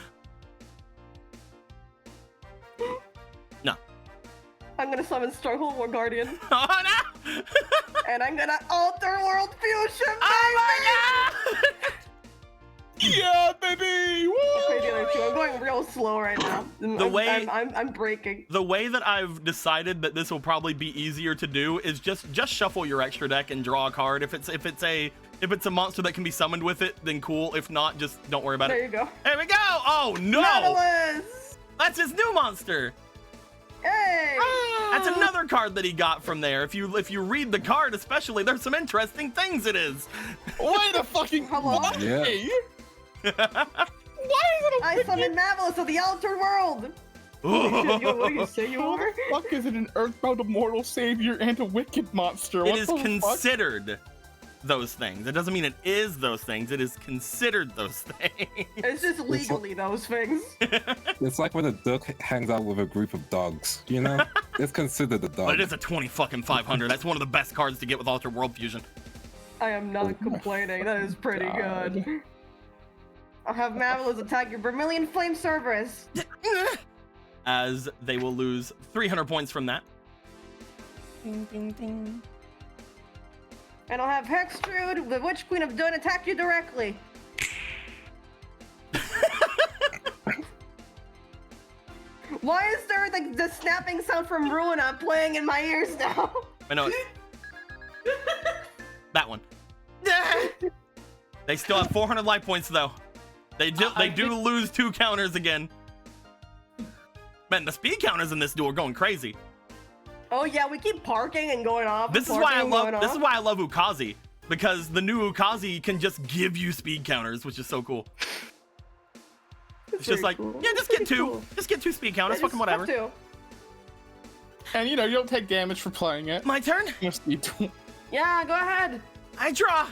No. I'm gonna summon Stronghold War Guardian. Oh no! And I'm gonna alter World Fusion, Oh my god! Yeah, baby! Woo! Okay, the other 2. I'm going real slow right now. I'm breaking. The way that I've decided that this will probably be easier to do is just shuffle your extra deck and draw a card. If it's a monster that can be summoned with it, then cool. If not, just don't worry about There it. you go. There we go! Oh no! Nautilus! That's his new monster! Hey! That's another card that he got from there. If you read the card especially, there's some interesting things it is. Why the fucking Hello? why? Yeah. Why is it a I summoned Marvelous of the Altered World! What do you say you How are? the fuck is it an earthbound immortal savior and a wicked monster? It What is the fuck? considered those things. It doesn't mean it is those things. It is considered those things. It's just legally those things. It's like when a duck hangs out with a group of dogs, you know? It's considered a dog. But it is a 500. That's one of the best cards to get with Altered World Fusion. I am not complaining. That is pretty God. good. I'll have Marvelous attack your Vermilion Flame Cerberus. As they will lose 300 points from that. Ding, ding, ding. And I'll have Hextrude, the Witch Queen of Dun, attack you directly. Why is there like the snapping sound from Ruina playing in my ears now? I know it. That one. They still have 400 life points though. They do lose 2 counters again. Man, the speed counters in this duel are going crazy. Oh yeah, we keep parking and going off. This is why I love Ukazi, because the new Ukazi can just give you speed counters, which is so cool. It's just like, yeah, just get 2. Cool. Just get 2 speed counters, fucking whatever. And you know, you don't take damage for playing it. My turn? Yes, you do. Yeah, go ahead. I draw.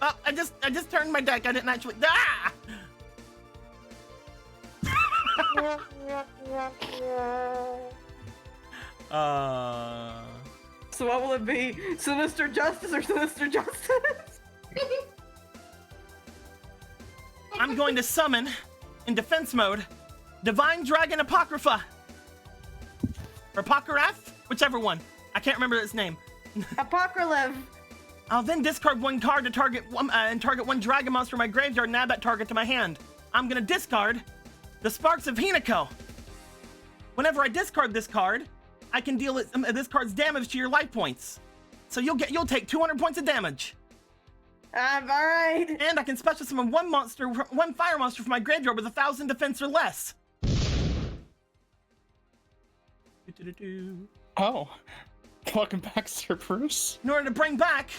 Oh, I just turned my deck. I didn't actually. Ah! So what will it be? Sinister Justice or Sinister Justice? I'm going to summon, in defense mode, Divine Dragon Apocrypha. Or Apocryph? Whichever one. I can't remember its name. Apocryph. I'll then discard 1 card to target one dragon monster in my graveyard and add that target to my hand. I'm gonna discard the Sparks of Hinako. Whenever I discard this card, I can deal this card's damage to your life points. So you'll take 200 points of damage. All right. And I can special summon 1 fire monster from my graveyard with 1,000 defense or less. Oh. Welcome back, Sir Bruce. In order to bring back...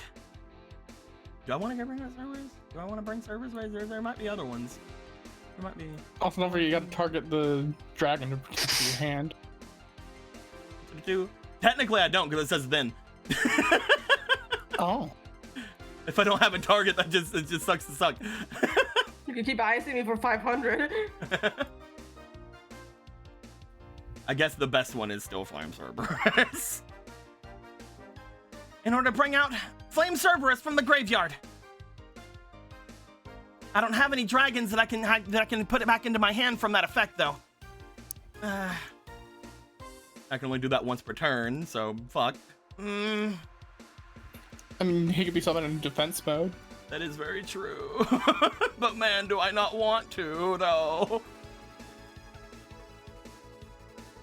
Do I want to bring servers? Do I want to bring servers? There might be other ones. There might be... Also, don't forget you gotta target the dragon to protect your hand. Technically, I don't, because it says then. Oh. If I don't have a target, it just sucks to suck. You can keep icing me for 500. I guess the best one is still Flame Cerberus. In order to bring out Flame Cerberus from the graveyard, I don't have any dragons that I can put it back into my hand from that effect though. I can only do that once per turn, so fuck. I mean, he could be summoned in defense mode. That is very true. But man, do I not want to, though.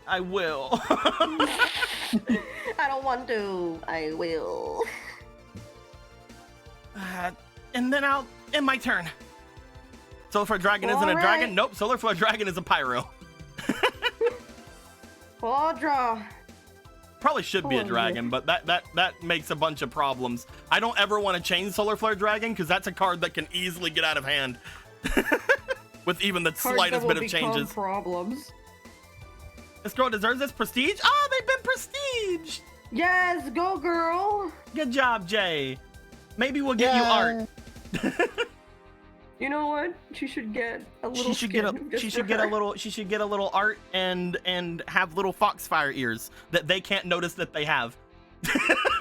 I will. I don't want to. I will. And then I'll end my turn. Solar Flare Dragon isn't a dragon? Nope, Solar Flare Dragon is a pyro. I'll draw. Probably should be a dragon, but that makes a bunch of problems. I don't ever want to change Solar Flare Dragon because that's a card that can easily get out of hand with even the slightest bit of changes. Problems. This girl deserves this prestige. Oh, they've been prestige. Yes, go girl. Good job, Jay. Maybe we'll get you art. You know what? She should get a little. She should get a little. She should get a little art and have little foxfire ears that they can't notice that they have.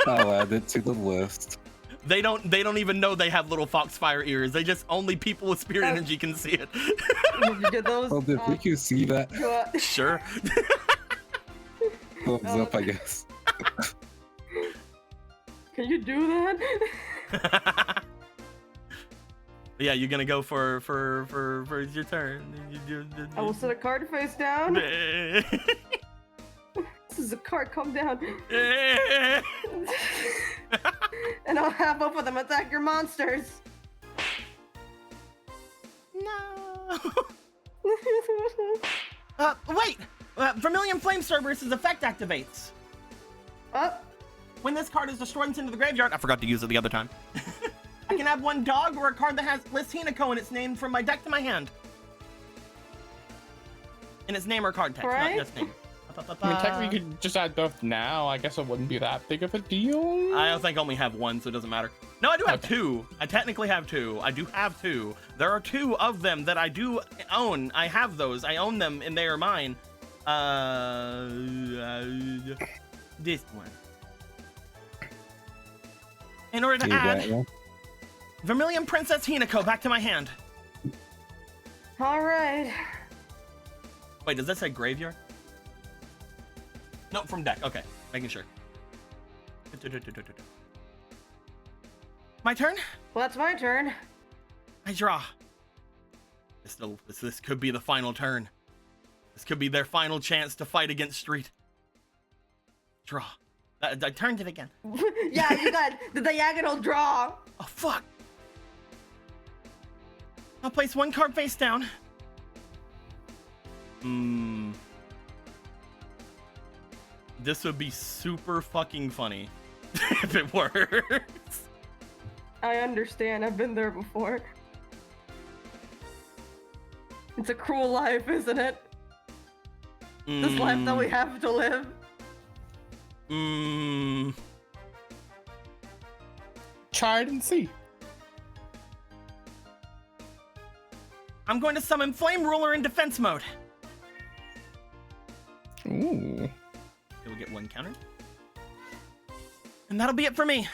I'll add it to the list. They don't even know they have little foxfire ears. They just only people with spirit energy can see it. Get those, Well, did Riku see that? Sure. Thumbs up, I guess. Can you do that? Yeah, you're gonna go for your turn. I will set a card face down. This is a card. Calm down. And I'll have both of them attack your monsters. No. Wait. Vermilion Flamestar versus effect activates. When this card is destroyed and sent to the graveyard, I forgot to use it the other time. I can have one dog or a card that has lists Hinako in its name from my deck to my hand. In its name or card text, not just name. I mean, technically you could just add both now. I guess it wouldn't be that big of a deal. I don't think I only have one, so it doesn't matter. No, I do have two. I technically have two. I do have two. There are two of them that I do own. I have those. I own them and they are mine. This one. In order to add Vermilion Princess Hinako back to my hand. All right. Wait, does that say graveyard? No, from deck. Okay, making sure. My turn? Well, that's my turn. I draw. This could be the final turn. This could be their final chance to fight against Street. Draw. I turned it again. Yeah, you got the diagonal draw. Oh, fuck. I'll place one card face down. This would be super fucking funny if it works. I understand. I've been there before. It's a cruel life, isn't it? This life that we have to live. Try it and see. I'm going to summon Flame Ruler in defense mode. Ooh. It will get one counter. And that'll be it for me.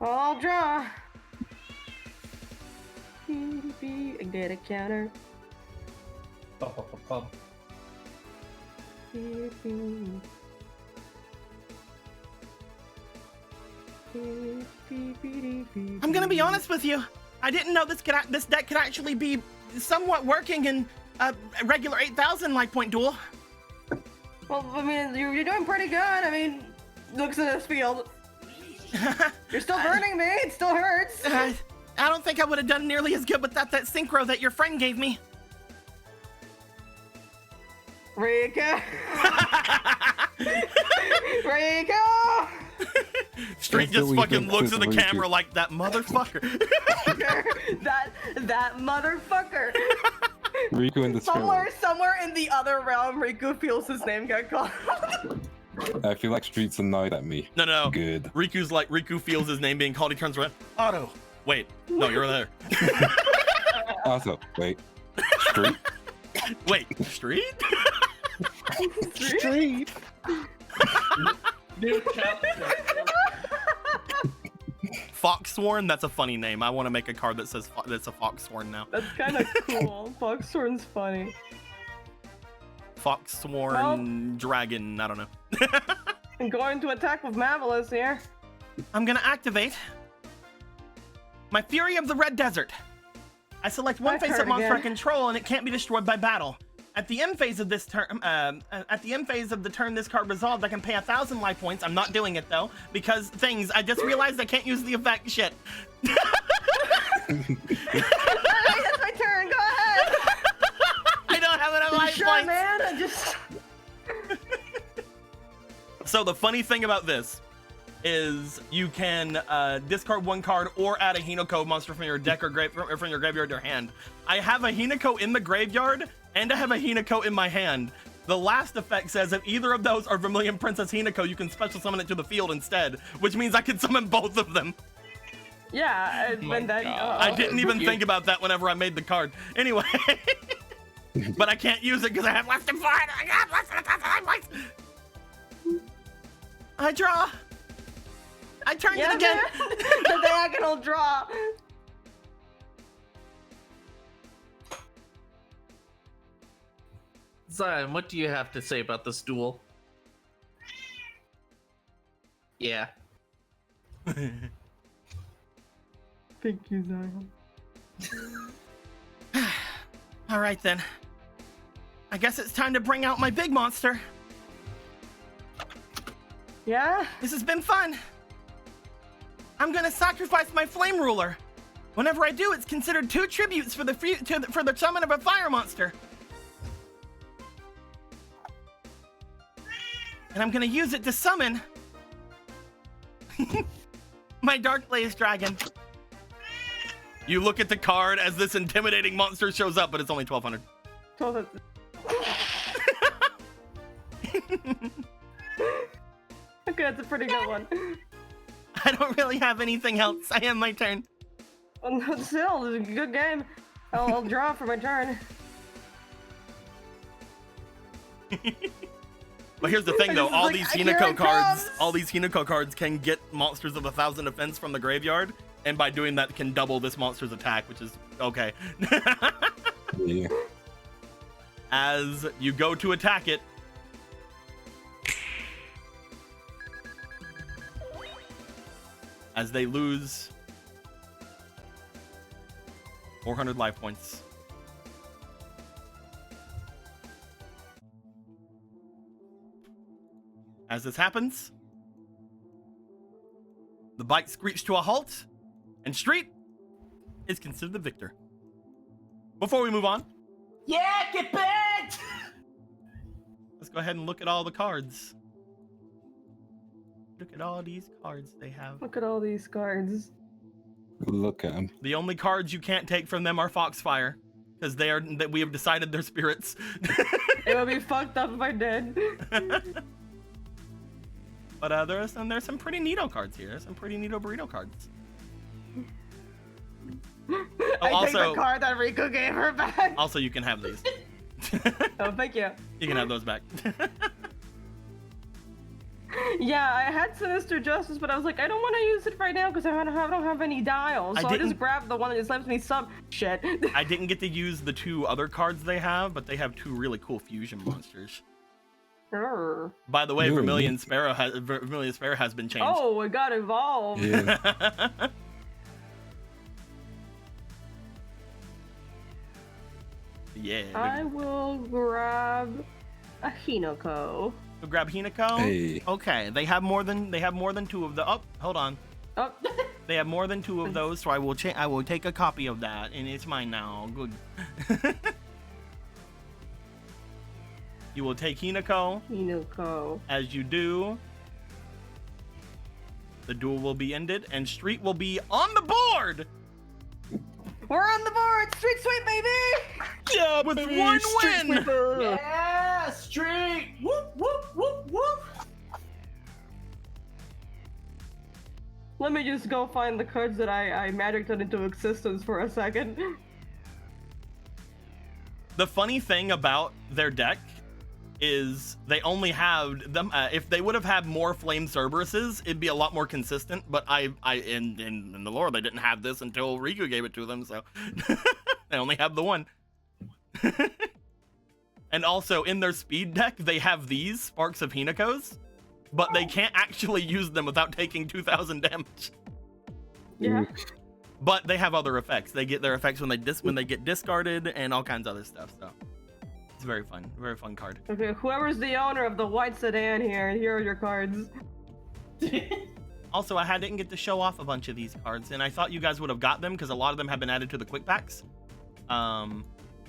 I'll draw. And get a counter. I'm gonna be honest with you. I didn't know this deck could actually be somewhat working in a regular 8,000 life point duel. Well, I mean, you're doing pretty good. I mean, looks at this field. You're still burning me. It still hurts. I don't think I would have done nearly as good without that synchro that your friend gave me. Rika. Rika. Street just fucking looks at the camera like that motherfucker. that motherfucker. Riku in the somewhere in the other realm, Riku feels his name get called. I feel like Street's annoyed at me. No. Good. Riku feels his name being called. He turns around. Otto. Wait. No, you're there. Also, wait. Street? Wait. Street? New chapter. Foxsworn, that's a funny name. I want to make a card that says that's a Foxsworn now. That's kind of cool. Foxhorn's funny. Foxsworn dragon, I don't know. I'm going to attack with Marvelous here. I'm gonna activate my Fury of the Red Desert. I select one I've face-up heard monster I again. control, and it can't be destroyed by battle. At the end phase of this turn, the turn this card resolved, I can pay 1,000 life points. I'm not doing it though because things. I just realized I can't use the effect. Shit. Alright, that's my turn. Go ahead. I don't have enough life Sure, points. man. I just. So the funny thing about this is you can discard one card or add a Hinoko monster from your deck or from your graveyard to your hand. I have a Hinoko in the graveyard and I have a Hinoko in my hand. The last effect says if either of those are Vermilion Princess Hinoko, you can special summon it to the field instead, which means I can summon both of them. Yeah, my and then God. I didn't even think about that whenever I made the card. Anyway, but I can't use it because I have less than 4. I have less than 1,000 life points. I draw. I turned it again. The diagonal draw. Zion, what do you have to say about this duel? Yeah. Thank you, Zion. All right then. I guess it's time to bring out my big monster. Yeah? This has been fun. I'm gonna sacrifice my flame ruler. Whenever I do, it's considered 2 tributes for the summon of a fire monster. And I'm gonna use it to summon my Dark Blaze Dragon. You look at the card as this intimidating monster shows up, but it's only 1,200. Okay, that's a pretty good one. I don't really have anything else. I end my turn. Still, it's a good game. I'll draw for my turn. But here's the thing, though. It's All like, these here Hinoko it cards, comes. all these Hinoko cards can get monsters of 1,000 defense from the graveyard, and by doing that, can double this monster's attack, which is okay. Yeah. As you go to attack it, as they lose 400 life points. As this happens, the bike screeched to a halt, and Street is considered the victor. Before we move on, Yeah, get back! let's go ahead and look at all the cards. Look at all these cards they have. Look at all these cards. Look at him. The only cards you can't take from them are Foxfire, because that we have decided they're spirits. It would be fucked up if I did. But there's some pretty neato cards here. There's some pretty neato burrito cards. I take the card that Rico gave her back. Also, you can have these. Oh, thank you. You can have those back. Yeah, I had Sinister Justice, but I was like, I don't want to use it right now because I don't have any dials. So I didn't- just grabbed the one that just left me some shit. I didn't get to use the 2 other cards they have, but they have 2 really cool fusion monsters. Grr. By the way, Ooh. Vermilion Sparrow has been changed. Oh, it got evolved. Yeah. Yeah. I will grab a Hinoko. We'll grab Hinoko. Hey. Okay, they have more than 2 of the. Oh, hold on. Oh. They have more than 2 of those, so I will take a copy of that, and it's mine now. Good. You will take Hinoko. Hinoko. As you do, the duel will be ended, and Street will be on the board. We're on the board! Street sweep, baby! Yeah, with 1 win. Yeah, street! Whoop, whoop, whoop, whoop! Let me just go find the cards that I magicked into existence for a second. The funny thing about their deck is they only have them. If they would have had more flame Cerberuses, it'd be a lot more consistent. But in the lore, they didn't have this until Riku gave it to them, so they only have the one. And also in their speed deck, they have these Sparks of Hinako's, but they can't actually use them without taking 2,000 damage. Yeah. But they have other effects. They get their effects when they get discarded and all kinds of other stuff. So it's very fun card. Okay, whoever's the owner of the white sedan here are your cards. Also, I didn't get to show off a bunch of these cards, and I thought you guys would have got them because a lot of them have been added to the quick packs.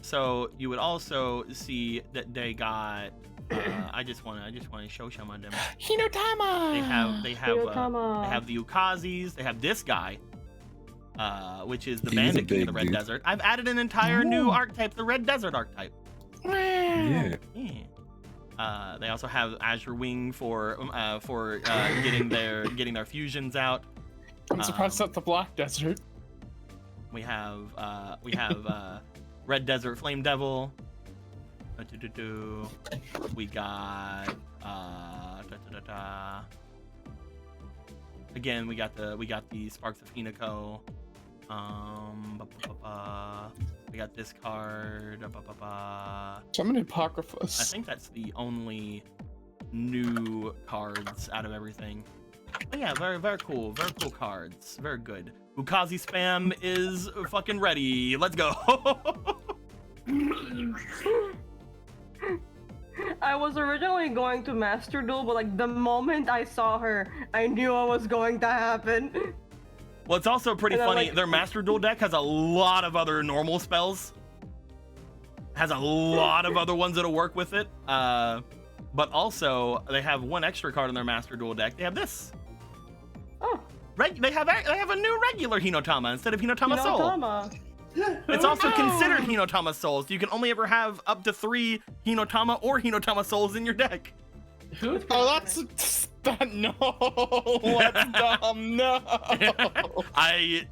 So you would also see that they got. I just want to show some of them. Hinotama. They have the Ukazis. They have this guy, which is the He's Bandit a King of the big Red dude. Desert. I've added an entire new archetype, the Red Desert archetype. Yeah. Yeah. They also have Azure Wing for getting their fusions out. I'm surprised that's the Black Desert. We have Red Desert Flame Devil. We got again we got the Sparks of Hinako. We got this card. So many Apocryphas. I think that's the only new cards out of everything. But yeah, very cool cards. Very good. Ukazi spam is fucking ready. Let's go. I was originally going to Master Duel, but like the moment I saw her, I knew what was going to happen. Well, it's also pretty And I'm funny. like- Their Master Duel deck has a lot of other normal spells. Has a lot of other ones that'll work with it. But also they have one extra card in their Master Duel deck. They have this. Oh, They have a new regular Hinotama instead of Hinotama Soul. Hinotama. It's also considered Hinotama Souls. You can only ever have up to 3 Hinotama or Hinotama Souls in your deck. Oh, that's that. No, that's dumb. No.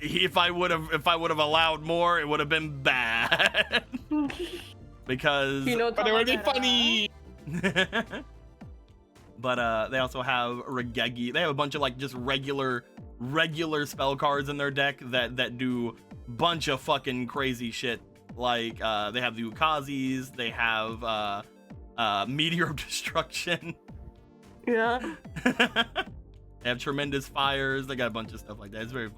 If I would have allowed more, it would have been bad. Because But it would be funny. but they also have Regegi. They have a bunch of like just regular spell cards in their deck that do bunch of fucking crazy shit. Like they have the Ukazis, they have Meteor of Destruction. Yeah. They have Tremendous Fires. They got a bunch of stuff like that. It's very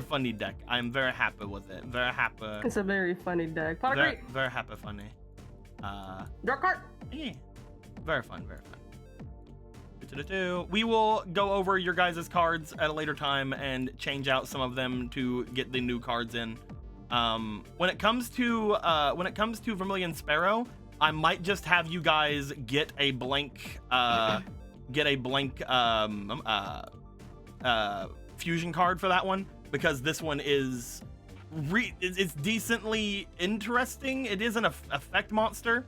funny deck. I'm very happy with it. Very happy. It's a very funny deck. Pot Very, agree. very happy funny. Draw card. Yeah. Very fun. We will go over your guys' cards at a later time and change out some of them to get the new cards in. When it comes to Vermilion Sparrow, I might just have you guys get a blank fusion card for that one, because this one is it's decently interesting. It is an effect monster.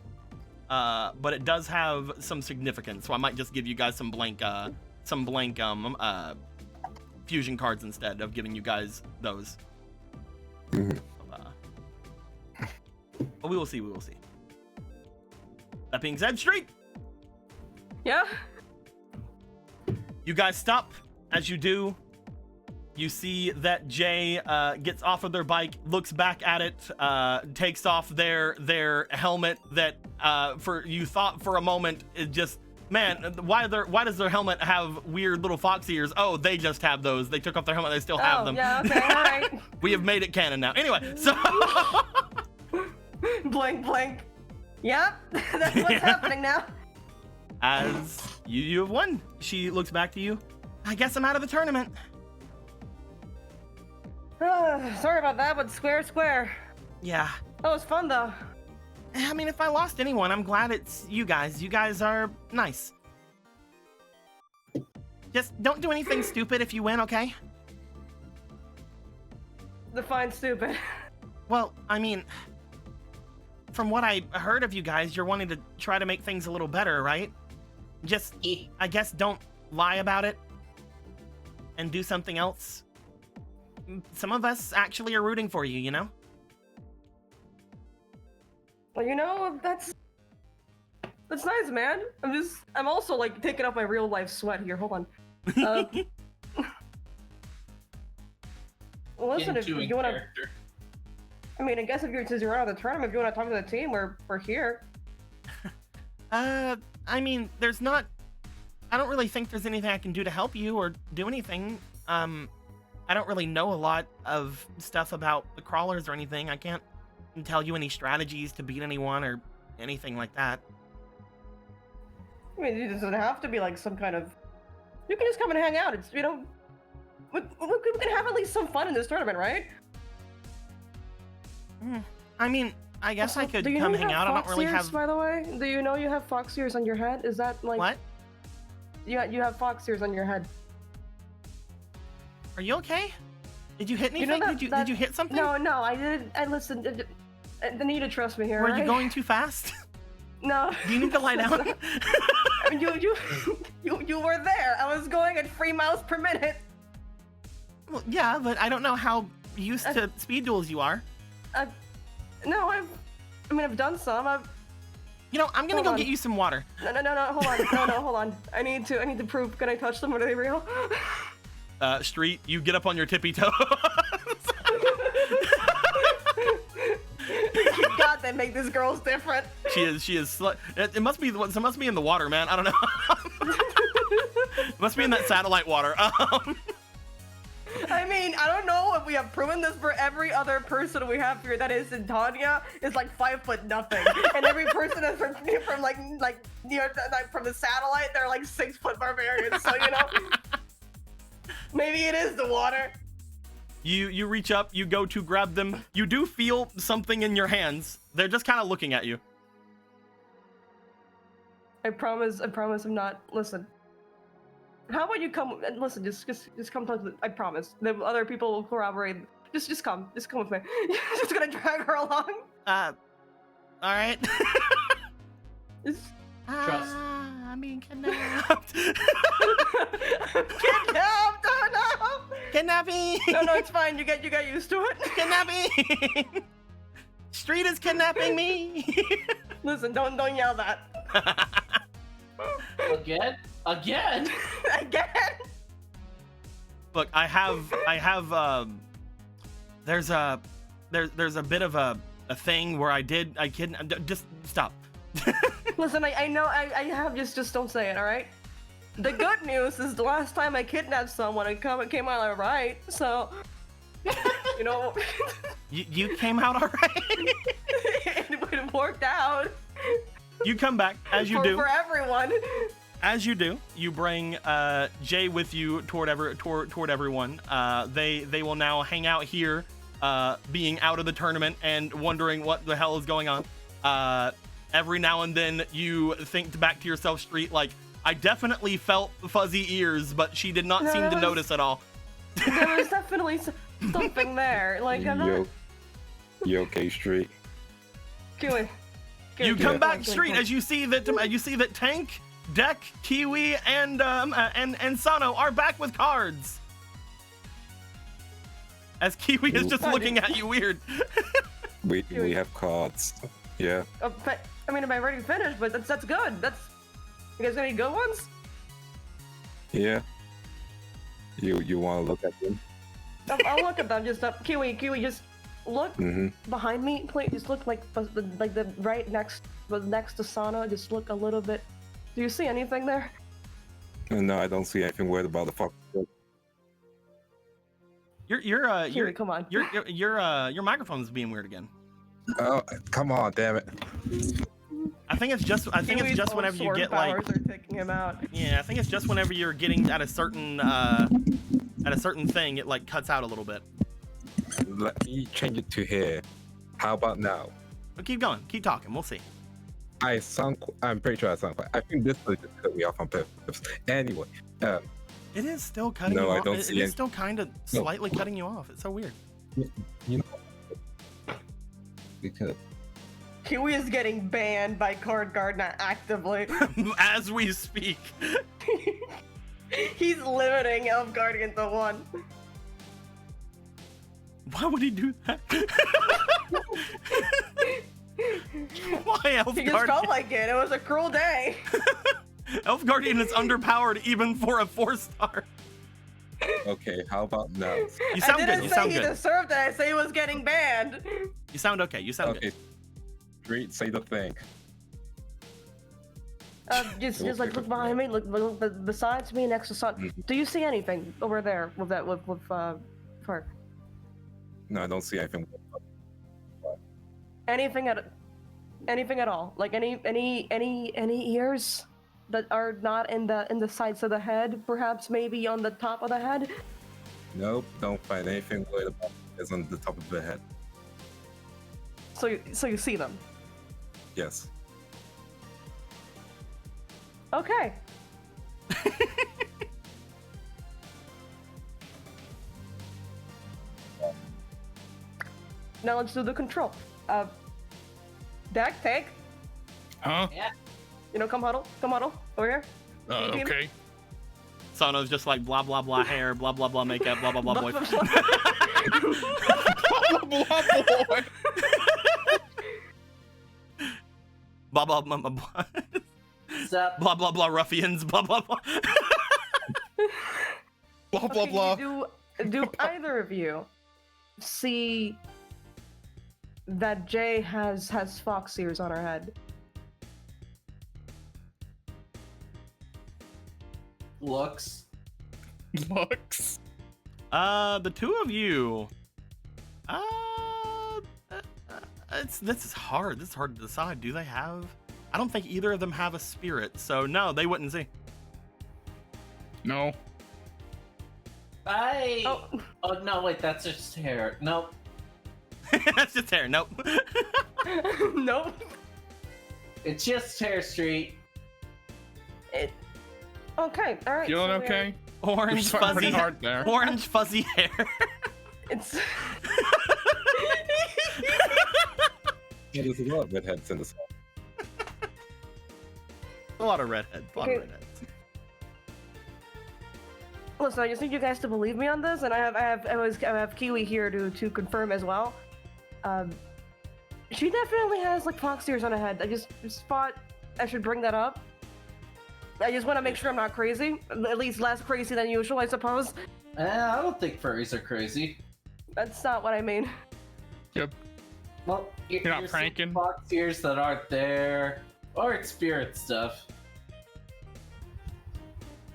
But it does have some significance, so I might just give you guys some blank fusion cards instead of giving you guys those. But we will see. That being said, Street, Yeah. you guys stop. As you do, you see that Jay gets off of their bike, looks back at it, takes off their helmet that you thought for a moment it just, man, why does their helmet have weird little fox ears? Oh, they just have those. They took off their helmet, they still have them. Yeah, okay, alright. We have made it canon now. Anyway, so Blank. Yep, that's what's happening now. as you have won, she looks back to you. I guess I'm out of the tournament. Sorry about that, but square. Yeah. That was fun though. I mean, if I lost anyone, I'm glad it's you guys. You guys are nice. Just don't do anything stupid if you win, okay? Define stupid. Well, I mean, from what I heard of you guys, you're wanting to try to make things a little better, right? Just, I guess, don't lie about it and do something else. Some of us actually are rooting for you, you know? Well, you know, that's That's nice, man. I'm also like taking off my real life sweat here. Hold on. Well, listen, if Into you want to, character. I mean, I guess since you're out of the tournament, if you want to talk to the team, we're here. I mean, there's not. I don't really think there's anything I can do to help you or do anything. I don't really know a lot of stuff about the crawlers or anything. I can't tell you any strategies to beat anyone or anything like that. I mean, it doesn't have to be like some kind of. You can just come and hang out. It's we can have at least some fun in this tournament, right? I mean, I guess I could Do you come know you hang out. I don't really ears, have. By the way, do you know you have fox ears on your head? Is that like What? You have fox ears on your head? Are you okay? Did you hit anything? You know Did you hit something? No, I didn't. I listened. I need to trust me here. Were right? you going too fast? No. Do you need to lie down? you were there. I was going at 3 miles per minute. Well, yeah, but I don't know how used to speed duels you are. No, I've done some. You know, I'm gonna Hold go on. get you some water. No, hold on. No, hold on. I need to prove. Can I touch them? Are they real? Street, you get up on your tippy toes. God, they make these girls different. She is. It must be in the water, man. I don't know. It must be in that satellite water. I mean, I don't know if we have proven this for every other person we have here that is in Tanya is like 5 foot nothing, and every person is from like from the satellite, they're like 6 foot barbarians. So you know, maybe it is the water. You reach up, you go to grab them. You do feel something in your hands. They're just kind of looking at you. I promise I'm not. Listen. How about you come and listen? Just come talk to me. I promise. The other people will corroborate. Just come with me. Just gonna drag her along. All right. Trust. I mean, kidnapped. Kidnapped! Oh no! Kidnapping. No, it's fine. You get used to it. Kidnapping. Street is kidnapping me. Listen, don't yell that. Again? Look, I have there's a bit of a thing where I just stop. Listen, I know I have just don't say it, all right? The good news is the last time I kidnapped someone, it came out all right. So, you know, you came out all right. it worked out. You come back as you do for everyone. As you do, you bring Jay with you toward everyone. They will now hang out here, being out of the tournament and wondering what the hell is going on. Every now and then you think back to yourself, Street, like, I definitely felt fuzzy ears, but she did not seem to notice at all. There was definitely something there. Like, I'm not... You okay, Street? Kiwi. You come back, Street, as you see that Tank, Deck, Kiwi, and Sano are back with cards. As Kiwi is just looking at you weird. We have cards. Yeah. But, I mean, I'm already finished, but that's good. You guys got any good ones? Yeah. You want to look at them? I'll look at them. Just Kiwi, just look behind me, please. Just look like the right next to Sano. Just look a little bit. Do you see anything there? No, I don't see anything weird about the fuck. Kiwi, come on. Your microphone's being weird again. Oh, come on, damn it. I think it's just whenever you get like. Are taking him out. Yeah, I think it's just whenever you're getting at a certain thing, it like cuts out a little bit. Let me change it to here. How about now? But keep going, keep talking. We'll see. I'm pretty sure I sound quiet. I think this will just cut me off on purpose. Anyway, it is still cutting you I off. don't It see is still kind of slightly cutting you off. It's so weird. You know, because Kiwi is getting banned by Card Gardener actively. As we speak. He's limiting Elf Guardian to 1. Why would he do that? Why Elf He just Guardian? felt like it. It was a cruel day. Elf Guardian is underpowered even for a 4-star. Okay, how about now? You sound I good. didn't You say sound he good. deserved it. I say he was getting banned. You sound okay. You sound Okay, good. great. Say the thing. Just like look behind me. Look besides me, next to Sun. Do you see anything over there with that with Park? No, I don't see anything. Anything at all? Like any ears that are not in the sides of the head? Perhaps maybe on the top of the head? Nope, don't find anything weird about it. It's on the top of the head. So you see them? Yes. Okay. Now let's do the control. Dak, take. Huh? You know, come huddle over here. Team. Okay. Sano's just like blah blah blah hair, blah blah blah makeup, blah blah blah boy. Blah, blah, boy. Blah blah blah blah Sup? blah blah blah ruffians, blah blah blah. Blah, blah, Okay, blah. Do either of you see that Jay has fox ears on her head? Looks. Looks. The two of you. This is hard. This is hard to decide. Do they have? I don't think either of them have a spirit, so no, they wouldn't see. No. Oh no, wait, that's just hair. Nope. That's just hair. Nope. Nope. It's just hair, Street. Okay, all right. Feeling so we're- okay? Orange You're sweating pretty fuzzy. hard there. Orange fuzzy hair. It's. Yeah, there's a lot of redheads in this. A lot of redheads. A lot of Okay. redheads. Listen, I just need you guys to believe me on this, and I have Kiwi here to confirm as well. She definitely has like fox ears on her head. I just thought I should bring that up. I just want to make sure I'm not crazy, at least less crazy than usual, I suppose. I don't think furries are crazy. That's not what I mean. Yep. Well, You're not seeing pranking? fox ears that aren't there, or it's spirit stuff.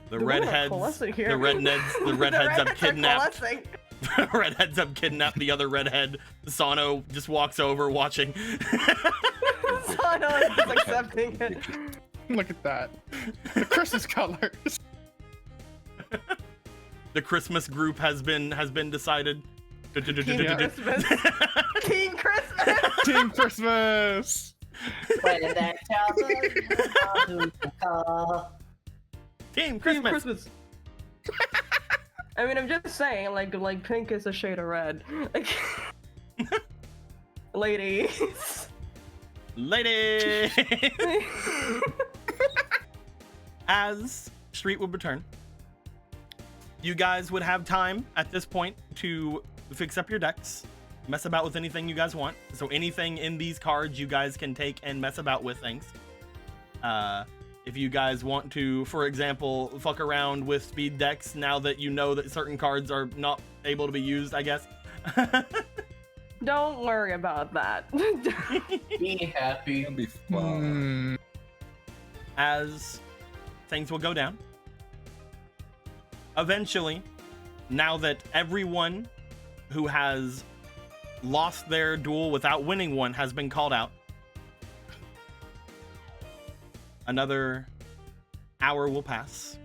The We're not redheads. coalescing here. The redheads have redheads are kidnapped. coalescing. Redheads have kidnapped the other redhead. Sano just walks over watching. So no, I'm just accepting it. Look at that. The Christmas colors. The Christmas group has been decided. King Christmas. King Christmas. Team Christmas. When that child who to call. Team King Christmas. Christmas. I mean, I'm just saying, like pink is a shade of red. Like, ladies. Lady. As Street would return, you guys would have time at this point to fix up your decks, mess about with anything you guys want. So anything in these cards you guys can take and mess about with things. If you guys want to, for example, fuck around with speed decks now that you know that certain cards are not able to be used, I guess. Don't worry about that. Be happy. It'll be fun. As things will go down. Eventually, now that everyone who has lost their duel without winning one has been called out, another hour will pass,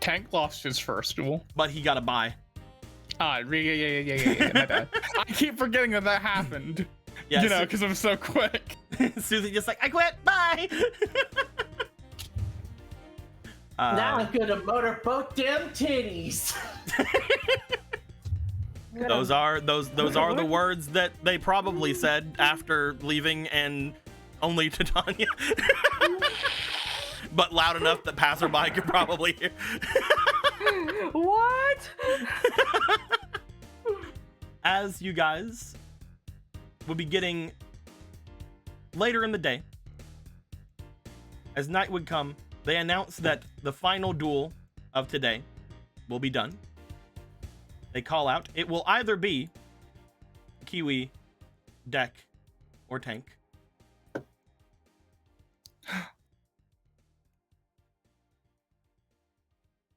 Tank lost his first duel. but he got a bye. Yeah, my bad. I keep forgetting that happened. Yeah, You know, because I'm so quick. Susie just like, I quit, bye! Now I'm gonna motorboat them titties. Those are the words that they probably said after leaving and only to Tanya. But loud enough that passerby could probably hear. What? As you guys will be getting later in the day, as night would come, they announced that the final duel of today will be done. They call out. It will either be Kiwi, Deck, or Tank.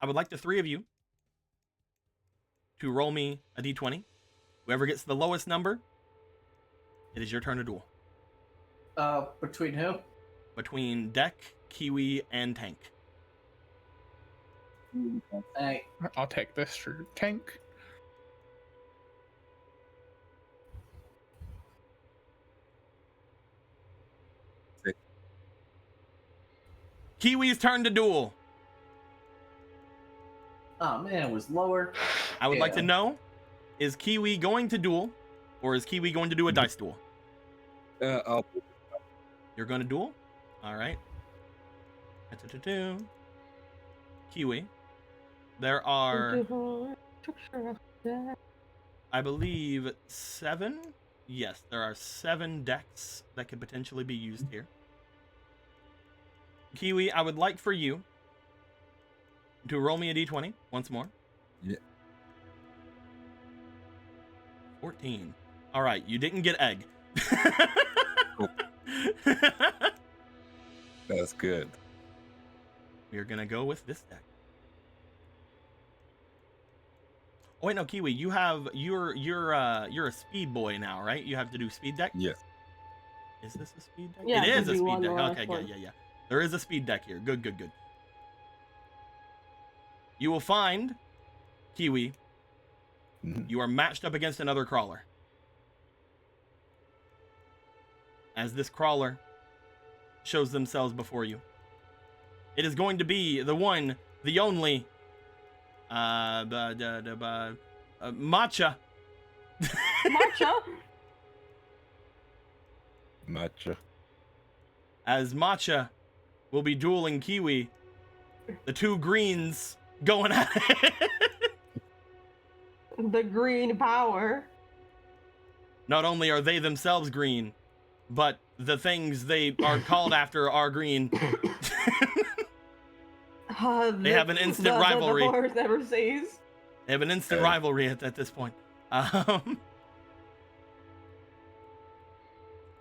I would like the three of you to roll me a d20. Whoever gets the lowest number, it is your turn to duel. Between who? Between Deck, Kiwi, and Tank. Hey, I'll take this for Tank. Kiwi's turn to duel. oh man, it was lower. I would like to Yeah. know, is Kiwi going to duel, or is Kiwi going to do a dice duel? I'll You're going to duel? All right. Kiwi. There are, I believe, 7? Yes, there are 7 decks that could potentially be used here. Kiwi, I would like for you to roll me a d20 once more. Yeah. 14. All right, you didn't get egg. Cool. That's good. We're gonna go with this deck. Oh wait, no, Kiwi, you're a speed boy now, right? You have to do speed deck. Yes. Is this a speed deck? Yeah, it is a because you speed won the deck. last Okay, one. yeah. There is a speed deck here. Good. You will find, Kiwi, Mhm. you are matched up against another crawler. As this crawler shows themselves before you, it is going to be the one, the only, Matcha. Matcha? Matcha. As Matcha will be dueling Kiwi, the two greens going at it. The green power. Not only are they themselves green, but the things they are called after are green. They have an instant rivalry. The horse never sees. They have an instant Okay. rivalry at this point.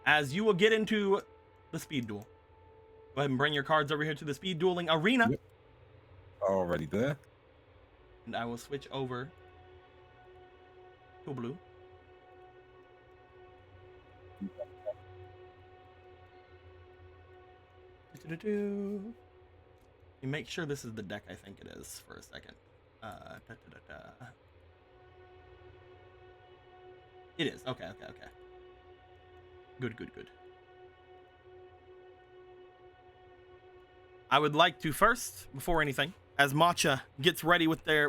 As you will get into the speed duel. Go ahead and bring your cards over here to the speed dueling arena. Yep. Already there. And I will switch over to blue. You make sure this is the deck I think it is for a second. It is. Okay. Good. I would like to first, before anything, as Matcha gets ready with their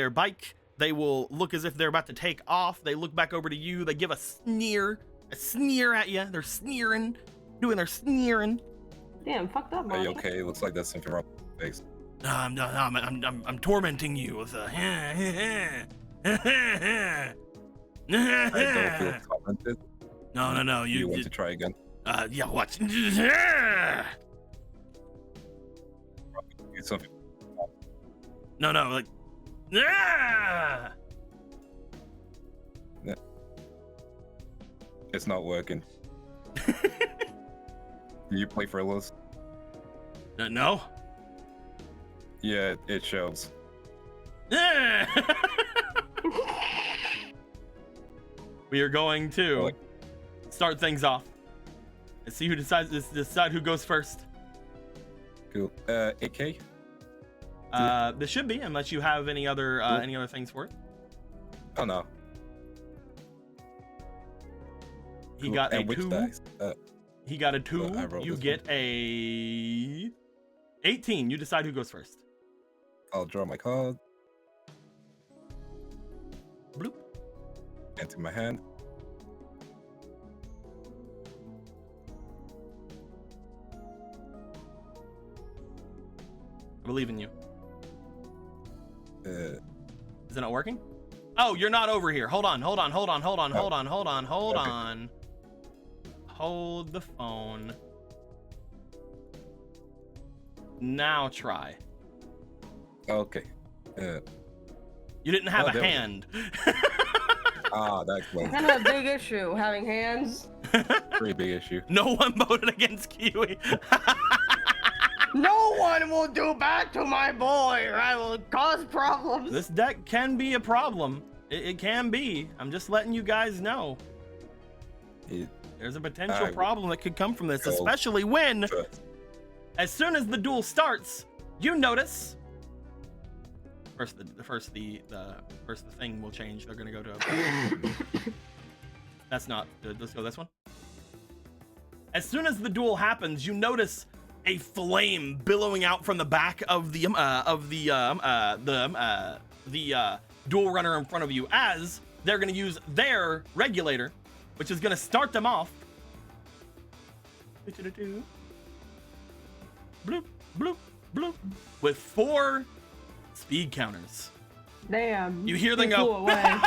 bike, they will look as if they're about to take off. They look back over to you. They give a sneer at you. They're sneering, doing their sneering. Damn, fuck that Are you Matcha. okay? Looks like there's something wrong with your face. I'm tormenting you with a. I don't feel tormented. No. You want to try again? Yeah, watch. Do something. No, like. It's not working. Do you play Thrillers? No. Yeah, it shows. We are going to Like- start things off. Let's see who decide who goes first. Cool. AK? This should be, unless you have any other things for it. Oh no. He Cool. got And a which 2. dice? He got a 2. I rolled You this get a 18. You decide who goes first. I'll draw my card. Bloop. Enter my hand. I believe in you. Uh, Is it not working? Oh, you're not over here. Hold on. Hold the phone. Now try. Okay. You didn't have a there we go. hand. That's Kind of a big issue having hands. pretty big issue. No one voted against Kiwi. No one will do bad to my boy, or I will cause problems. This deck can be a problem. It can be. I'm just letting you guys know. There's a potential problem that could come from this, especially when, as soon as the duel starts, you notice. First the thing will change. They're gonna go to. That's not good. Let's go this one. As soon as the duel happens, you notice a flame billowing out from the back of the duel runner in front of you, as they're gonna use their regulator, which is gonna start them off. Bloop, bloop, bloop, with 4 speed counters. Damn. You hear them They go flew away.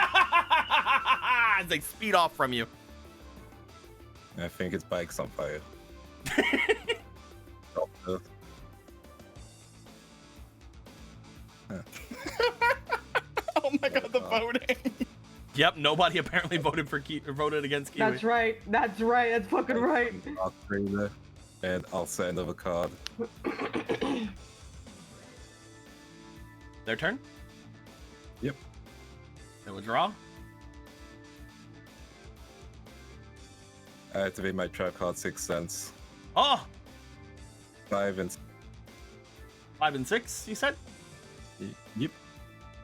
as they speed off from you. I think its bike's on fire. Oh my god, the voting. Yep, nobody apparently voted against Kiwi. That's right. That's right. That's fucking right. I'll trade it, and I'll send another card. Their turn? Yep. They will draw. I activate my trap card 6 cents. Oh! 5 and 5 and 6, you said? Yep.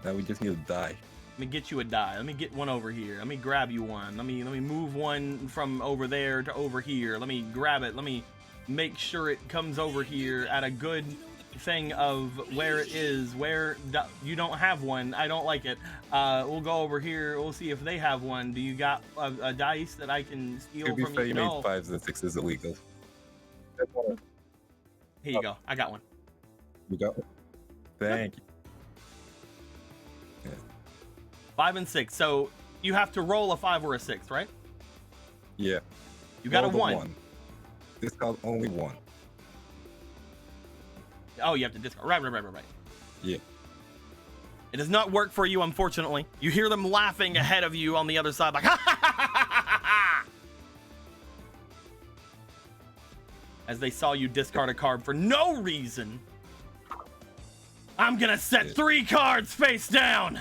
Now we just need to die. Let me get you a die. Let me get one over here. Let me grab you one. Let me move one from over there to over here. Let me grab it. Let me make sure it comes over here at a good thing of where it is. Where you don't have one. I don't like it. We'll go over here. We'll see if they have one. Do you got a dice that I can steal To be from fair, you? you No. made 5s and 6s illegal. Here you go. I got one. You got it? Thank you. 5 and 6. So you have to roll a 5 or a 6, right? Yeah. You got Roll a the 1. This card only 1. Oh, you have to discard. Right. Yeah. It does not work for you, unfortunately. You hear them laughing ahead of you on the other side, like, ha ha ha ha ha ha! As they saw you discard a card for no reason. I'm gonna set 3 cards face down!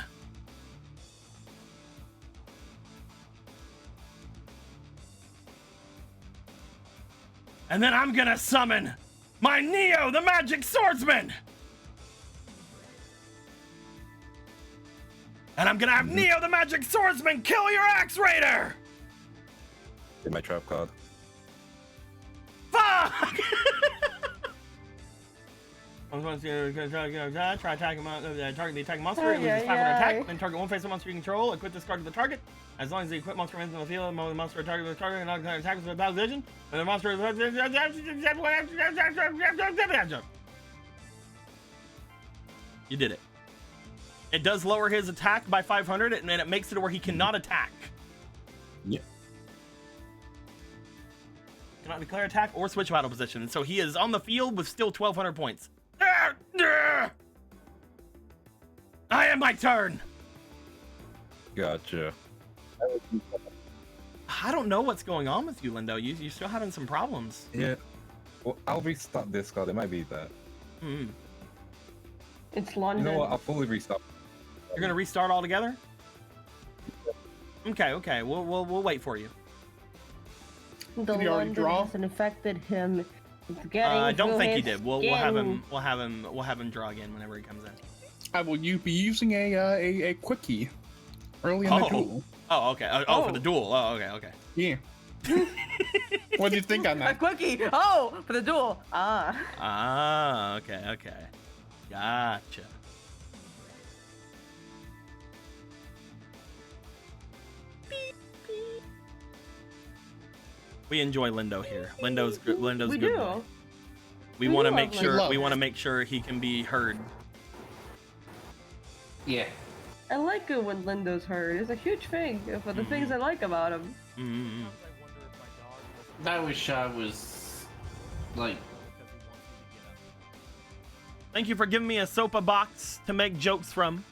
And then I'm gonna summon my Neo, the Magic Swordsman! And I'm gonna have Neo, the Magic Swordsman, kill your Axe Raider! Get my trap card. Fuck! Try attacking target the attacking monster. It loses 500 attack. Then target one face monster you control. Equip this card to the target. As long as the equipped monster remains in the field, the monster target with the target and not attack with battle vision. And the monster You did it. It does lower his attack by 500, and it makes it where he cannot attack. Yeah. Cannot declare attack or switch battle position. So he is on the field with still 1,200 points. I am my turn. Gotcha. I don't know what's going on with you, Lindo. You're still having some problems. Yeah. Well, I'll restart this card. It might be that. Hmm. It's You London. know what? I'll fully restart. You're gonna restart all together? Okay. We'll wait for you. The Did he already London draw? hasn't affected him. It's getting I don't through think he his did. We'll have skin. him draw again whenever he comes in. Will you be using a quickie early in the duel? Oh, okay. For the duel. Oh, okay. Yeah. What do you think on A that? quickie! Oh, for the duel. Ah. Ah, okay. Gotcha. We enjoy Lindo here. Lindo's good. We good. do. boy. We We want to do make love sure. Lindo. We want to make sure he can be heard. Yeah. I like it when Lindo's heard. It's a huge thing for the things I like about him. Mm-hmm. I wish I was like. Thank you for giving me a sopa box to make jokes from.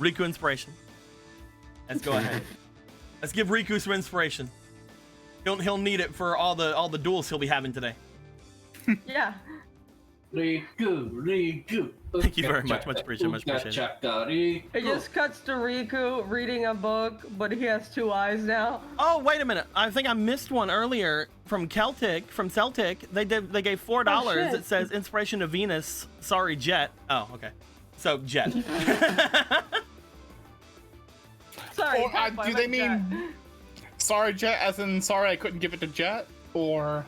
Riku inspiration. Let's go ahead. Let's give Riku some inspiration. He'll need it for all the duels he'll be having today. Yeah. Riku. Thank you very much. Much appreciated. Much appreciated. It just cuts to Riku reading a book, but he has 2 eyes now. Oh, wait a minute. I think I missed one earlier from Celtic. They gave $4. Oh, It says inspiration to Venus. Sorry, Jet. Oh, okay. So Jet. Sorry. Or Papa, I do they meant mean sorry, Jet, as in sorry I couldn't give it to Jet, or?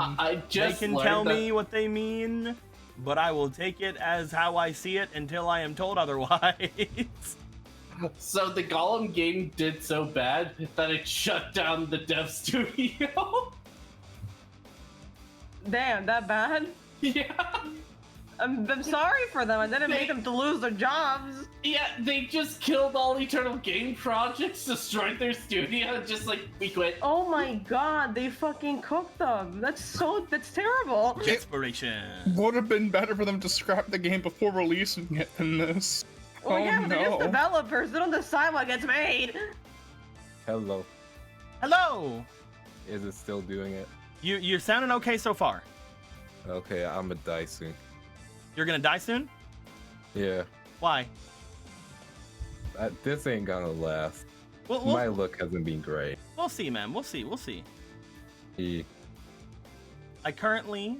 I just They can tell me what they mean, but I will take it as how I see it until I am told otherwise. So the Gollum game did so bad that it shut down the dev studio. Damn, that bad? Yeah. I'm sorry for them. I didn't make them to lose their jobs. Yeah, they just killed all Eternal Game projects, destroyed their studio, just like, we quit. Oh my god, they fucking cooked them. That's terrible. Inspiration. Would have been better for them to scrap the game before releasing it than this. Well, oh yeah, but they're just no. developers. They don't decide what gets made. Hello. Hello. Is it still doing it? You're sounding okay so far. Okay, I'm a die soon. You're gonna die soon? Yeah. Why? This ain't gonna last. We'll My look hasn't been great. see, man. We'll see. Yeah. I currently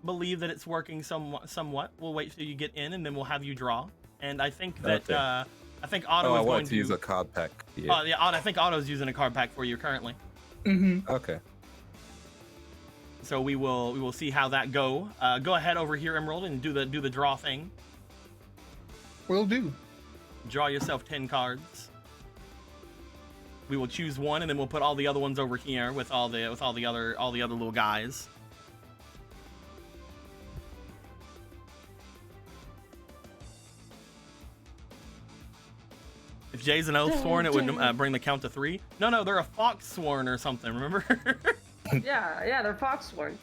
believe that it's working somewhat. We'll wait till you get in, and then we'll have you draw. And I think that Okay. I think Otto I is going want to use a card pack. Yeah. Oh yeah, I think Otto's using a card pack for you currently. Okay. So we will see how that go. Go ahead over here, Emerald, and do the draw thing. Will do. Draw yourself 10 cards. We will choose one, and then we'll put all the other ones over here with all the other little guys. If Jay's an oath sworn, it would bring the count to 3. No, they're a fox sworn or something. Remember? Yeah, they're foxsworn.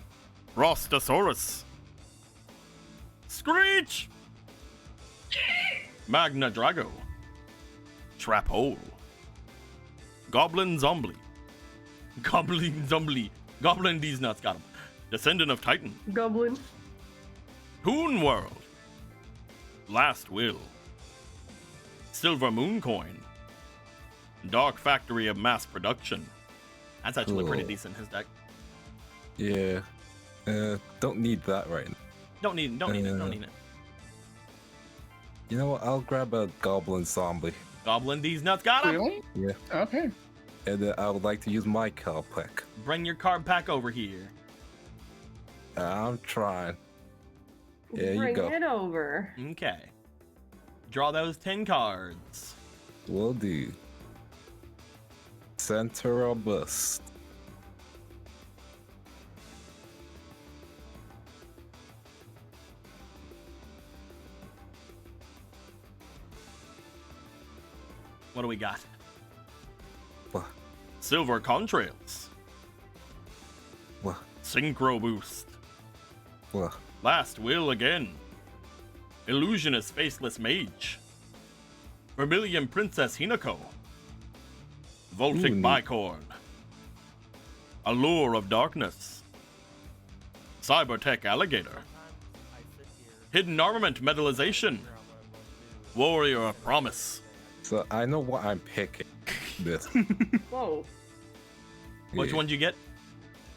Rostosaurus. Screech. Magna Drago. Trap Hole. Goblin Zombly. Goblin these nuts got him. Descendant of Titan. Goblin. Toon World. Last Will. Silver Moon Coin. Dark Factory of Mass Production. That's actually pretty Cool. decent, his deck. Yeah. Don't need that right now. Don't need it. You know what? I'll grab a goblin zombie. Goblin these nuts got him. Really? Yeah. Okay. And I would like to use my card pack. Bring your card pack over here. I'm trying. Yeah, you Bring go. it over. Okay. Draw those 10 cards. Will do. Center or bust. What do we got? What? Silver Contrails. What? Synchro Boost. What? Last Will again. Illusionist Faceless Mage. Vermilion Princess Hinako. Voltic Ooh, neat. Bicorn. Allure of Darkness. Cybertech Alligator. Hidden Armament Metallization. Warrior of Promise. So I know what I'm picking. This. Whoa. Which Yeah. one'd you get?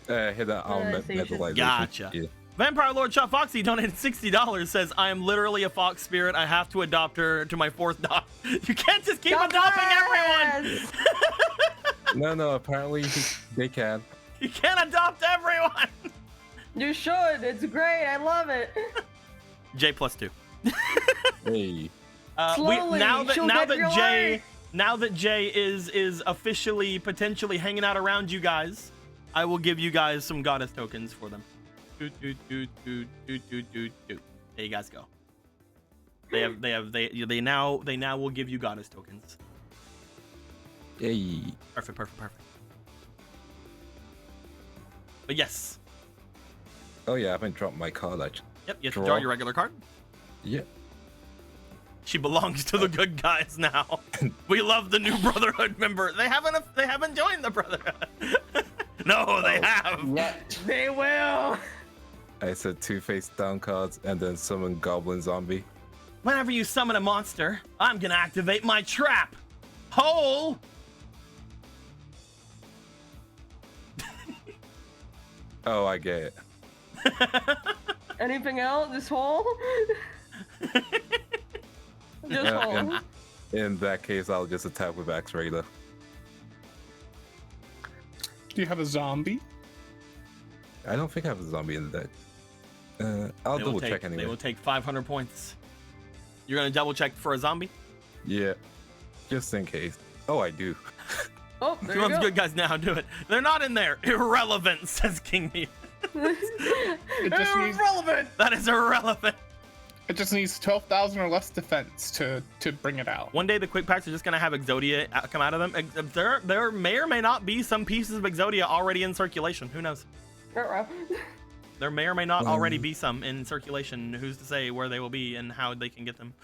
Hidden armament Metallization. metallization. Gotcha. Yeah. Vampire Lord Chop Foxy donated $60. Says, I am literally a fox spirit. I have to adopt her to my 4th dog. You can't just keep adopting everyone. No, apparently they can. You can't adopt everyone. You should. It's great. I love it. J plus 2. Hey. Slowly, now she'll get that your Jay life. now that Jay is officially potentially hanging out around you guys, I will give you guys some goddess tokens for them. There you guys go. They now will give you goddess tokens. Hey. Perfect. But yes. Oh yeah, I haven't dropped my card actually. Yep, you have to Draw. draw your regular card. Yeah. She belongs to the good guys now. We love the new Brotherhood member. They haven't joined the Brotherhood. No, they have. Yet. They will. I said 2 face down cards and then summon Goblin Zombie. Whenever you summon a monster, I'm gonna activate my trap. Hole. Oh, I get it. Anything else? This hole? Just Yeah, hole. In that case, I'll just attack with Axe Raider. Do you have a zombie? I don't think I have a zombie in the deck. I'll double check anyway. They will take 500 points. You're gonna double check for a zombie? Yeah, just in case. Oh, I do. Oh, there Two you of the go. good guys now do it. They're not in there. Irrelevant, says King Me. It just needs Irrelevant. That is irrelevant. 12,000 or less defense to bring it out. One day the quick packs are just gonna have Exodia come out of them. There may or may not be some pieces of Exodia already in circulation. Who knows? There may or may not already be some in circulation. Who's to say where they will be and how they can get them?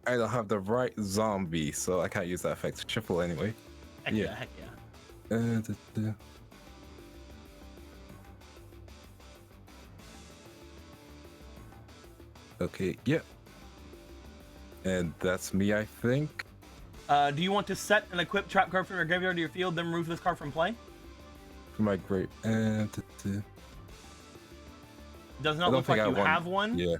I don't have the right zombie, so I can't use that effect. Triple anyway. Heck Yeah. yeah, heck yeah. Okay, yeah. And that's me, I think. Do you want to set and equip trap card from your graveyard to your field, then remove this card from play? For my great. Does I not don't look think like I you want- have one, Yeah.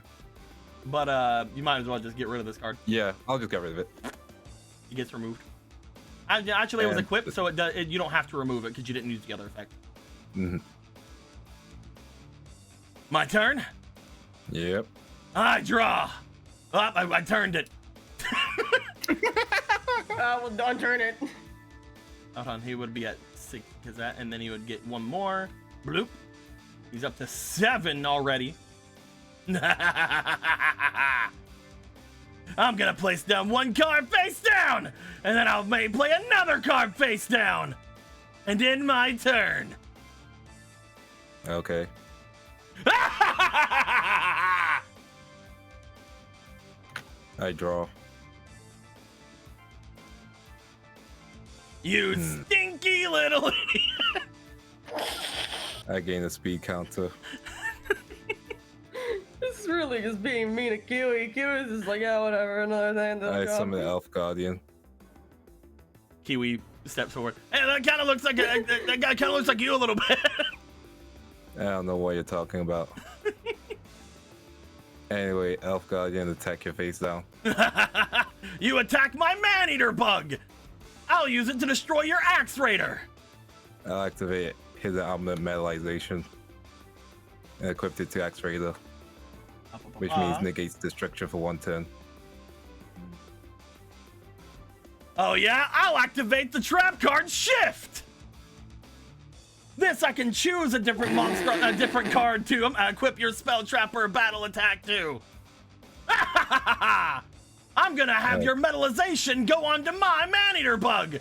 but you might as well just get rid of this card. Yeah, I'll just get rid of it. It gets removed. Actually, it was And- equipped, so you don't have to remove it because you didn't use the other effect. Mm-hmm. My turn. Yep. I draw. Oh, I turned it. Well, don't turn it. Hold on, he would be at 6 because that, and then he would get one more. Bloop. He's up to 7 already. I'm gonna place down one card face down, and then I'll may play another card face down, and in my turn. Okay. I draw. You stinky little idiot. I gain a speed counter. This is really just being mean to Kiwi. Kiwi's just like, yeah, whatever, another thing. I summon the Elf Guardian. Kiwi steps forward. Hey, that kind of looks like that guy kind of looks like you a little bit. I don't know what you're talking about. Anyway, Elf Guardian, attack your face down. You attack my man-eater bug. I'll use it to destroy your Axe Raider. I'll activate Hidden Armament Metallization and equip it to Axe Raider, which means negates destruction for 1 turn. Oh yeah, I'll activate the trap card Shift. This I can choose a different monster, a different card to equip your spell trap or battle attack to. I'm gonna have your metallization go onto my man-eater bug,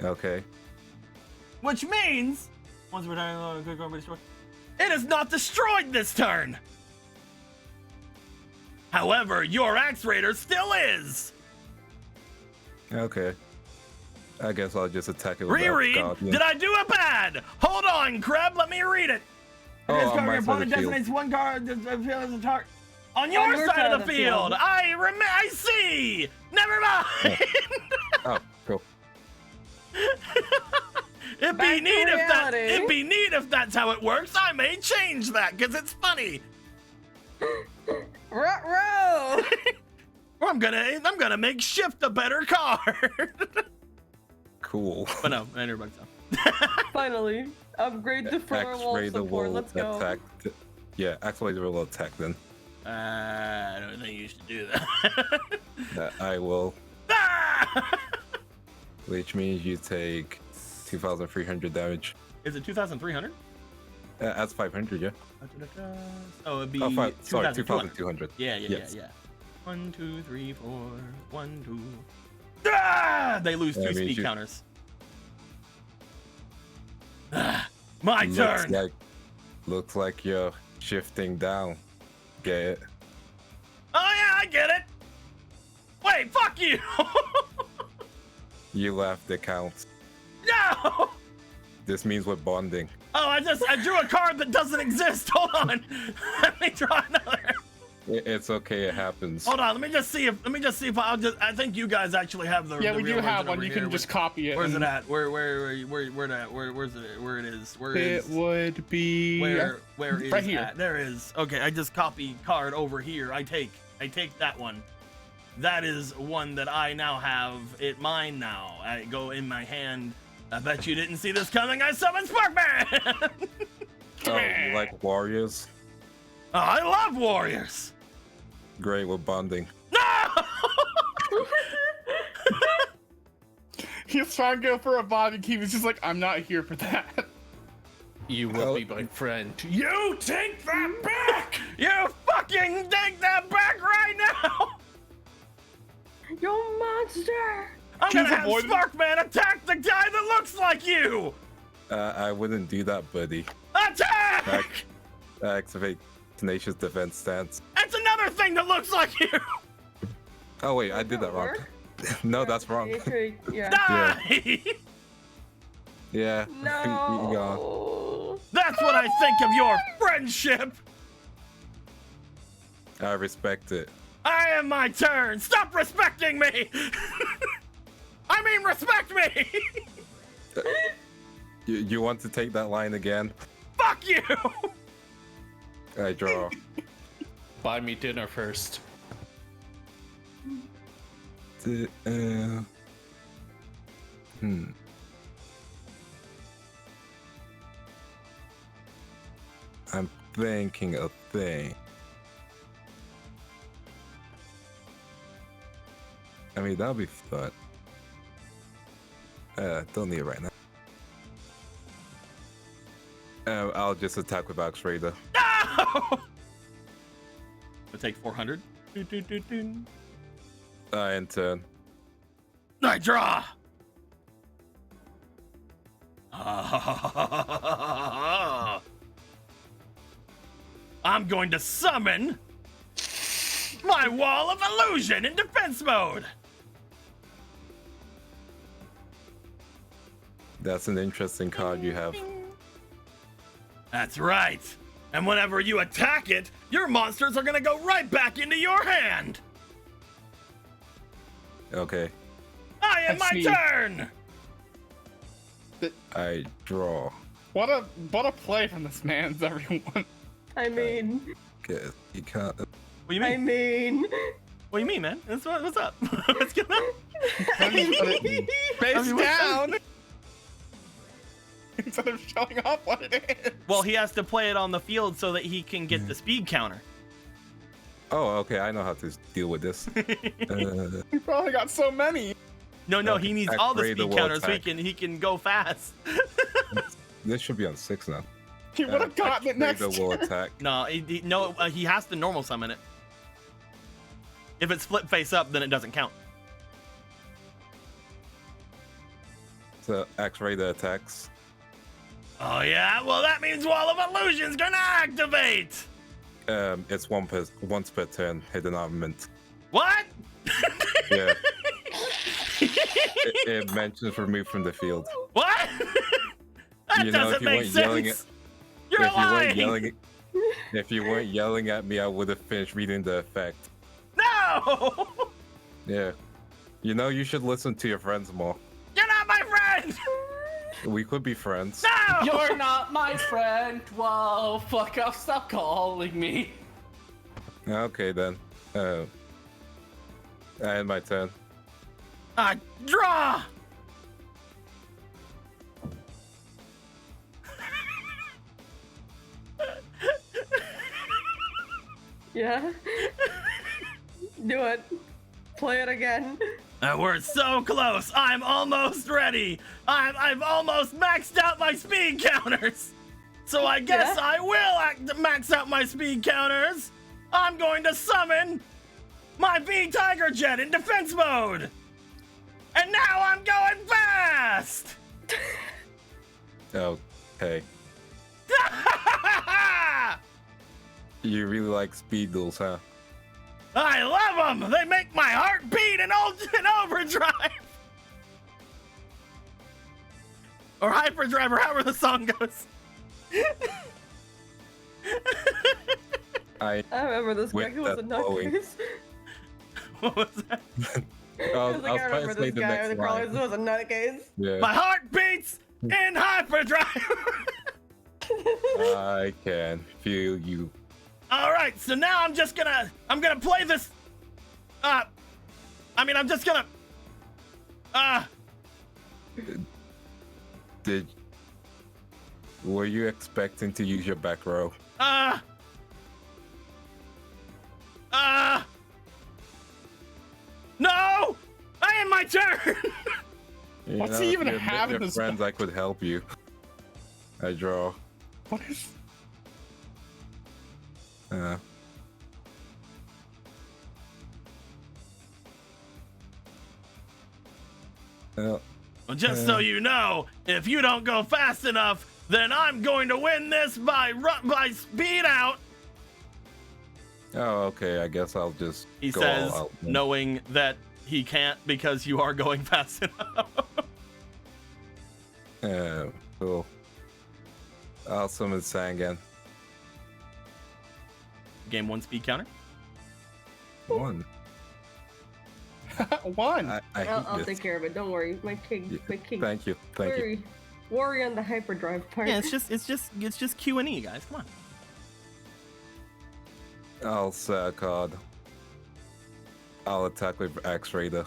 Okay. which means once we're done, it is not destroyed this turn. However, your Axe Raider still is. Okay. I guess I'll just attack it with Reread. Elf Guardian. Did I do a bad? Hold on, Crab. Let me read it. Oh, This on card, my your side of opponent the field. designates one card as a target. On your side of the field. I see. Never mind. Oh, cool. It'd Back be to neat if that. reality. It'd be neat if that's how it works. I may change that because it's funny. Ruh-roh! I'm gonna make Shift a better card. Cool. But no, everybody's done. Finally, upgrade to further Axe wall Raider support. will Let's go. attack. Yeah, Axe Raider will attack then. I don't think you should do that. I will. Ah! Which means you take 2,300 damage. Is it 2,300? That's 500, yeah? Oh, it'd be Oh, sorry, 2,200. 2,200. Yeah, Yes. yeah. 1, 2, 3, 4. 1, 2. Ah! They lose Yeah, 2 I mean, speed you- counters. Ah! My turn. Looks like you're shifting down. Get it? Oh yeah, I get it. Wait, fuck you. You left the counts. No. This means we're bonding. Oh, I drew a card that doesn't exist. Hold on. Let me draw another. It's okay. It happens. Hold on. Let me just see if I think you guys actually have the. Yeah, the we real do have version one. over You here. can just copy it. Where's it and at? Where it is? Where It would be where is right here. at? There it is. Okay, I just copy card over here. I take that one. That is one that I now have. Mine now. I go in my hand. I bet you didn't see this coming. I summoned Sparkman. Oh, you like warriors? Oh, I love warriors. Great, we're bonding. No. He was trying to go for a body. He was just like, I'm not here for that. You will be my friend. You take that back! You fucking take that back right now. You monster! I'm He's gonna have avoiding- Sparkman attack the guy that looks like you. I wouldn't do that, buddy. Attack! Activate Tenacious Defense Stance. That's another thing that looks like you. Oh wait, I did that wrong. No, that's wrong. Yeah. Die! Yeah. You gone. No. That's what I think of your friendship. I respect it. I am my turn. Stop respecting me. I mean, respect me. You want to take that line again? Fuck you. I draw. Buy me dinner first. I'm thinking a thing. I mean, that'll be fun. Don't need it right now. I'll just attack with Axe Raider. No. I'll take 400. In turn. I draw. I'm going to summon my Wall of Illusion in defense mode. That's an interesting card you have. That's right. And whenever you attack it, your monsters are gonna go right back into your hand. Okay. I am That's my neat. turn. I draw. What a play from this man's everyone. I mean, Okay, you can't. What do you I mean? mean. What do you mean, man? What's up? What's going on? Face down. Instead of showing off what it is. Well, he has to play it on the field so that he can get the speed counter. Oh, okay. I know how to deal with this. We probably got so many. No, he needs all the Raider speed will counters so attack. he can go fast. This should be on 6 now. He would have gotten it next. Raider will attack. No, he has to normal summon it. If it's flip face up, then it doesn't count. So Axe Raider attacks. Oh yeah, well that means Wall of Illusion's gonna activate. It's once per turn. Hidden armament. What? Yeah. it mentions remove from the field. What? That You know, doesn't if you make weren't yelling sense. You're lying. If you weren't yelling at me, I would have finished reading the effect. No! Yeah. You know, you should listen to your friends more. You're not my friend! We could be friends. No! You're not my friend. Whoa, fuck off. Stop calling me. Okay then. I end my turn. I draw! Yeah. Do it. Play it again. We're so close. I'm almost ready. I've almost maxed out my speed counters. So I guess Yeah. I will max out my speed counters. I'm going to summon my V Tiger Jet in defense mode. And now I'm going fast. Okay. You really like speed duels, huh? I love them. They make my heart beat in overdrive. Or hyperdrive, or however the song goes. I remember this guy. With He was a that blowing. nutcase. What was that? I was I trying remember to say this the guy. next The crawlers line. was a nutcase. Yeah. My heart beats in hyperdrive. I can feel you. All right, so now I'm gonna play this. I'm just gonna. Were you expecting to use your back row? No! I am my turn! You What's know, he if even you're have in your this friends, I could help you. I draw. What is? Well, Well, just so you know, if you don't go fast enough, then I'm going to win this by speed out. oh, okay. I guess I'll just. He go says, all out then. knowing that he can't because you are going fast enough. Yeah, cool. I'll summon Sangan. Game 1 speed counter. One. One. I I'll hate this. take care of it. Don't worry. My king. My king. Thank you. Thank you. Worry on the hyperdrive part. Yeah, it's just Q and E, guys. Come on. I'll sack card. I'll attack with Axe Raider.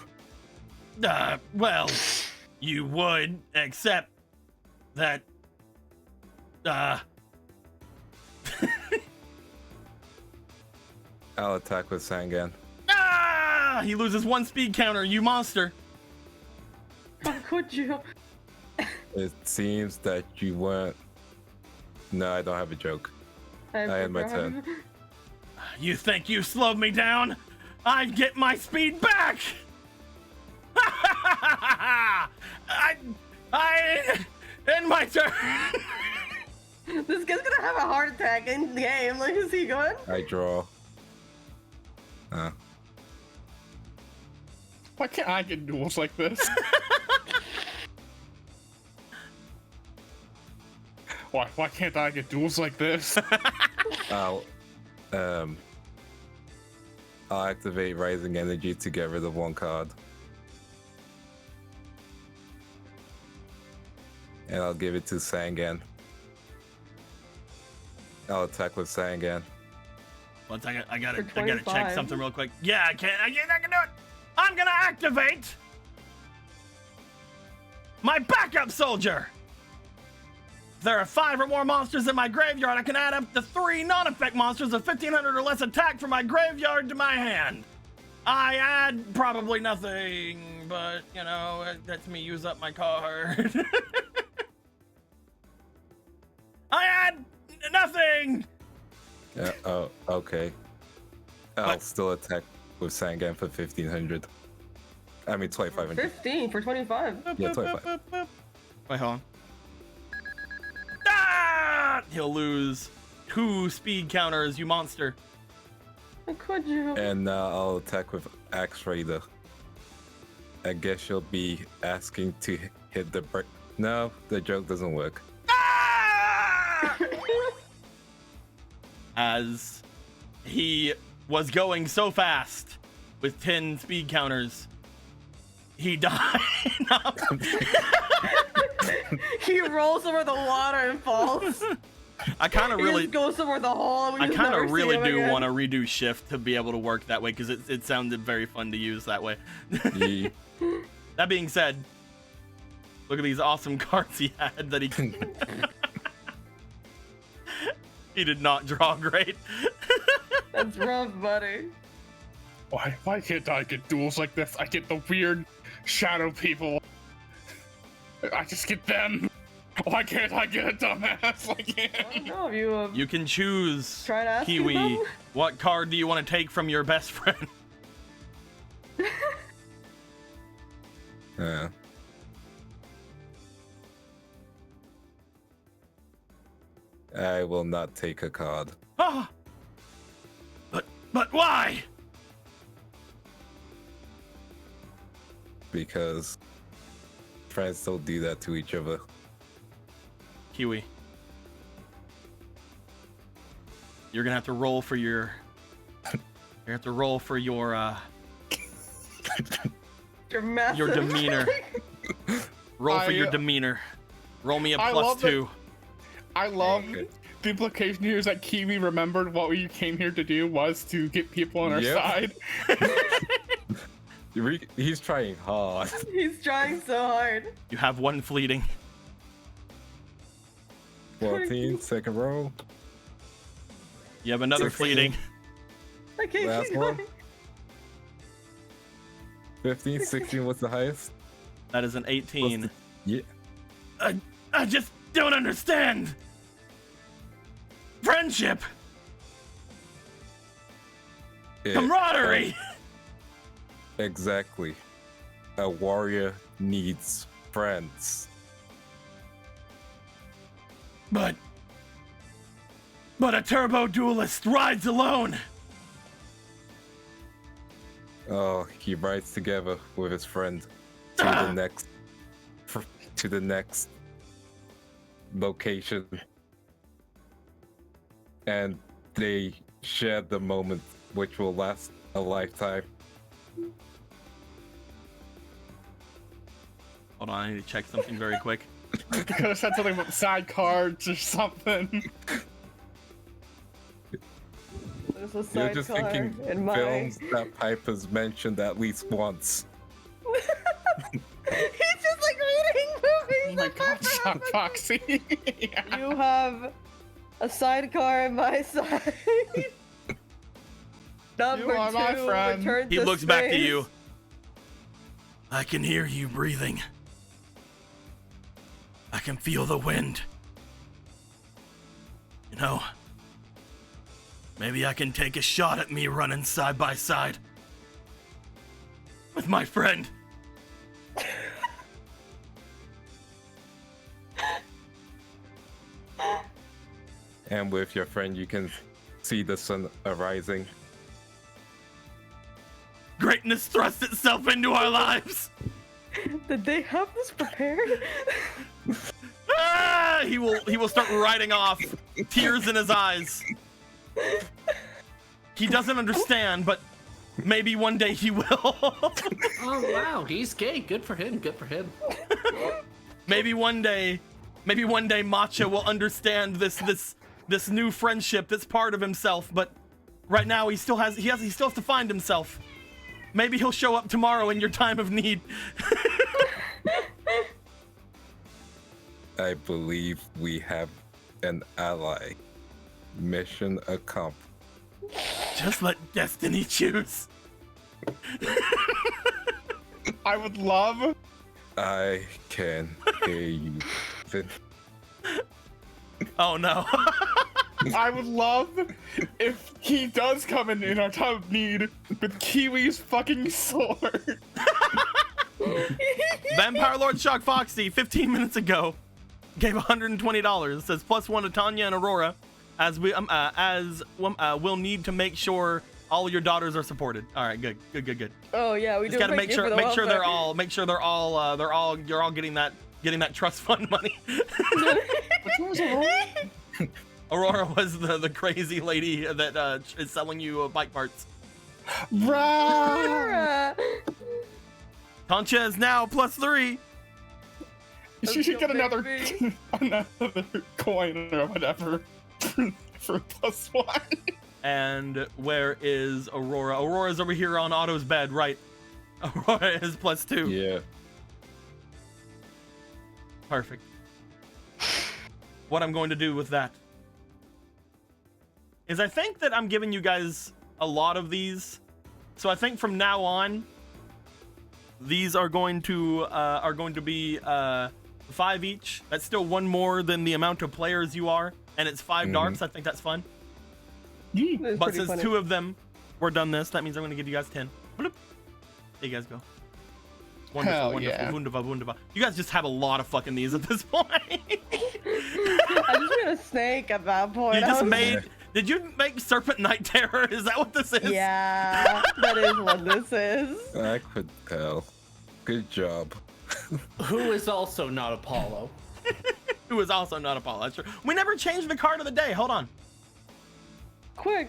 Well, you would, except that, I'll attack with Sangan. he loses 1 speed counter, you monster. How could you? It seems that you weren't. No, I don't have a joke. I had my turn. You think you slowed me down? I'd get my speed back! I end my turn. This guy's gonna have a heart attack in the game. Like, is he good? I draw. Why can't I get duels like this? Why can't I get duels like this? I'll activate Rising Energy to get rid of 1 card. And I'll give it to Sangan. I'll attack with Sangan. 1 second, I gotta For check 25. something real quick. Yeah, I can do it. I'm gonna activate my backup soldier. If there are 5 or more monsters in my graveyard, I can add up to 3 non-effect monsters of 1500 or less attack from my graveyard to my hand. I add probably nothing, but you know, it lets me use up my card. I add nothing. Yeah, oh, okay. I'll What? still attack with Sangan for 1500. I mean 2500. 15 for 25. Yeah, 25. Wait, hold on. Ah! He'll lose 2 speed counters, you monster. How could you? And I'll attack with Axe Raider. I guess you'll be asking to hit the break. No, the joke doesn't work. Ah! As he was going so fast with 10 speed counters, he died. He rolls over the water and falls. I kind of He really, just goes somewhere the hole. And we I just kind never of see really him do again. want to redo shift to be able to work that way because it sounded very fun to use that way. Ye- That being said, look at these awesome cards he had that he he did not draw great. That's rough, buddy. Why can't I get duels like this? I get the weird shadow people. I just get them. Why can't I get a dumbass like I don't him? know if you You can choose, Try to ask Kiwi. him? What card do you want to take from your best friend? I will not take a card Ah! But why? because friends don't do that to each other. Kiwi. You're gonna have to roll for your. You have to roll for your Your demeanor. Roll for your demeanor. Roll me a +2. I love the implication here is that Kiwi remembered what we came here to do was to get people on our Yep. side. He's trying hard. He's trying so hard. You have one fleeting. 14, second row. You have another 16. fleeting. I can't Last keep one. going. 15, 16 was the highest. That is an 18. Yeah. I just don't understand. Friendship, camaraderie. Exactly. A warrior needs friends. But a turbo duelist rides alone. Oh, he rides together with his friend to the next location, and they share the moment, which will last a lifetime. Hold on, I need to check something very quick. You could have said something about side cards or something. There's a You're just sidecar thinking in my. films that Piper's mentioned at least once. He's just like reading movies. Oh my god, Sean Foxy. Yeah. You have a sidecar in my side. Number are my 2, friend. return He to looks back to space. you. I can hear you breathing. I can feel the wind. You know, maybe I can take a shot at me running side by side with my friend. And with your friend, you can see the sun arising. Greatness thrust itself into our lives. Did they have this prepared? Ah! He will start riding off, tears in his eyes. He doesn't understand, but maybe one day he will. Oh wow, he's gay. Good for him. Good for him. Maybe one day Matcha will understand this new friendship that's part of himself, but right now he still has to find himself. Maybe he'll show up tomorrow in your time of need. I believe we have an ally. Mission accomplished. Just let destiny choose. I would love. I can hear you. Finn. Oh no. I would love if he does come in our time of need with Kiwi's fucking sword. Vampire Lord Shock Foxy 15 minutes ago gave $120. It says +1 to Tanya and Aurora, as we'll need to make sure all your daughters are supported. All right, good. Oh yeah, we Just do. gotta thank make you for sure the you're welfare. all getting that trust fund money. Which one was Aurora? Aurora was the crazy lady that is selling you bike parts. Right. Concha is now +3. She should get Let's go, another baby. another coin or whatever for +1. And where is Aurora? Aurora's over here on Otto's bed, right? Aurora is +2. Yeah. Perfect. What I'm going to do with that is I think that I'm giving you guys a lot of these. So I think from now on, these are going to be 5 each. That's still one more than the amount of players you are, and it's 5 darts. I think that's fun. That's But pretty since funny. 2 of them were done this, that means I'm going to give you guys 10. Bloop. There you guys go. Wonderful, wonderful, yeah. wunderbar, wunderbar. You guys just have a lot of fucking these at this point. I just made a snake at that point. You I just was- made. Did you make Serpent Night Terror? Is that what this is? Yeah, that is what this is. I could tell. Good job. Who is also not Apollo? Who is also not Apollo. That's true. We never changed the card of the day. Hold on. Quick.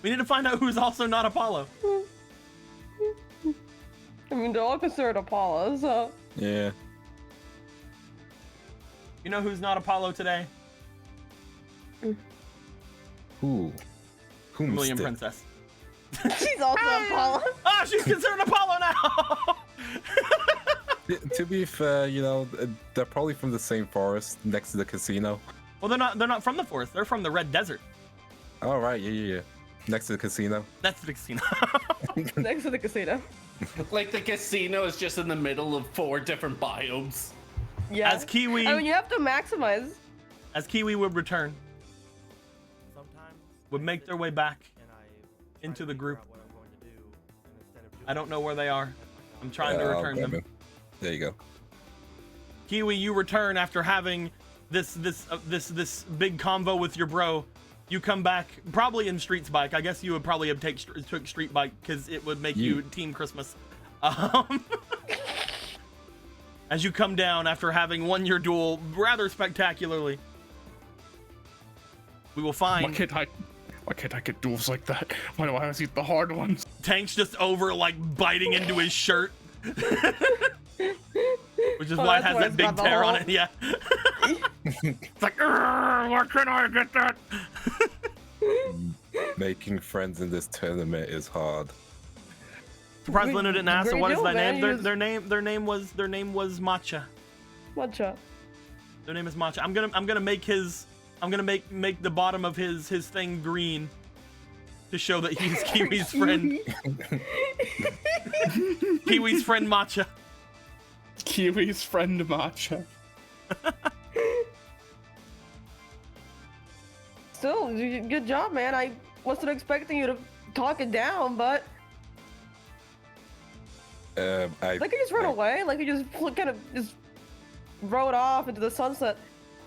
We need to find out who's also not Apollo. I mean, they're all considered Apollo, so. Yeah. You know who's not Apollo today? Who? Whom William still? Princess. She's also Apollo. Ah, she's considered Apollo now. To be fair, you know, they're probably from the same forest next to the casino. Well, they're not from the forest. They're from the Red Desert. All right, yeah. Next to the casino. That's the casino. Next to the casino. Like the casino is just in the middle of 4 different biomes. Yeah. As Kiwi, I mean, you have to maximize. as Kiwi would return, would make their way back into the group. I don't know where they are. I'm trying to return them. Batman. There you go. Kiwi, you return after having this big convo with your bro. You come back probably in Streets Bike. I guess you would probably have took Street Bike because it would make you Team Christmas. As you come down after having won your duel rather spectacularly, we will find. Why can't I get duels like that? Why do I always get the hard ones? Tank's just over like biting into his shirt. Which is why it has that big tear on it, yeah. It's like, why can't I get that? Making friends in this tournament is hard. Surprised Linda didn't ask. So what is their name? Man, Their name was Matcha. Matcha. Their name is Matcha. I'm gonna make make the bottom of his thing green to show that he's Kiwi's friend. Kiwi's friend Matcha. Kiwi's friend Matcha. Still, good job, man. I wasn't expecting you to talk it down, but like you just run away, like you just kind of just rode off into the sunset.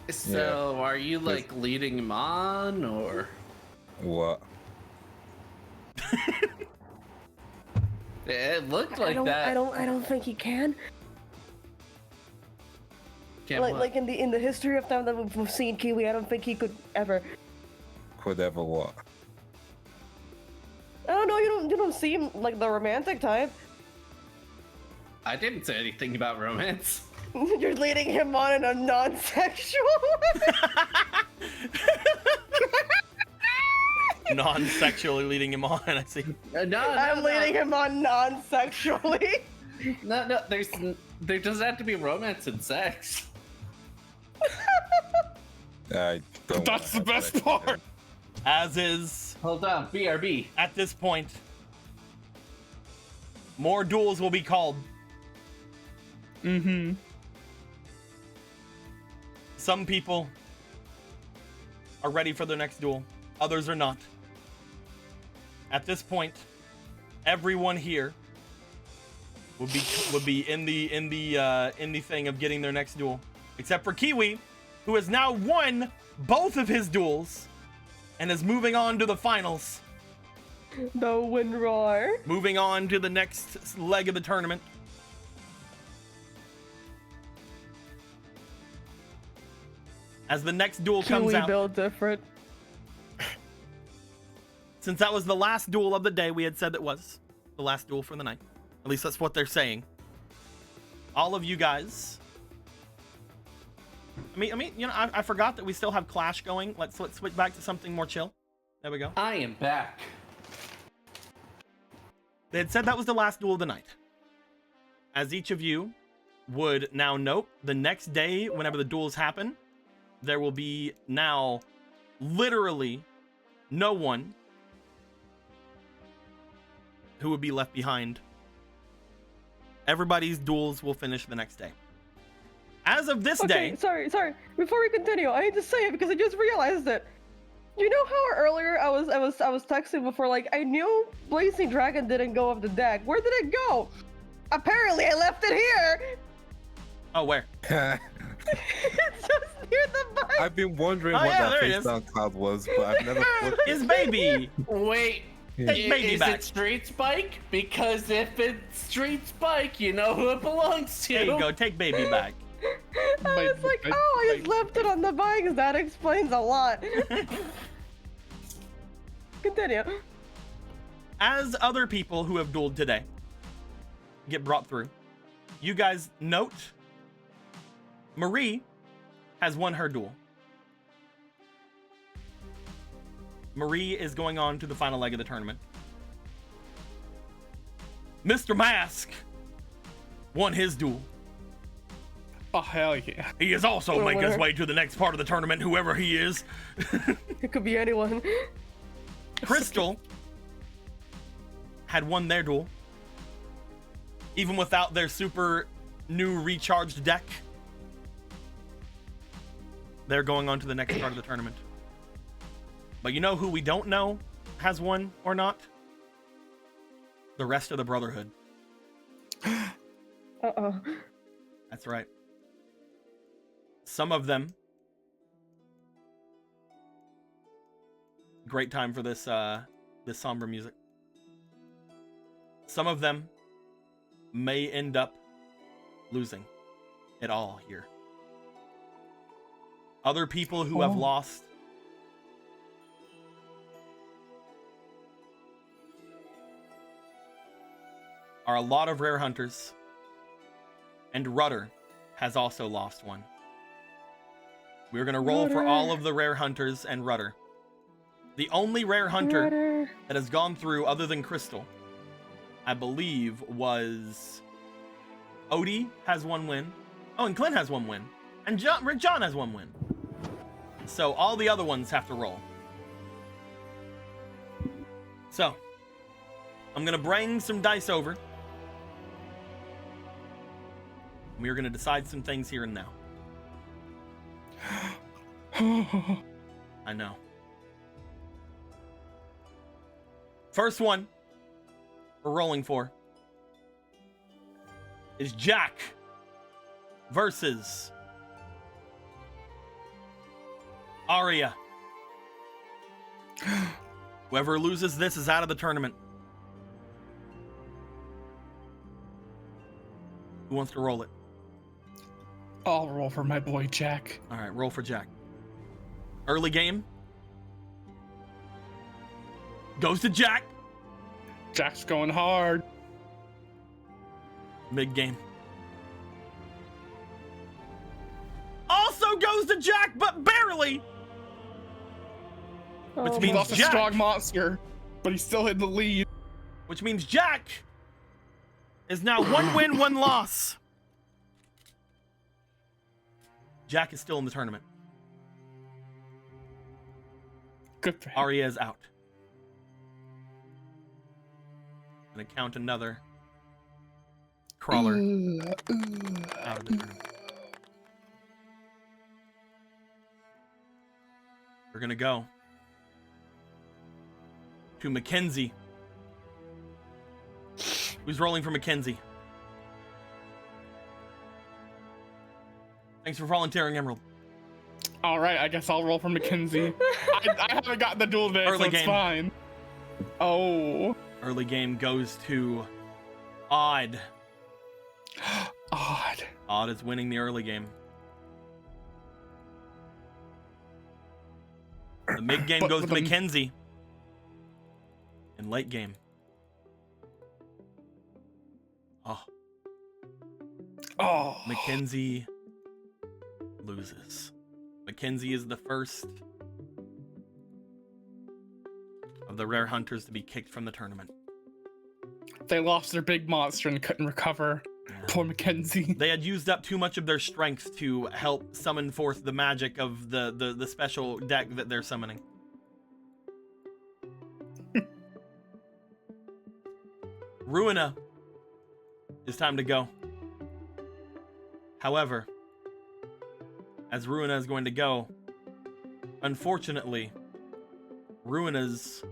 So, are you like leading him on, or What? it looked like that? I don't think he can. Can't Like in the history of time that we've seen Kiwi, I don't think he could ever. Could ever what? I don't know. You don't seem like the romantic type. I didn't say anything about romance. You're leading him on in a non-sexual way. Non-sexually leading him on. I see. I'm leading him on non-sexually. No, there doesn't have to be romance and sex. I don't. That's the best part. As is Hold on, BRB. at this point, more duels will be called. Mm-hmm. Some people are ready for their next duel. Others are not. At this point, everyone here would be in the thing of getting their next duel, except for Kiwi, who has now won both of his duels and is moving on to the finals. The wind roar. Moving on to the next leg of the tournament. As the next duel comes Kiwi out. built different. Since that was the last duel of the day, we had said it was the last duel for the night. At least that's what they're saying. All of you guys. I mean, you know, I forgot that we still have Clash going. Let's switch back to something more chill. There we go. I am back. They had said that was the last duel of the night. As each of you would now note, the next day, whenever the duels happen, there will be now literally no one who would be left behind. Everybody's duels will finish the next day. As of this day, Sorry. Before we continue, I need to say it because I just realized it. You know how earlier I was texting before, like I knew Blazing Dragon didn't go off the deck. Where did it go? Apparently, I left it here. Oh, where? It's just near the bike. I've been wondering Oh, what yeah, that there it face is. down cloud was, but I've never flipped it. His baby. Wait, Take baby is back. it Street's bike? Because if it's Street's bike, you know who it belongs to. There you go. Take baby back. I was like, oh, I just left it on the bike. That explains a lot. Continue. As other people who have dueled today get brought through, you guys note Marie has won her duel. Marie is going on to the final leg of the tournament. Mr. Mask won his duel. Oh, hell yeah. He is also Well, making his winner. way to the next part of the tournament, whoever he is. It could be anyone. Crystal had won their duel, even without their super new recharged deck. They're going on to the next part of the tournament. But you know who we don't know has won or not? The rest of the Brotherhood. Uh-oh. That's right. Some of them. Great time for this this somber music. Some of them may end up losing it all here. Other people who have lost are a lot of rare hunters, and Rudder has also lost one. We're gonna roll for Rudder. all of the rare hunters and Rudder. The only rare hunter Rudder. that has gone through other than Crystal, I believe, was Odie has one win. Oh, and Clint has one win. And John has one win. So all the other ones have to roll. So, I'm gonna bring some dice over. We're gonna decide some things here and now. I know. First one we're rolling for is Jack versus Arya. Whoever loses this is out of the tournament. Who wants to roll it? I'll roll for my boy Jack. All right, roll for Jack. Early game goes to Jack. Jack's going hard. Mid game also goes to Jack, but barely. Which Oh, means He lost a Jack. strong monster, but he's still in the lead. Which means Jack is now 1 win, 1 loss. Jack is still in the tournament. Good for him. Arya is out. Gonna count another crawler out of the tournament. We're gonna go to Mackenzie. Who's rolling for Mackenzie? Thanks for volunteering, Emerald. All right, I guess I'll roll for Mackenzie. I haven't gotten the duel today, Early so it's game. fine. Oh. Early game goes to Odd. Odd. Odd is winning the early game. The mid game But goes with to a- Mackenzie. And late game. Oh, Oh. Mackenzie loses. Mackenzie is the first of the rare hunters to be kicked from the tournament. They lost their big monster and couldn't recover. Poor Mackenzie. They had used up too much of their strength to help summon forth the magic of the special deck that they're summoning. Ruina, it's time to go. However, as Ruina is going to go, unfortunately, Ruina's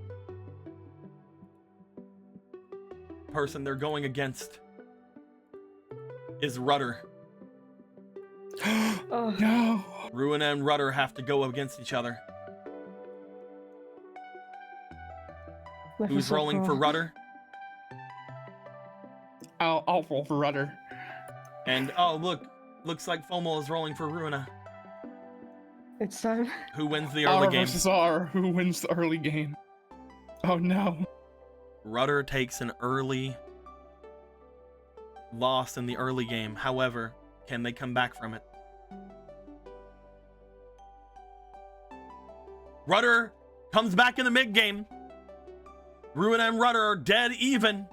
person they're going against is Rudder. Oh. No. Ruina and Rudder have to go against each other. Life is Who's so rolling for cruel. Rudder? I'll roll for Rudder. And oh look, looks like FOMO is rolling for Ruina. It's time. Who wins the early R game? versus R. Who wins the early game? Oh no. Rudder takes an early loss in the early game. However, can they come back from it? Rudder comes back in the mid game. Ruina and Rudder are dead even.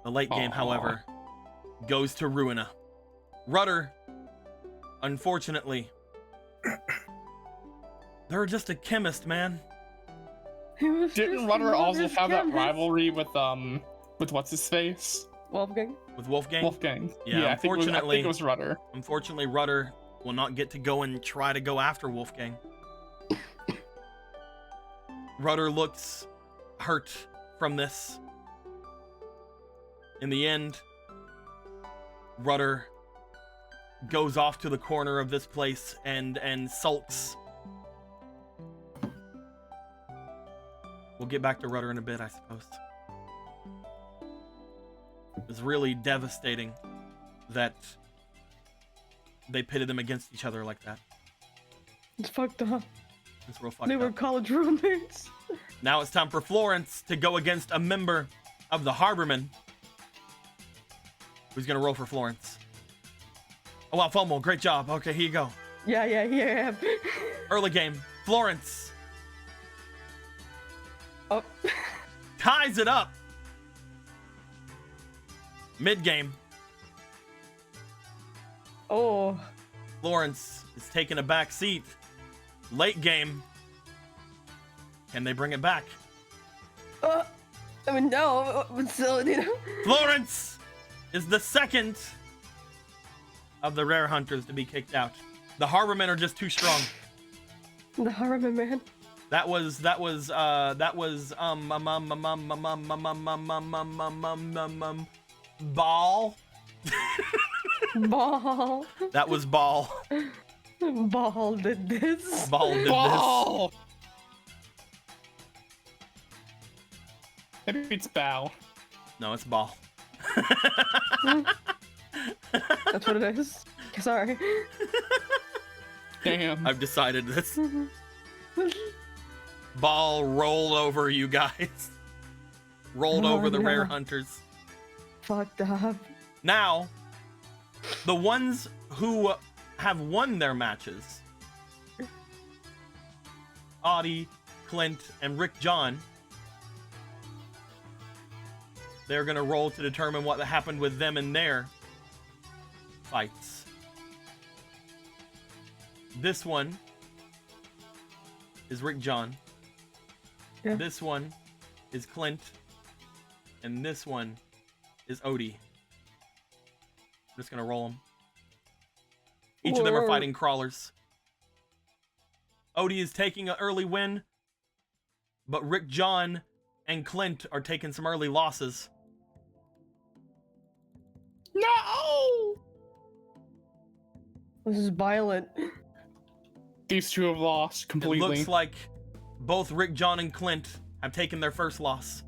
The late game, Aw. however, goes to Ruina. Rudder, unfortunately, they're just a chemist, man. He was Didn't just Rudder also mother's have that chemist. rivalry with what's his face? Wolfgang? With Wolfgang? Wolfgang. Yeah, I think unfortunately- it was Rudder. Unfortunately, Rudder will not get to go and try to go after Wolfgang. Rudder looks hurt from this. In the end, Rudder goes off to the corner of this place and sulks. We'll get back to Rudder in a bit, I suppose. It's really devastating that they pitted them against each other like that. It's fucked up. It's real fucked They were up. college roommates. Now it's time for Florence to go against a member of the Harbormen. Who's gonna roll for Florence? Oh wow, FOMO, great job. Okay, here you go. Yeah. Early game, Florence Oh. ties it up. Mid game, Oh. Florence is taking a back seat. Late game, can they bring it back? I mean, no, but still, you know. Florence is the second of the rare hunters to be kicked out. The Harbormen are just too strong. The Harbormen, man. That was Ball. Ball. That was Ball. Ball did this. Ball did this. Ball! Maybe it's Bow. No, it's Ball. That's what it is. Sorry. Damn. I've decided this. Ball rolled over you guys. Rolled Oh, over the rare no. hunters. Fucked up. Now, the ones who have won their matches, Audie, Clint, and Rick John, they're gonna roll to determine what happened with them in their fights. This one is Rick John. Yeah. This one is Clint. And this one is Odie. I'm just gonna roll them. Each of them are Whoa. fighting crawlers. Odie is taking an early win, but Rick John and Clint are taking some early losses. No! This is violent. These two have lost It completely. looks like both Rick John and Clint have taken their first loss.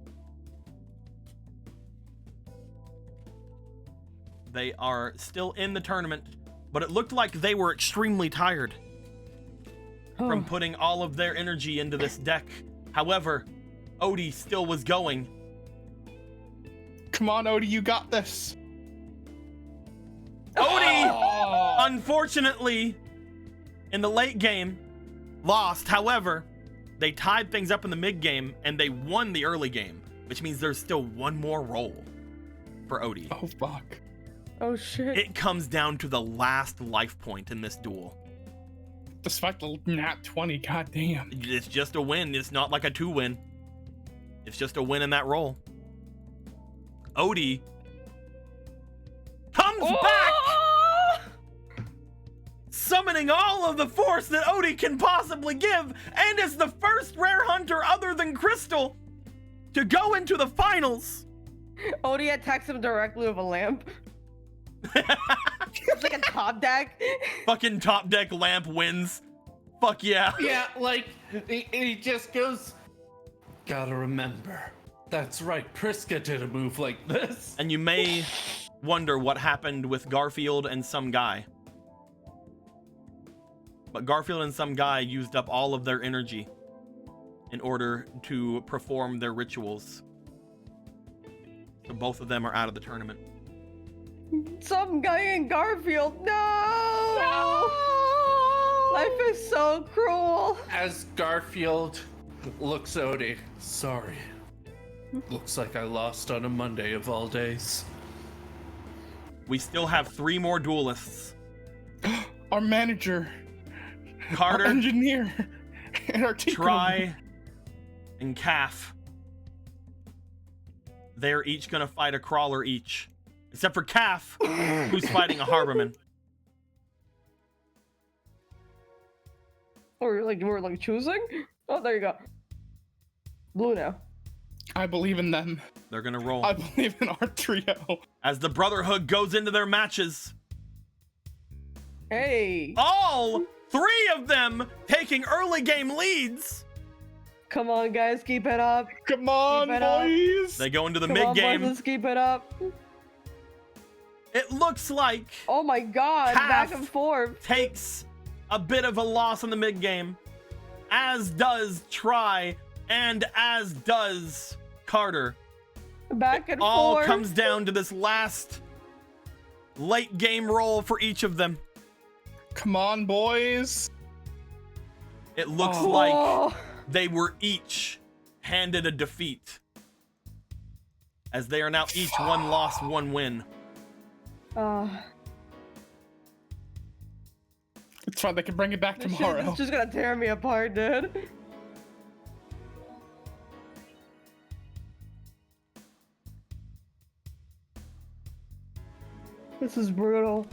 They are still in the tournament, but it looked like they were extremely tired from putting all of their energy into this deck. However, Odie still was going. Come on, Odie, you got this. Odie, Oh! unfortunately, in the late game, lost. However, they tied things up in the mid game and they won the early game, which means there's still one more roll for Odie. Oh, fuck. Oh shit. It comes down to the last life point in this duel. Despite the nat 20, goddamn. It's just a win. It's not like a 2-win. It's just a win in that roll. Odie comes back, summoning all of the force that Odie can possibly give, and is the first rare hunter other than Crystal to go into the finals. Odie attacks him directly with a lamp. It's like a top deck. Fucking top deck lamp wins. Fuck yeah. Yeah, like, he just goes, gotta remember. That's right, Priska did a move like this. And you may wonder what happened with Garfield and some guy. But Garfield and some guy used up all of their energy in order to perform their rituals. So both of them are out of the tournament. Some guy in Garfield. No! Life is so cruel. As Garfield looks Odie, sorry. Looks like I lost on a Monday of all days. We still have 3 more duelists. Our manager, Carter, our engineer, and our team. Try, and Calf. They're each gonna fight a crawler each. Except for Calf, who's fighting a Harborman. Or we're like choosing? Oh, there you go. Blue now. I believe in them. They're gonna roll. I believe in our trio. As the Brotherhood goes into their matches. Hey. All 3 of them taking early game leads. Come on, guys, keep it up. Come on, Keep it up. boys. They go into the Come mid on, game. boys, let's keep it up. It looks like Oh my god, Calf back and forth. takes a bit of a loss in the mid game, as does Try, and as does Carter. Back and All forth. comes down to this last late game roll for each of them. Come on, boys. It looks Oh. like Whoa. they were each handed a defeat, as they are now each 1 loss, 1 win. It's fine. They can bring it back This shit tomorrow. is just gonna tear me apart, dude. This is brutal.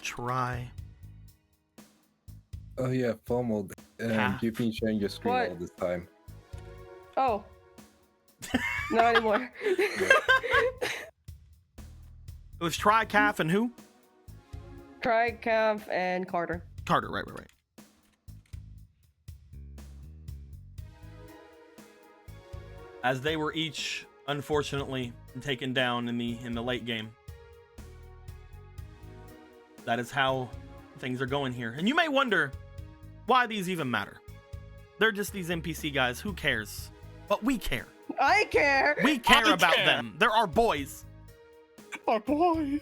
Try. Oh yeah, FOMO. Calf. You've been sharing your screen What? all this time. Oh. Not anymore. It was Try, Calf, and who? Try, Calf, and Carter. Carter, right. As they were each, unfortunately, taken down in the late game. That is how things are going here. And you may wonder why these even matter. They're just these NPC guys. Who cares? But we care. I care. We care I about care. them. They're our boys. Our boy.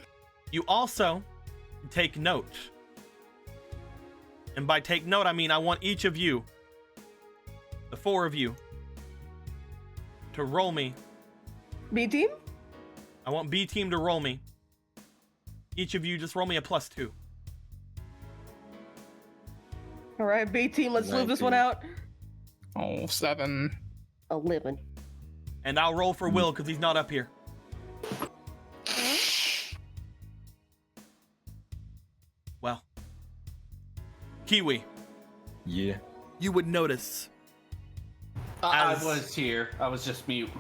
You also take note. And by take note, I mean I want each of you, the 4 of you, to roll me. B team? I want B team to roll me. Each of you just roll me a +2. All right, B team. Let's move this one 19. out. Oh, 7. 11. And I'll roll for Will because he's not up here. Well, Kiwi, Yeah. you would notice. I As- was here. I was just mute.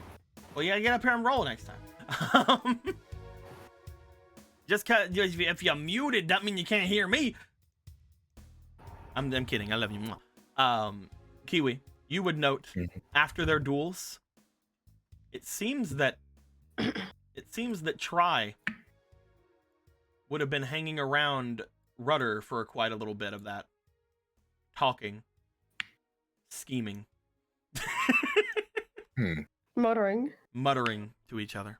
Well, you gotta get up here and roll next time. Just cause if you're muted, that means you can't hear me. I'm kidding. I love you. Kiwi, you would note after their duels, it seems that Try would have been hanging around Rudder for quite a little bit of that, talking, scheming, Muttering. muttering to each other.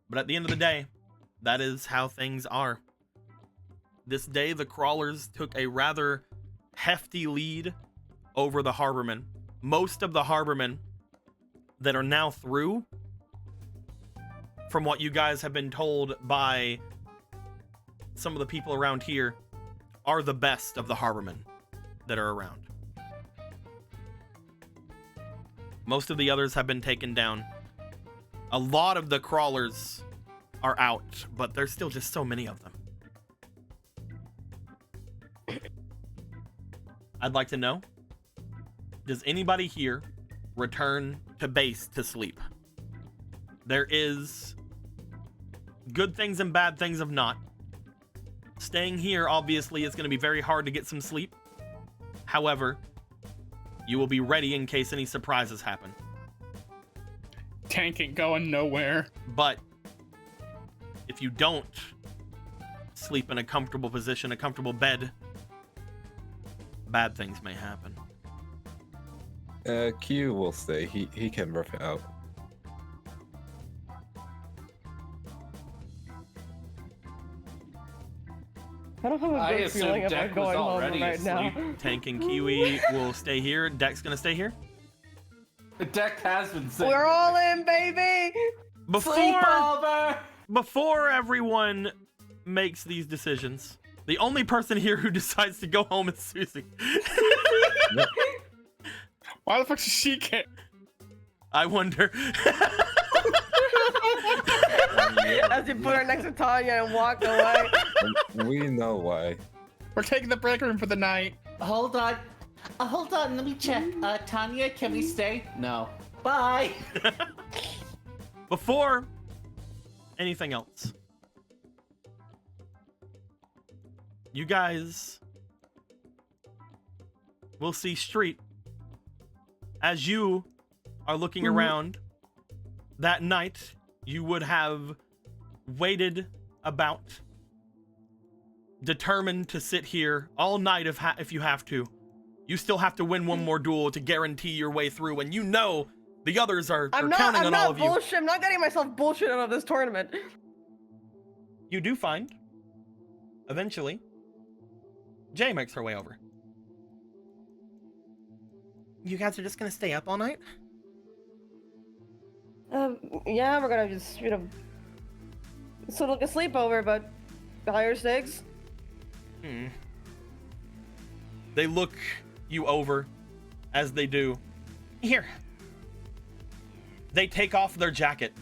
But at the end of the day, that is how things are. This day, the Crawlers took a rather hefty lead over the Harbormen. Most of the Harbormen that are now through, from what you guys have been told by some of the people around here, are the best of the Harbormen that are around. Most of the others have been taken down. A lot of the Crawlers are out, but there's still just so many of them. I'd like to know, Does anybody here return to base to sleep? There is good things and bad things of not. Staying here, obviously, is going to be very hard to get some sleep. However, you will be ready in case any surprises happen. Tank ain't going nowhere. But if you don't sleep in a comfortable position, a comfortable bed, bad things may happen. Q will stay. He can rough it out. I don't have a I good assume feeling Deck about was going home already right now. asleep. Tank and Kiwi will stay here. Deck's gonna stay here. The deck has been saying. We're all in, baby! Before everyone makes these decisions, the only person here who decides to go home is Susie. Why the fuck does she care? I wonder. As you put her next to Tanya and walk away. We know why. We're taking the break room for the night. Hold on. Hold on, let me check. Tanya, can we stay? No. Bye. Before anything else, you guys will see Street as you are looking around. That night, you would have waited about, determined to sit here all night if you have to. You still have to win one more duel to guarantee your way through, and you know the others are counting on all of you. I'm not getting myself bullshit out of this tournament. You do find, eventually, Jay makes her way over. You guys are just gonna stay up all night? Yeah, we're gonna just, so like a sleepover, but higher stakes. They look you over as they do. Here. They take off their jacket.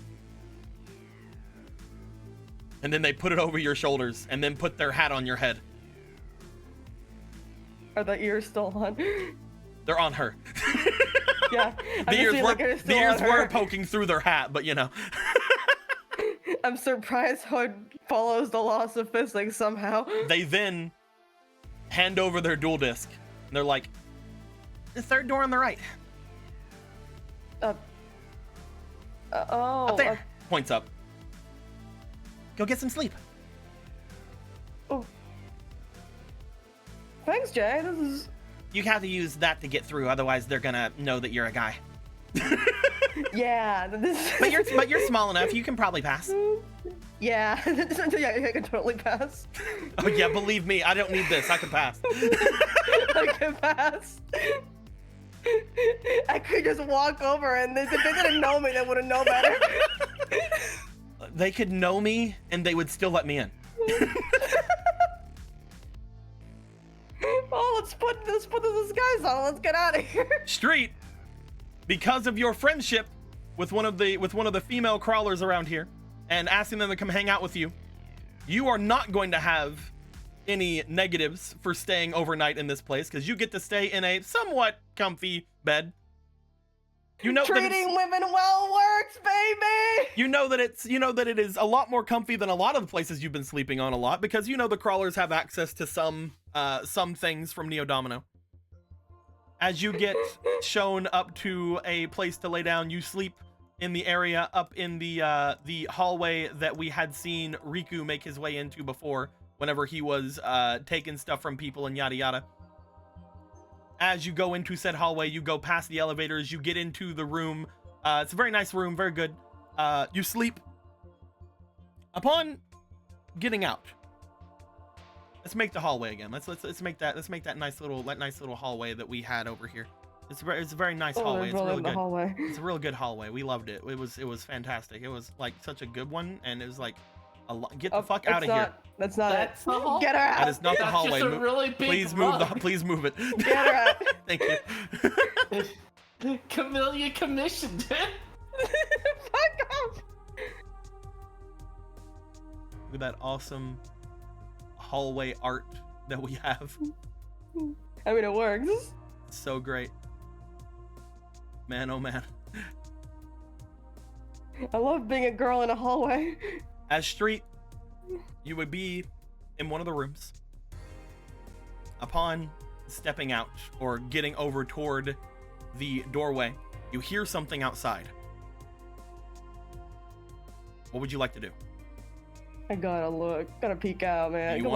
And then they put it over your shoulders and then put their hat on your head. Are the ears still on? They're on her. Yeah. The ears were poking through their hat, but you know. I'm surprised how it follows the loss of Fizzling somehow. They then hand over their dual disc. And they're like, the third door on the right. Oh. Up there. Points up. Go get some sleep. Oh. Thanks, Jay. This is... You have to use that to get through, otherwise they're gonna know that you're a guy. Yeah. But you're small enough, you can probably pass. Yeah. Yeah, I can totally pass. Oh yeah, believe me, I don't need this. I can pass. I can pass. I could just walk over, and if they didn't know me, they wouldn't know better. They could know me, and they would still let me in. Oh, let's put the disguise on. Let's get out of here. Street, because of your friendship with one of the female crawlers around here, and asking them to come hang out with you, you are not going to have any negatives for staying overnight in this place, because you get to stay in a somewhat comfy bed. You know, treating women well works, baby. You know that it is a lot more comfy than a lot of the places you've been sleeping on a lot, because you know the crawlers have access to some things from Neo Domino. As you get shown up to a place to lay down, you sleep in the area up in the hallway that we had seen Riku make his way into before, whenever he was taking stuff from people and yada yada. As you go into said hallway, you go past the elevators, you get into the room. It's a very nice room, very good. You sleep. Upon getting out, let's make the hallway again. Let's make that nice little hallway that we had over here. It's a very nice hallway. It's really good. Hallway. It's a real good hallway. We loved it. It was fantastic. It was like such a good one, and it was like get the fuck out of here. That's not That's it. the hallway. Get her out. That is not the hallway. Just a really big Please move it. Get her out. Thank you. Camellia commissioned it. Fuck off. Look at that awesome hallway art that we have. I mean, it works. So great. Man, oh man. I love being a girl in a hallway. As Street, you would be in one of the rooms. Upon stepping out or getting over toward the doorway, you hear something outside. What would you like to do? I gotta look. Gotta peek out, man. Do you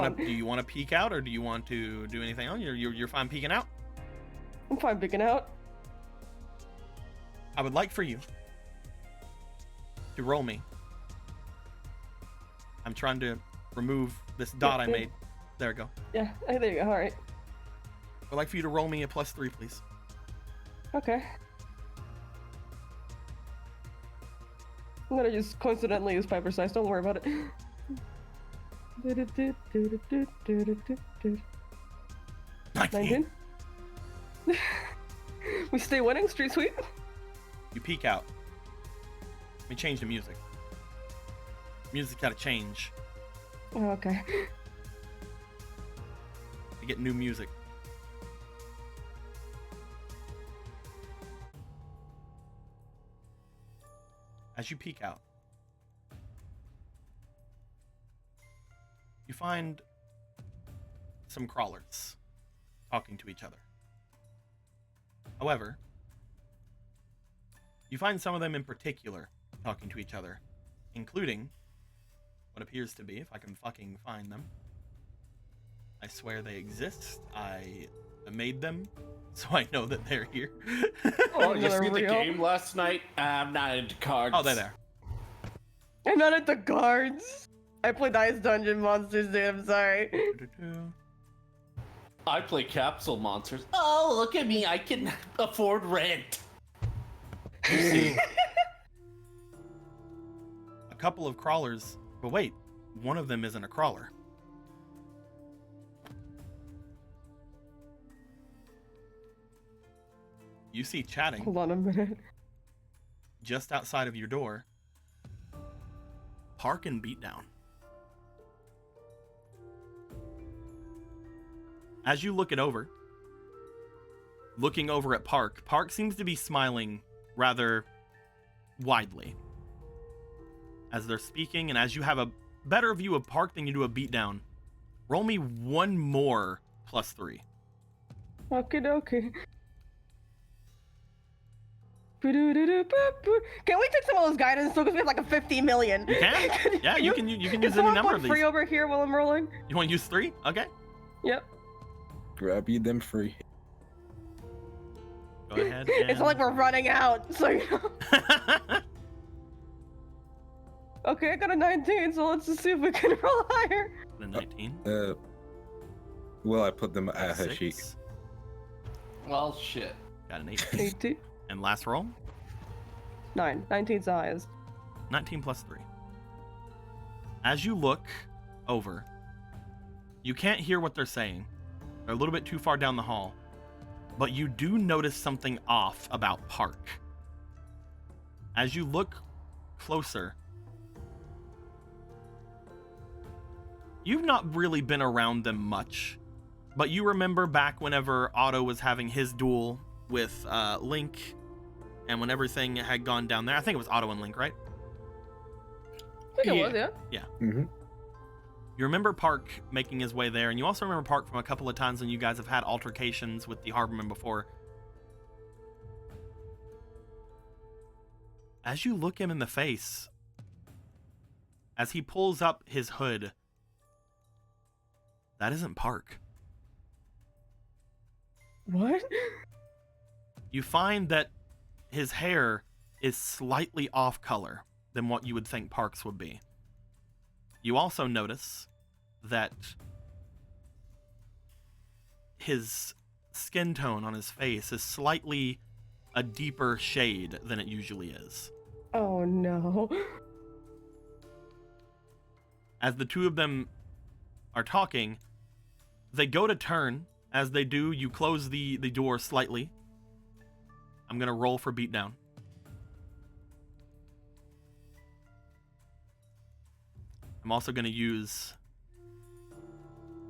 want to peek out, or do you want to do anything else? You're fine peeking out? I'm fine peeking out. I would like for you to roll me. I'm trying to remove this dot I made. There we go. Yeah, there you go. All right. I'd like for you to roll me a +3, please. Okay. I'm gonna just coincidentally use Piper's Slice. Don't worry about it. 19. We stay winning. Street sweep. You peek out. Let me change the music. Music's gotta change. Oh, okay. To get new music. As you peek out, you find some crawlers talking to each other. However, you find some of them in particular talking to each other, including what appears to be, if I can fucking find them. I swear they exist. I made them, so I know that they're here. Oh, you They're see the real. game last night? I'm not into cards. Oh, they're there. I'm not at the guards. I play Dice Dungeon Monsters, dude. I'm sorry. I play capsule monsters. Oh, look at me. I can afford rent. You see a couple of crawlers, but wait, one of them isn't a crawler. You see chatting Hold on a minute. just outside of your door, Park and Beatdown. As you look it over, looking over at Park, Park seems to be smiling rather widely as they're speaking, and as you have a better view of Park than you do of Beatdown, roll me one more +3. Okie dokie. Can we take some of those guidance tokens? We have like a 50 million. You can? Yeah, you can use any number of these. Free over here while I'm rolling. You want to use 3? Okay. Yep. Grab you them free. Go ahead. It's not like we're running out. So you know. Okay, I got a 19, so let's just see if we can roll higher. The 19. Will I put them at her 6. cheek? Well, shit. Got an 18. 18. And last roll, 9. 19's the highest. 19 +3. As you look over, you can't hear what they're saying. They're a little bit too far down the hall. But you do notice something off about Park. As you look closer, you've not really been around them much, but you remember back whenever Otto was having his duel with Link, and when everything had gone down there. I think it was Otto and Link, right? I think it was, yeah. Yeah. Mm-hmm. You remember Park making his way there, and you also remember Park from a couple of times when you guys have had altercations with the Harborman before. As you look him in the face, as he pulls up his hood, that isn't Park. What? You find that his hair is slightly off color than what you would think Park's would be. You also notice that his skin tone on his face is slightly a deeper shade than it usually is. Oh no. As the two of them are talking, they go to turn. As they do, you close the door slightly. I'm going to roll for Beatdown. I'm also going to use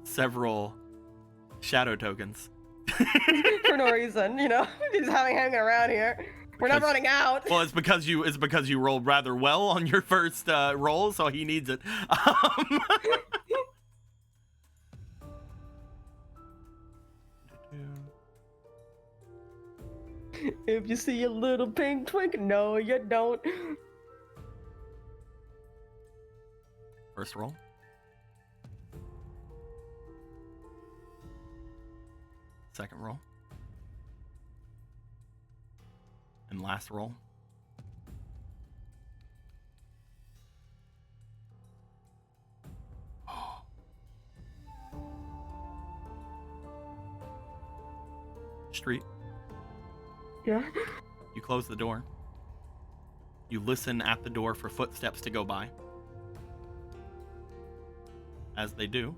several shadow tokens. For no reason, you know? Just hanging around here. We're not running out. Well, it's because you rolled rather well on your first roll, so he needs it. If you see a little pink twink, no, you don't. First roll. Second roll. And last roll. Street. Yeah. You close the door. You listen at the door for footsteps to go by. As they do,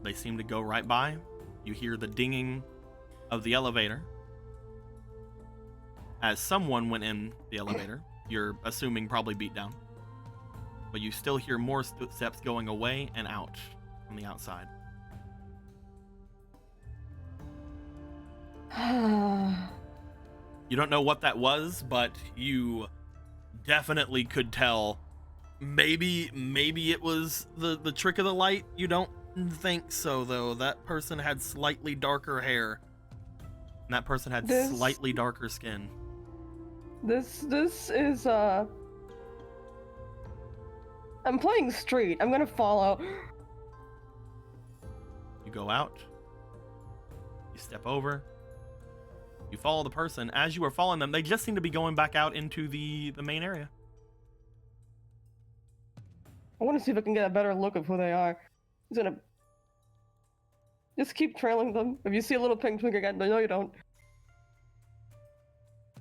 they seem to go right by. You hear the dinging of the elevator. As someone went in the elevator, you're assuming probably beat down. But you still hear more steps going away and out on the outside. You don't know what that was, but you definitely could tell. Maybe it was the trick of the light. You don't think so, though. That person had slightly darker hair. And that person had slightly darker skin. This is I'm playing street. I'm gonna follow. You go out. You step over. You follow the person. As you are following them, they just seem to be going back out into the main area. I want to see if I can get a better look of who they are. I'm gonna just keep trailing them. If you see a little pink twink again, no, you don't.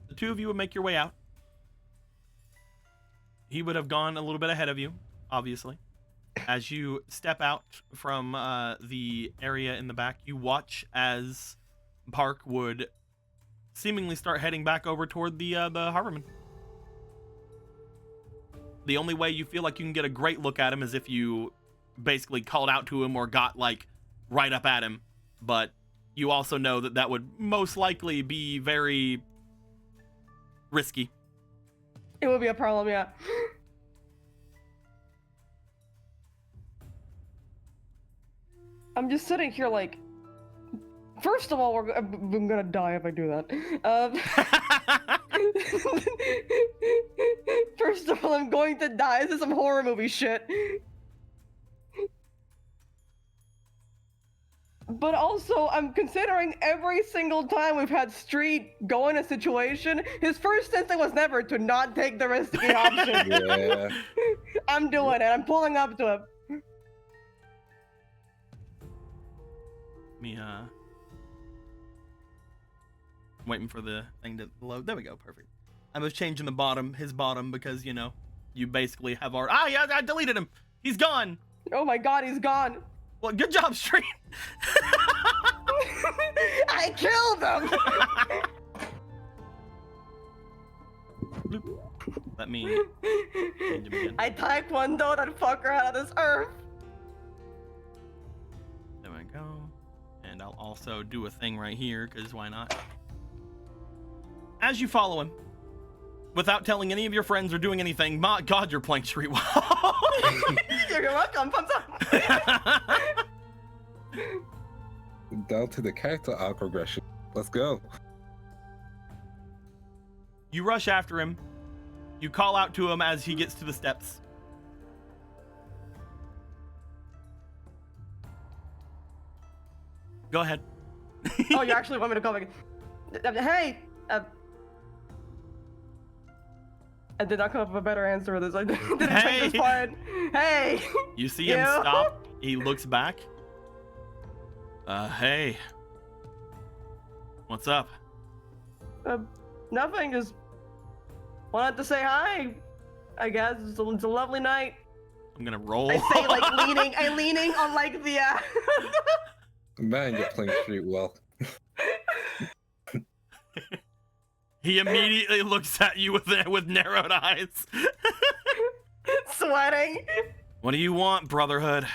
The two of you would make your way out. He would have gone a little bit ahead of you, obviously. As you step out from the area in the back, you watch as Park would seemingly start heading back over toward the Harborman. The only way you feel like you can get a great look at him is if you basically called out to him or got like right up at him. But you also know that that would most likely be very risky. It would be a problem, yeah. I'm just sitting here like, first of all, I'm gonna die if I do that. First of all, I'm going to die. This is some horror movie shit. But also, I'm considering every single time we've had Street go in a situation, his first instinct was never to not take the risky option. Yeah. I'm doing it. I'm pulling up to him. Waiting for the thing to load. There we go. Perfect. I was changing his bottom, because, you know, you basically have our... Ah, yeah, I deleted him. He's gone. Oh my god, he's gone. Well, good job, Street. I killed him. Bloop. Let me change him again. I taekwondo that fucker out of this earth. There we go. And I'll also do a thing right here, because why not? As you follow him, without telling any of your friends or doing anything, my god, you're playing Street well. You're welcome. Thumbs up. Down to the character arc progression. Let's go. You rush after him. You call out to him as he gets to the steps. Go ahead. Oh, you actually want me to call back? Hey. I did not come up with a better answer for this. I didn't take this part. Hey. You see him stop. He looks back. Hey. What's up? Nothing. Just wanted to say hi. I guess it's a lovely night. I'm gonna roll. I say like leaning on like the. Man, you're playing Street well. He immediately looks at you with narrowed eyes. Sweating. What do you want, Brotherhood?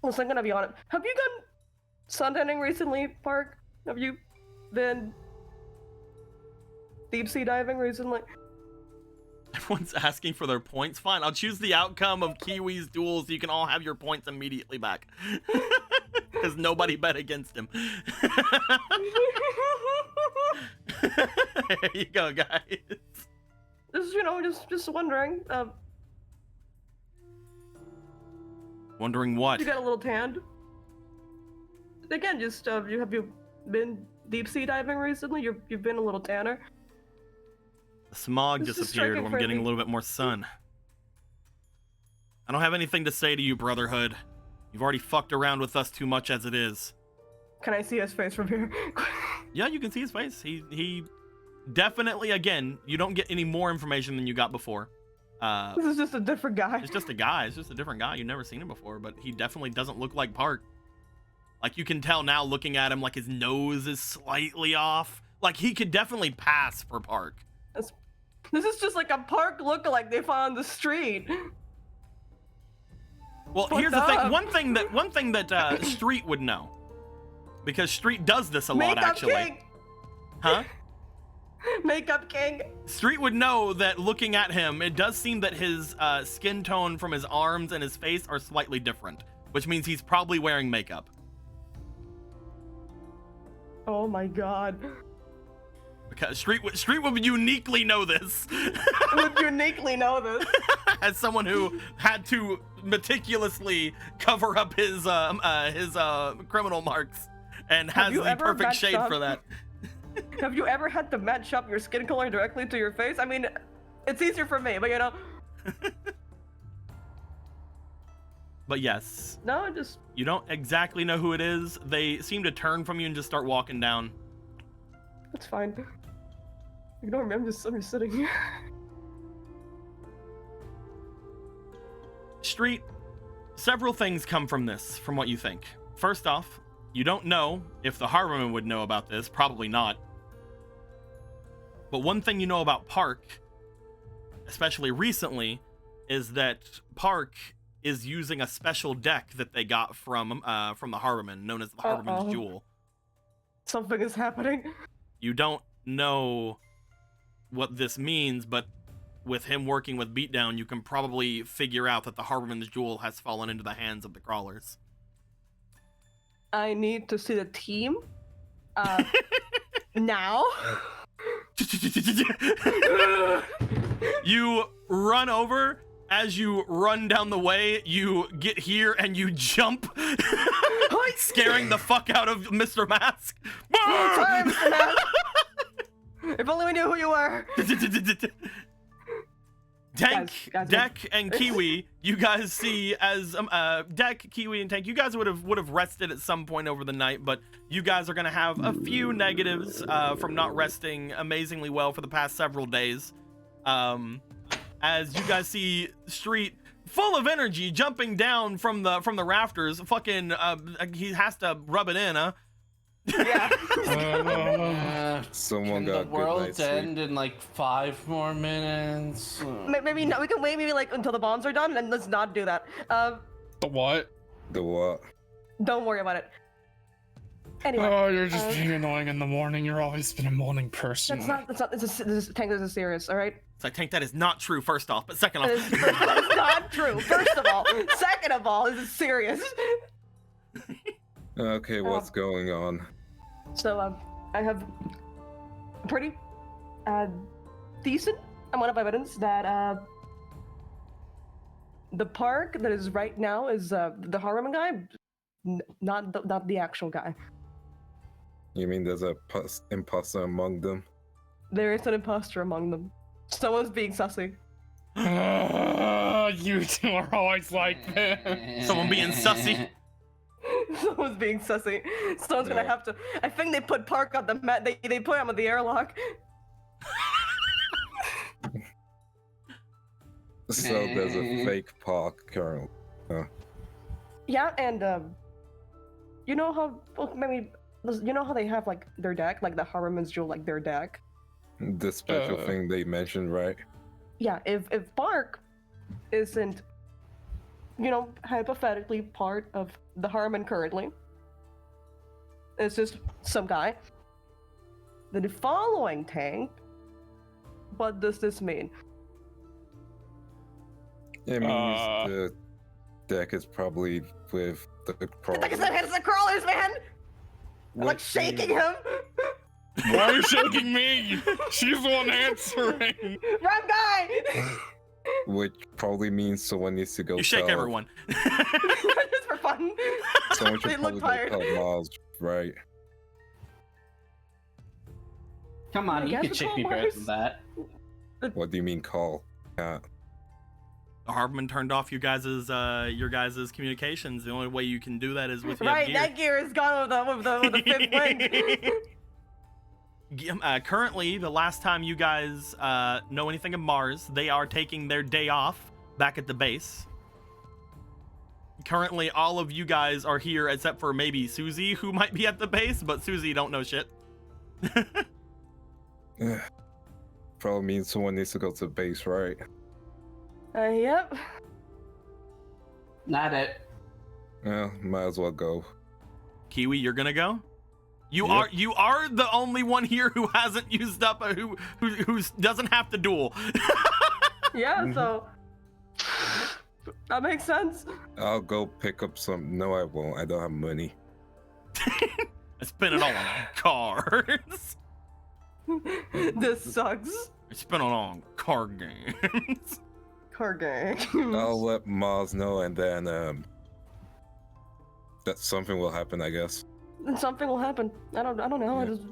Listen, I'm gonna be honest. Have you gone suntanning recently, Park? Have you been deep sea diving recently? Everyone's asking for their points. Fine, I'll choose the outcome of Kiwi's duel so you can all have your points immediately back. Because nobody bet against him. There you go, guys. Just wondering. Wondering what? You got a little tanned. Again, just have you been deep sea diving recently? You've been a little tanner. The smog This is disappeared. striking I'm getting a for me. little bit more sun. I don't have anything to say to you, Brotherhood. You've already fucked around with us too much as it is. Can I see his face from here? Yeah, you can see his face. He definitely, again, you don't get any more information than you got before. This is just a different guy. It's just a guy. It's just a different guy. You've never seen him before, but he definitely doesn't look like Park. Like, you can tell now looking at him, like, his nose is slightly off. Like, he could definitely pass for Park. This is just like a Park lookalike they found on the street. Well, What's here's the thing. up? One thing that Street would know, because Street does this a lot, Makeup actually. King. Huh? Makeup King. Street would know that looking at him, it does seem that his skin tone from his arms and his face are slightly different, which means he's probably wearing makeup. Oh my god. Because Street would uniquely know this. Would uniquely know this. As someone who had to meticulously cover up his criminal marks and has you the ever perfect matched shade up? for that. Have you ever had to match up your skin color directly to your face? I mean, it's easier for me, but you know. But yes, No, just you don't exactly know who it is. They seem to turn from you and just start walking down. it's fine. Ignore me. I'm just sitting here. Street, several things come from this, from what you think. First off, you don't know if the Harborman would know about this, probably not. But one thing you know about Park, especially recently, is that Park is using a special deck that they got from the Harborman, known as the Harborman's Uh-oh. Jewel. Something is happening. You don't know what this means, but with him working with Beatdown, you can probably figure out that the Harborman's Jewel has fallen into the hands of the Crawlers. I need to see the team. Now. You run over. As you run down the way, you get here and you jump, scaring the fuck out of Mr. Mask. Sorry, Mr. Mask. If only we knew who you were. Tank, Guys, Deck, and Kiwi, you guys see as Deck, Kiwi, and Tank. You guys would have rested at some point over the night, but you guys are gonna have a few negatives from not resting amazingly well for the past several days. As you guys see Street full of energy jumping down from the rafters, fucking he has to rub it in, huh? Yeah. Someone Can got the good world night's sleep. end in like 5 more minutes? Maybe no. We can wait maybe like until the bombs are done, and let's not do that. The what? The what? Don't worry about it. Anyway. Oh, you're just being annoying in the morning. You're always been a morning person. That's not. This is Tank. This is serious. All right. So I think that is not true. First off, but second off, That is not true. First of all. Second of all, this is serious. Okay, what's going on? So I have a pretty decent amount of evidence that the Park that is right now is the Harriman guy, not the actual guy. You mean there's a imposter among them? There is an imposter among them. Someone's being sussy. You two are always like this. someone being sussy. Someone's being sussy. Someone's gonna have to. I think they put Park on the mat. They put him on the airlock. So there's a fake park currently. Yeah, and you know how maybe you know how they have like their deck, like the Harriman's Jewel, like their deck. The special thing they mentioned, right? Yeah, if Park isn't hypothetically part of the Harmon currently. It's just some guy. Then the following tank. What does this mean? It means the deck is probably with the crawlers. Like I said, it's the crawlers, man! I'm like shaking him! Why are you shaking me? She's the one answering. Wrong guy! Which probably means someone needs to go. You shake tell, everyone. Just for fun. Someone should They look probably go tired. tell Miles, right? Come on, I you guess can it's shake all me better Mars. than that. What do you mean call? Yeah. The Harbman turned off your guys's communications. The only way you can do that is with your Right, gear. that gear is gone with the fifth wing. Currently, the last time you guys know anything of Mars, they are taking their day off back at the base. Currently, all of you guys are here except for maybe Susie, who might be at the base, but Susie don't know shit. Probably means someone needs to go to the base, right? Yep. Not it. Well, might as well go. Kiwi, you're gonna go? Yep. You are the only one here who hasn't used up who doesn't have to duel. Yeah, so that makes sense. I'll go pick up some. No, I won't. I don't have money. I spent it all on cards. This sucks. I spent it all on card games. Card game. I'll let Miles know, and then that something will happen, I guess. Something will happen. I don't know. I Yeah. just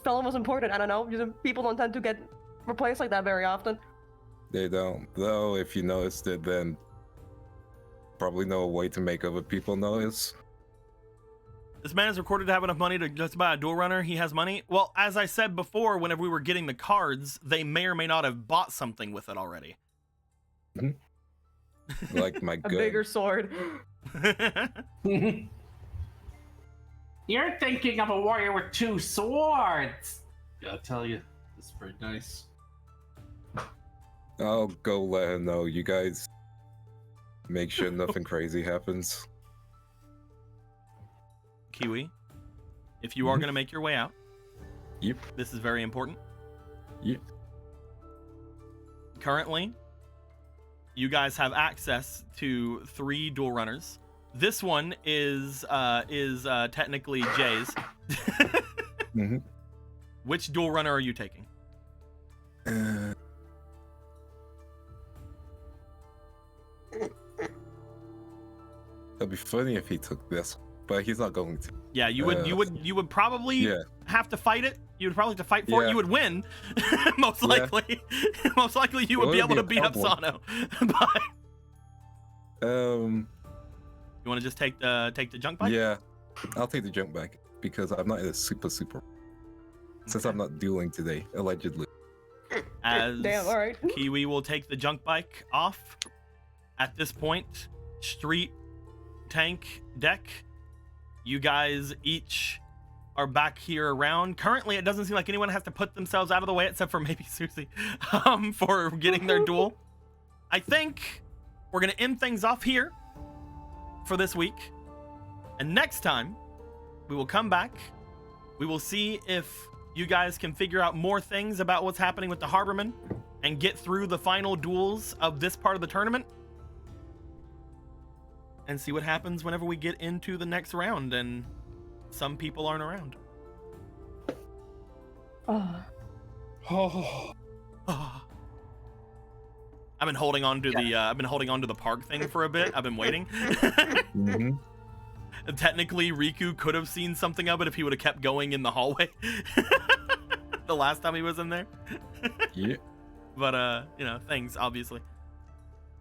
felt it was important. I don't know. People don't tend to get replaced like that very often. They don't. Though, if you noticed it, then probably know a way to make other people notice. This man is recorded to have enough money to just buy a dual runner. He has money. Well, as I said before, whenever we were getting the cards, they may or may not have bought something with it already. Like my A gun. bigger sword. You're thinking of a warrior with 2 swords. Gotta tell you, this is pretty nice. I'll go let him know. You guys make sure nothing crazy happens. Kiwi, if you are going to make your way out, Yep. this is very important. Yep. Currently, you guys have access to 3 dual runners. This one is technically Jay's. Mm-hmm. Which dual runner are you taking? It'd be funny if he took this, but he's not going to. Yeah, you would probably Yeah. have to fight it. You would probably have to fight for it. Yeah. You would win, most Yeah. likely. Most likely, you would Well, be it'd able to be beat a up Sano. But you want to just take the junk bike? Yeah, I'll take the jump back because I'm not in a super. Since I'm not dueling today, allegedly. As Damn, alright. Kiwi will take the junk bike off. At this point, street, tank, deck, you guys each are back here around. Currently, it doesn't seem like anyone has to put themselves out of the way except for maybe Susie for getting their duel. I think we're going to end things off here for this week. And next time, we will come back. We will see if you guys can figure out more things about what's happening with the Harborman and get through the final duels of this part of the tournament. And see what happens whenever we get into the next round and some people aren't around. Oh. Oh. I've been holding on to the park thing for a bit. I've been waiting. Mm-hmm. Technically, Riku could have seen something of it if he would have kept going in the hallway. The last time he was in there. Yeah. But things obviously.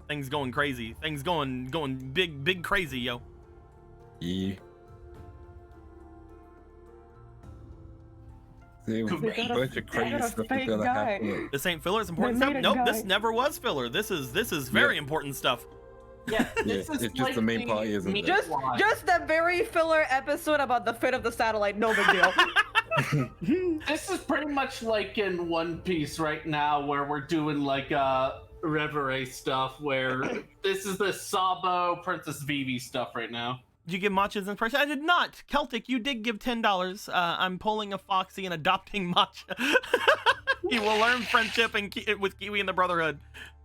Things going crazy. Things going big crazy, yo. Yeah. See, a They got a- bunch of they got crazy a stuff is fake gonna guy. happen. This ain't filler. It's important They stuff. made a Nope, this guy. never was filler. This is very important stuff. Yeah, Yeah, this is it's just the main part, isn't it? Just a very filler episode about the fate of the satellite. No big deal. This is pretty much like in One Piece right now, where we're doing like Reverie stuff where this is the Sabo Princess Vivi stuff right now. Did you give Matcha's inspiration? I did not. Celtic, you did give $10. I'm pulling a Foxy and adopting Matcha. He will learn friendship and with Kiwi and the Brotherhood.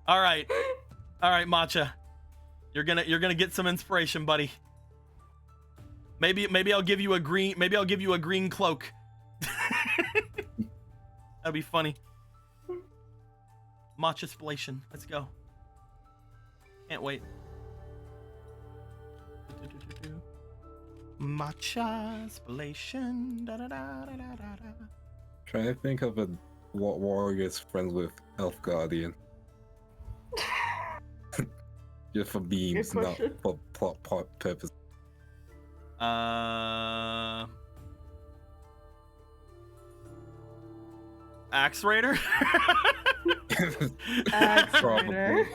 All right, Matcha. You're gonna get some inspiration, buddy. Maybe I'll give you a green. Maybe I'll give you a green cloak. That'd be funny. Matcha Splation. Let's go. Can't wait. Matcha Splation. Da, da, da, da, da, da. Trying to think of what warrior is friends with Elf Guardian. Just for beams, not for plot purpose. Axe Raider? Axe Raider.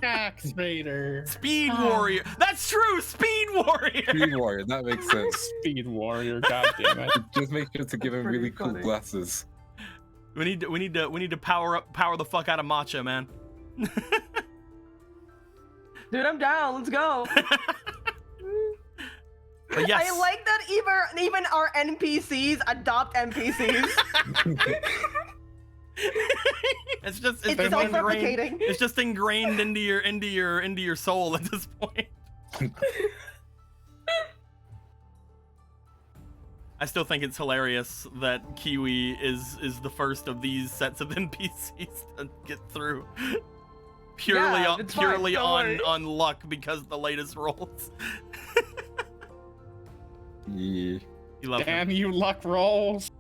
Axe Raider. Speed Warrior. That's true. Speed Warrior. Speed Warrior, that makes sense. Speed Warrior, god damn it. Just make sure to give him Pretty really cool funny. glasses. We need to power the fuck out of Matcha, man. Dude, I'm down. Let's go. But yes. I like that even our NPCs adopt NPCs. It's just It's self-replicating. It's just ingrained into your soul at this point. I still think it's hilarious that Kiwi is the first of these sets of NPCs to get through. Purely Yeah, it's fine, don't worry. on luck because of the latest rolls. Yeah. You love Damn him. you luck rolls.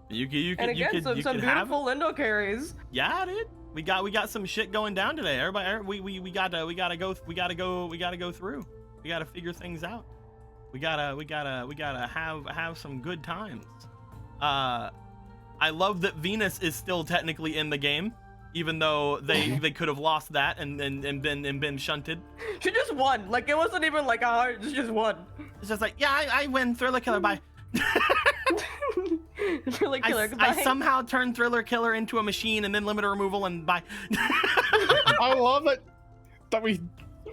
You And again, could some have beautiful Lindo carries. Yeah, dude. We got some shit going down today. Everybody, we gotta go through. We gotta figure things out. We gotta have some good times. I love that Venus is still technically in the game, even though they could have lost that and been shunted. She just won. Like, it wasn't even like a hard, she just won. It's just like, yeah, I win. Thriller Killer, bye. Really killer, goodbye. I somehow turned Thriller Killer into a machine and then limiter removal and bye. I love it that we,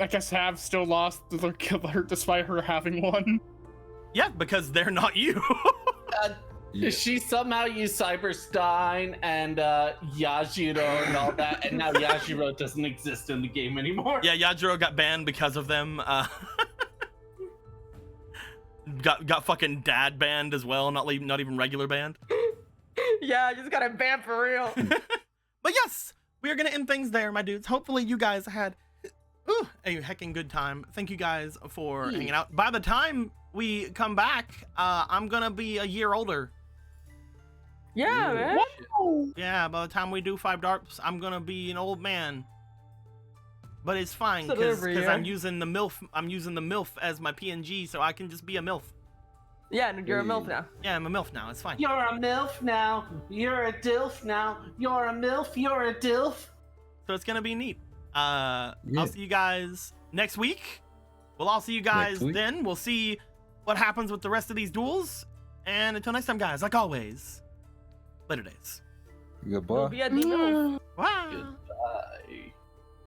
I guess, have still lost the killer despite her having one. Yeah, because they're not you. Yeah. She somehow used Cyberstein and Yajiro and all that, and now Yajiro doesn't exist in the game anymore. Yeah, Yajiro got banned because of them. Got fucking dad banned as well, not even regular banned. Yeah, I just got a ban for real. But yes, we are gonna end things there, my dudes. Hopefully you guys had a hecking good time. Thank you guys for hanging out. By the time we come back, I'm gonna be a year older. Yeah, man. Yeah, by the time we do 5Darps, I'm gonna be an old man. But it's fine So because over here. I'm using the MILF. I'm using the MILF as my PNG, so I can just be a MILF. Yeah, you're a MILF now. Yeah, I'm a MILF now. It's fine. You're a MILF now. You're a DILF now. You're a MILF. You're a DILF. So it's gonna be neat. I'll see you guys next week. We'll all see you guys Next week. then. We'll see what happens with the rest of these duels. And until next time, guys, like always, later days. You'll Goodbye. be a demon. Bye.